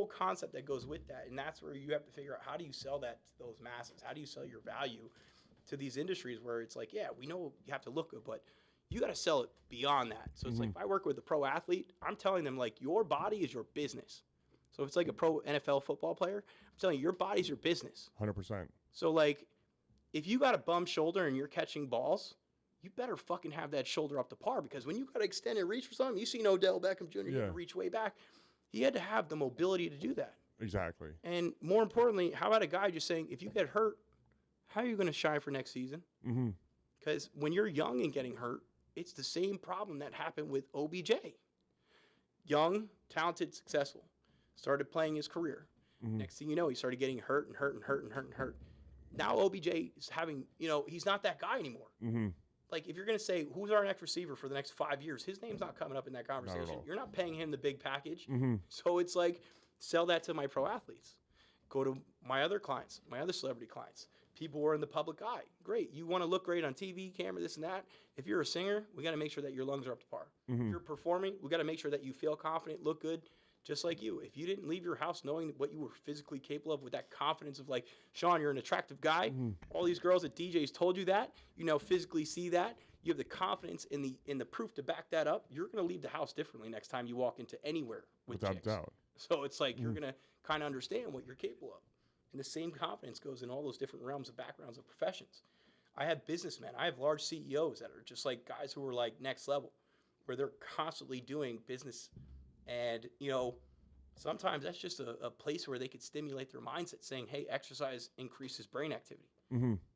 concept that goes with that. And that's where you have to figure out, how do you sell that to those masses? How do you sell your value to these industries where it's like, yeah, we know you have to look good, but you got to sell it beyond that. So it's like, if I work with a pro athlete, I'm telling them, like, your body is your business. So if it's like a pro NFL football player, I'm telling you, your body's your business. 100%. So, like, if you got a bum shoulder and you're catching balls, you better fucking have that shoulder up to par, because when you got to extend and reach for something, you seen Odell Beckham Jr. You got to reach way back. He had to have the mobility to do that. Exactly. And more importantly, how about a guy just saying, if you get hurt, how are you going to shine for next season? Because when you're young and getting hurt, it's the same problem that happened with OBJ. Young, talented, successful. Started playing his career. Next thing you know, he started getting hurt and hurt and hurt and hurt and hurt. Now OBJ is having, he's not that guy anymore. Like, if you're going to say, who's our next receiver for the next 5 years, his name's not coming up in that conversation. You're not paying him the big package. So it's like, sell that to my pro athletes. Go to my other clients, my other celebrity clients. People who are in the public eye. Great. You want to look great on TV, camera, this and that. If you're a singer, we got to make sure that your lungs are up to par. If you're performing, we got to make sure that you feel confident, look good, just like you. If you didn't leave your house knowing what you were physically capable of, with that confidence of, like, Sean, you're an attractive guy. All these girls at DJs told you that. You now physically see that. You have the confidence in the proof to back that up. You're going to leave the house differently next time you walk into anywhere with Without chicks. doubt. So it's like, you're going to kind of understand what you're capable of. And the same confidence goes in all those different realms of backgrounds of professions. I have businessmen. I have large CEOs that are just like guys who are like next level, where they're constantly doing business. And, sometimes that's just a place where they could stimulate their mindset, saying, hey, exercise increases brain activity.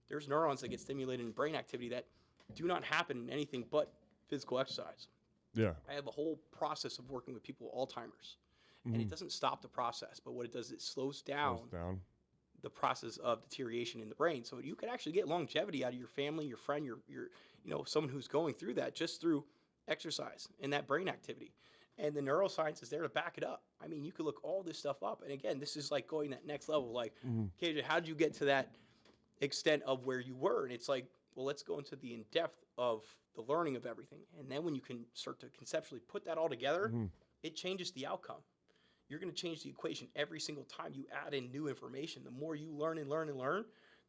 There's neurons that get stimulated in brain activity that do not happen in anything but physical exercise. Yeah. I have a whole process of working with people with Alzheimer's. And it doesn't stop the process, but what it does, it slows down the process of deterioration in the brain. So you could actually get longevity out of your family, your friend, your someone who's going through that, just through exercise and that brain activity. And the neuroscience is there to back it up. I mean, you could look all this stuff up. And again, this is like going that next level. Like, KJ, how did you get to that extent of where you were? And it's like, well, let's go into the in-depth of the learning of everything. And then when you can start to conceptually put that all together, it changes the outcome. You're going to change the equation every single time you add in new information. The more you learn and learn and learn,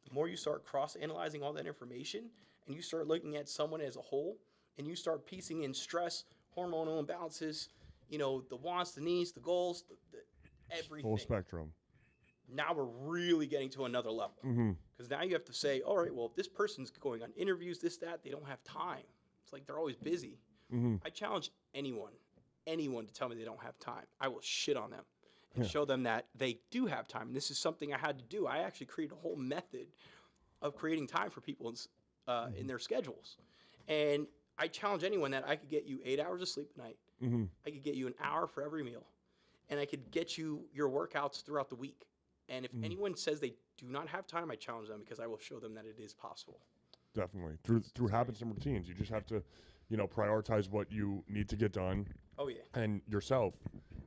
the more you start cross-analyzing all that information, and you start looking at someone as a whole, and you start piecing in stress, hormonal imbalances, the wants, the needs, the goals, the everything. Full spectrum. Now we're really getting to another level. Because now you have to say, all right, well, if this person's going on interviews, this, that, they don't have time. It's like they're always busy. I challenge anyone to tell me they don't have time. I will shit on them and show them that they do have time. And this is something I had to do. I actually created a whole method of creating time for people in their schedules. And I challenge anyone that I could get you 8 hours of sleep a night. I could get you an hour for every meal. And I could get you your workouts throughout the week. And if anyone says they do not have time, I challenge them, because I will show them that it is possible. Definitely. Through habits and routines. You just have to, prioritize what you need to get done. Oh, yeah. And yourself.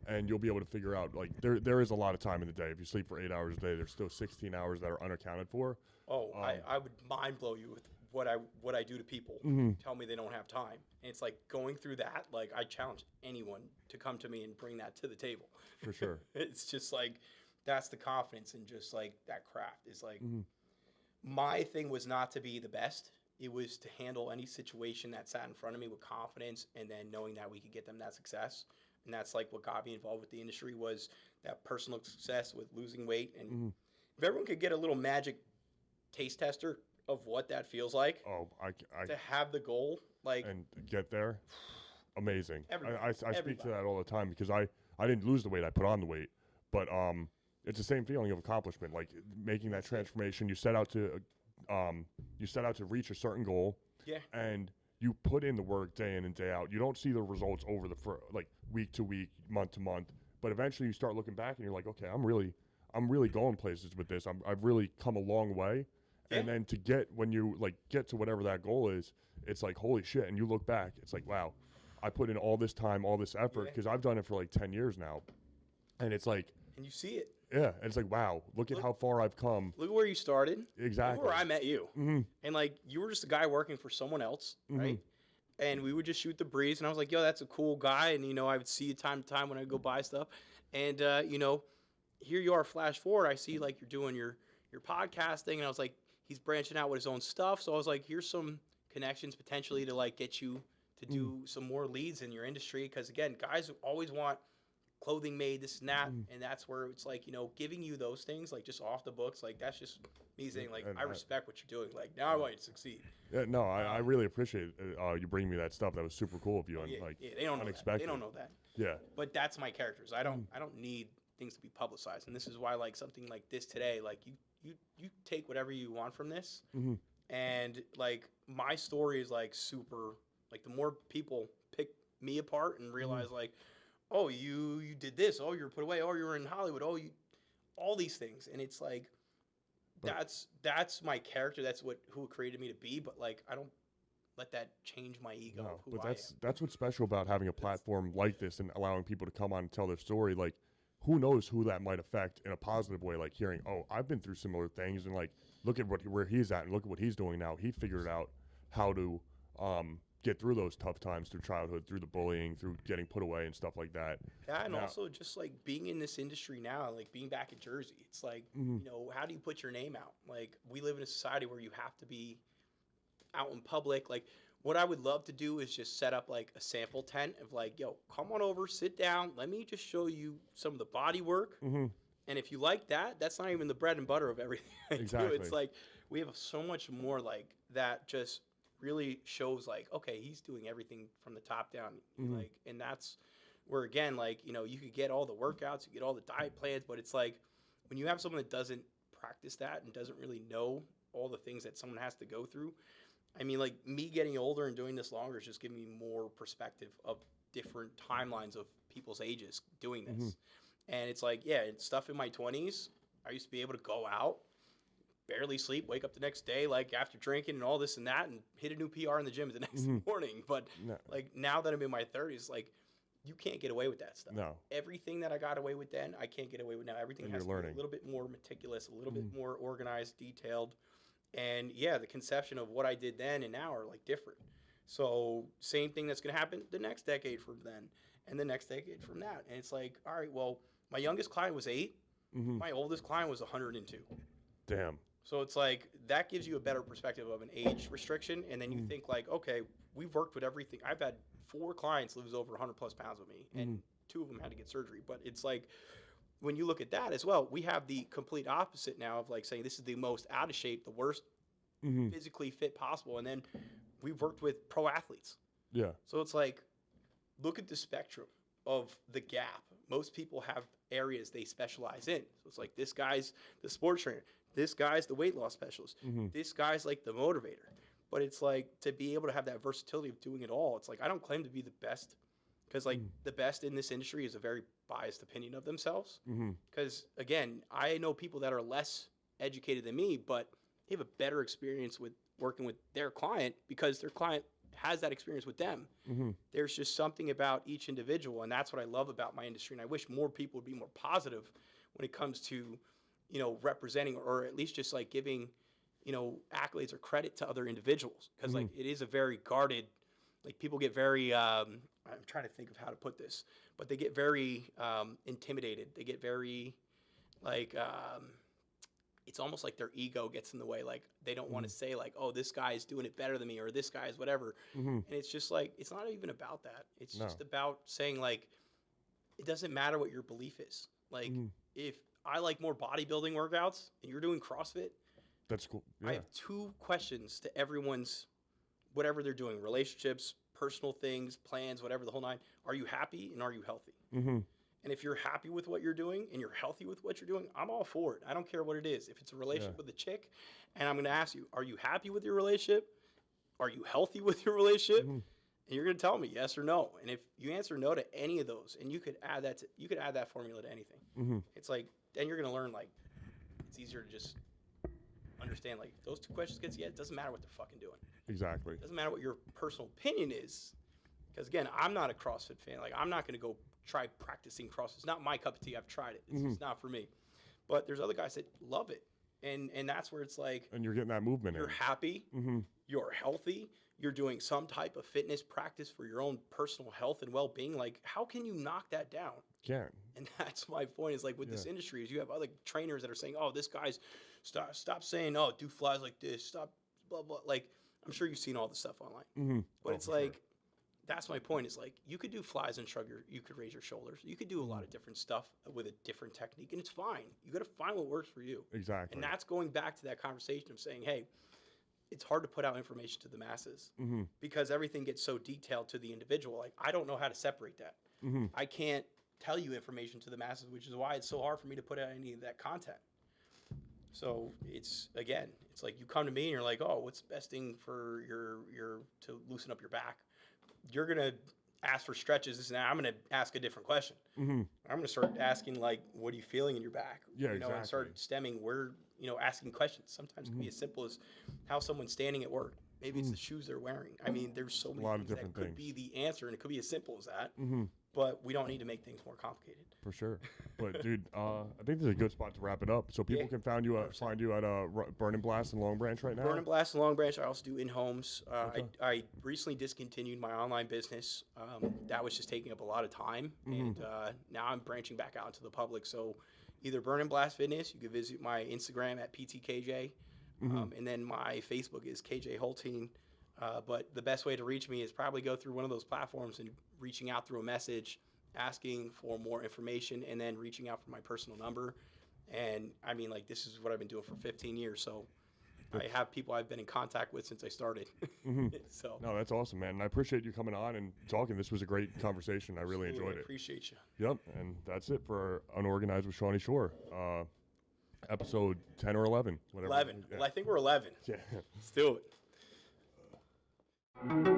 And you'll be able to figure out, like, there is a lot of time in the day. If you sleep for 8 hours a day, there's still 16 hours that are unaccounted for. Oh, I would mind blow you with what I do to people. Tell me they don't have time. And it's like going through that, like, I challenge anyone to come to me and bring that to the table. For sure. It's just like, that's the confidence in just like that craft. Is like, my thing was not to be the best. It was to handle any situation that sat in front of me with confidence, and then knowing that we could get them that success. And that's like what got me involved with the industry, was that personal success with losing weight. And if everyone could get a little magic taste tester of what that feels like, to have the goal, like, and get there, amazing. I speak to Everybody. that all the time, because I didn't lose the weight, I put on the weight. But it's the same feeling of accomplishment, like making that transformation. You set out to reach a certain goal, Yeah. and you put in the work day in and day out. You don't see the results over like week to week, month to month, but eventually you start looking back and you're like, okay, I'm really going places with this. I've really come a long way. Yeah. And then when you like get to whatever that goal is, it's like, holy shit. And you look back, it's like, wow, I put in all this time, all this effort, because I've done it for like 10 years now. And it's like, and you see it. yeah, and it's like, wow, look at how far I've come. Look at where you started. Exactly. Look where I met you. Mm-hmm. And like, you were just a guy working for someone else, Mm-hmm. right? And we would just shoot the breeze. And I was like, yo, that's a cool guy. And, you know, I would see you time to time when I go buy stuff. And, you know, here you are, flash forward. I see like you're doing your podcasting. And I was like, he's branching out with his own stuff. So I was like, here's some connections potentially to like get you to do some more leads in your industry. Because again, guys always want clothing made, this and that. And that's where it's like, you know, giving you those things like just off the books. Like that's just me saying like, I respect what you're doing. Like now I want you to succeed. Yeah, no, I really appreciate you bringing me that stuff. That was super cool of you. And like, they don't unexpected. They don't know that. Yeah. But that's my characters. I don't need things to be publicized. And this is why like something like this today, like you take whatever you want from this. Mm-hmm. And like my story is like super, like the more people pick me apart and realize like, oh, you did this. Oh, you were put away. Oh, you were in Hollywood. Oh, all these things. And it's like, that's my character. That's who created me to be. But like, I don't let that change my ego. No, of who but I am. that's what's special about having a platform like this and allowing people to come on and tell their story. Like, who knows who that might affect in a positive way? Like hearing, oh, I've been through similar things, and like, look at where he's at, and look at what he's doing now. He figured out how to get through those tough times through childhood, through the bullying, through getting put away and stuff like that. Yeah, and also just like being in this industry now, like being back in Jersey, it's like, you know, how do you put your name out? Like we live in a society where you have to be out in public. Like what I would love to do is just set up like a sample tent of like, yo, come on over, sit down. Let me just show you some of the body work. And if you like that, that's not even the bread and butter of everything I do. It's like we have so much more like that just really shows like, okay, he's doing everything from the top down. Like, and that's where, again, like, you know, you could get all the workouts, you get all the diet plans, but it's like when you have someone that doesn't practice that and doesn't really know all the things that someone has to go through. I mean, like me getting older and doing this longer is just giving me more perspective of different timelines of people's ages doing this. And it's like, yeah, it's stuff in my 20s. I used to be able to go out, barely sleep, wake up the next day, like after drinking and all this and that, and hit a new PR in the gym the next morning. But like now that I'm in my 30s, like you can't get away with that stuff. No. Everything that I got away with then, I can't get away with now. Everything has to be a little bit more meticulous, a little bit more organized, detailed. And yeah, the conception of what I did then and now are like different. So same thing that's going to happen the next decade from then and the next decade from that. And it's like, all right, well, my youngest client was 8. My oldest client was 102. Damn. So it's like that gives you a better perspective of an age restriction. And then you think like, okay, we've worked with everything. I've had 4 clients lose over 100 plus pounds with me, and 2 of them had to get surgery. But it's like when you look at that as well, we have the complete opposite now of like saying this is the most out of shape, the worst physically fit possible. And then we've worked with pro athletes. Yeah. So it's like, look at the spectrum of the gap. Most people have areas they specialize in. So it's like this guy's the sports trainer. This guy's the weight loss specialist. This guy's like the motivator. But it's like to be able to have that versatility of doing it all. It's like I don't claim to be the best because like the best in this industry is a very biased opinion of themselves. Because again, I know people that are less educated than me, but they have a better experience with working with their client because their client has that experience with them. There's just something about each individual, and that's what I love about my industry. And I wish more people would be more positive when it comes to, you know, representing or at least just like giving, you know, accolades or credit to other individuals. Because like it is a very guarded, like people get very, I'm trying to think of how to put this, but they get very intimidated. They get very like, it's almost like their ego gets in the way. Like they don't want to say like, oh, this guy's doing it better than me or this guy's whatever. And it's just like, it's not even about that. It's just about saying like, it doesn't matter what your belief is. Like if I like more bodybuilding workouts and you're doing CrossFit, that's cool. I have 2 questions to everyone's, whatever they're doing, relationships, personal things, plans, whatever, the whole 9. Are you happy and are you healthy? And if you're happy with what you're doing and you're healthy with what you're doing, I'm all for it. I don't care what it is. If it's a relationship with a chick, and I'm going to ask you, are you happy with your relationship? Are you healthy with your relationship? And you're going to tell me yes or no. And if you answer no to any of those, and you could add that formula to anything. It's like, then you're going to learn, like, it's easier to just understand, like, if those two questions get it doesn't matter what they're fucking doing. Exactly. It doesn't matter what your personal opinion is. Because, again, I'm not a CrossFit fan. Like, I'm not going to go try practicing CrossFit. It's not my cup of tea. I've tried it. It's not for me. But there's other guys that love it. And that's where it's like. And you're getting that movement You're happy. You're healthy. You're doing some type of fitness practice for your own personal health and well-being. Like, how can you knock that down? Can't. And that's my point is, like, with this industry is you have other trainers that are saying, oh, this guy's stop saying, oh, do flies like this. Stop, blah, blah. Like, I'm sure you've seen all this stuff online. But it's like, that's my point is, like, you could do flies and shrug you could raise your shoulders. You could do a lot of different stuff with a different technique, and it's fine. You got to find what works for you. Exactly. And that's going back to that conversation of saying, hey, it's hard to put out information to the masses because everything gets so detailed to the individual. Like, I don't know how to separate that. I can't tell you information to the masses, which is why it's so hard for me to put out any of that content. So it's, again, it's like you come to me and you're like, oh, what's the best thing for your to loosen up your back? You're going to ask for stretches. And I'm going to ask a different question. I'm going to start asking, like, what are you feeling in your back? Yeah, you know, and start stemming where, you know, asking questions. Sometimes it can be as simple as how someone's standing at work. Maybe it's the shoes they're wearing. I mean, there's so many things that could be the answer, and it could be as simple as that. But we don't need to make things more complicated. For sure. But, dude, I think this is a good spot to wrap it up. So people can find you at Burn and Blast in Long Branch right now? Burn and Blast in Long Branch. I also do in-homes. I recently discontinued my online business. That was just taking up a lot of time. And now I'm branching back out into the public. So either Burn and Blast Fitness. You can visit my Instagram at PTKJ. And then my Facebook is KJ Hulteen. But the best way to reach me is probably go through one of those platforms and reaching out through a message, asking for more information, and then reaching out for my personal number. And I mean, like, this is what I've been doing for 15 years. So I have people I've been in contact with since I started. So no, that's awesome, man. And I appreciate you coming on and talking. This was a great conversation. I really enjoyed it. Appreciate you. Yep. And that's it for Unorganized with Seany Shore. Episode 10 or 11. Whatever. 11. Yeah. Well, I think we're 11. Yeah. Let's do it.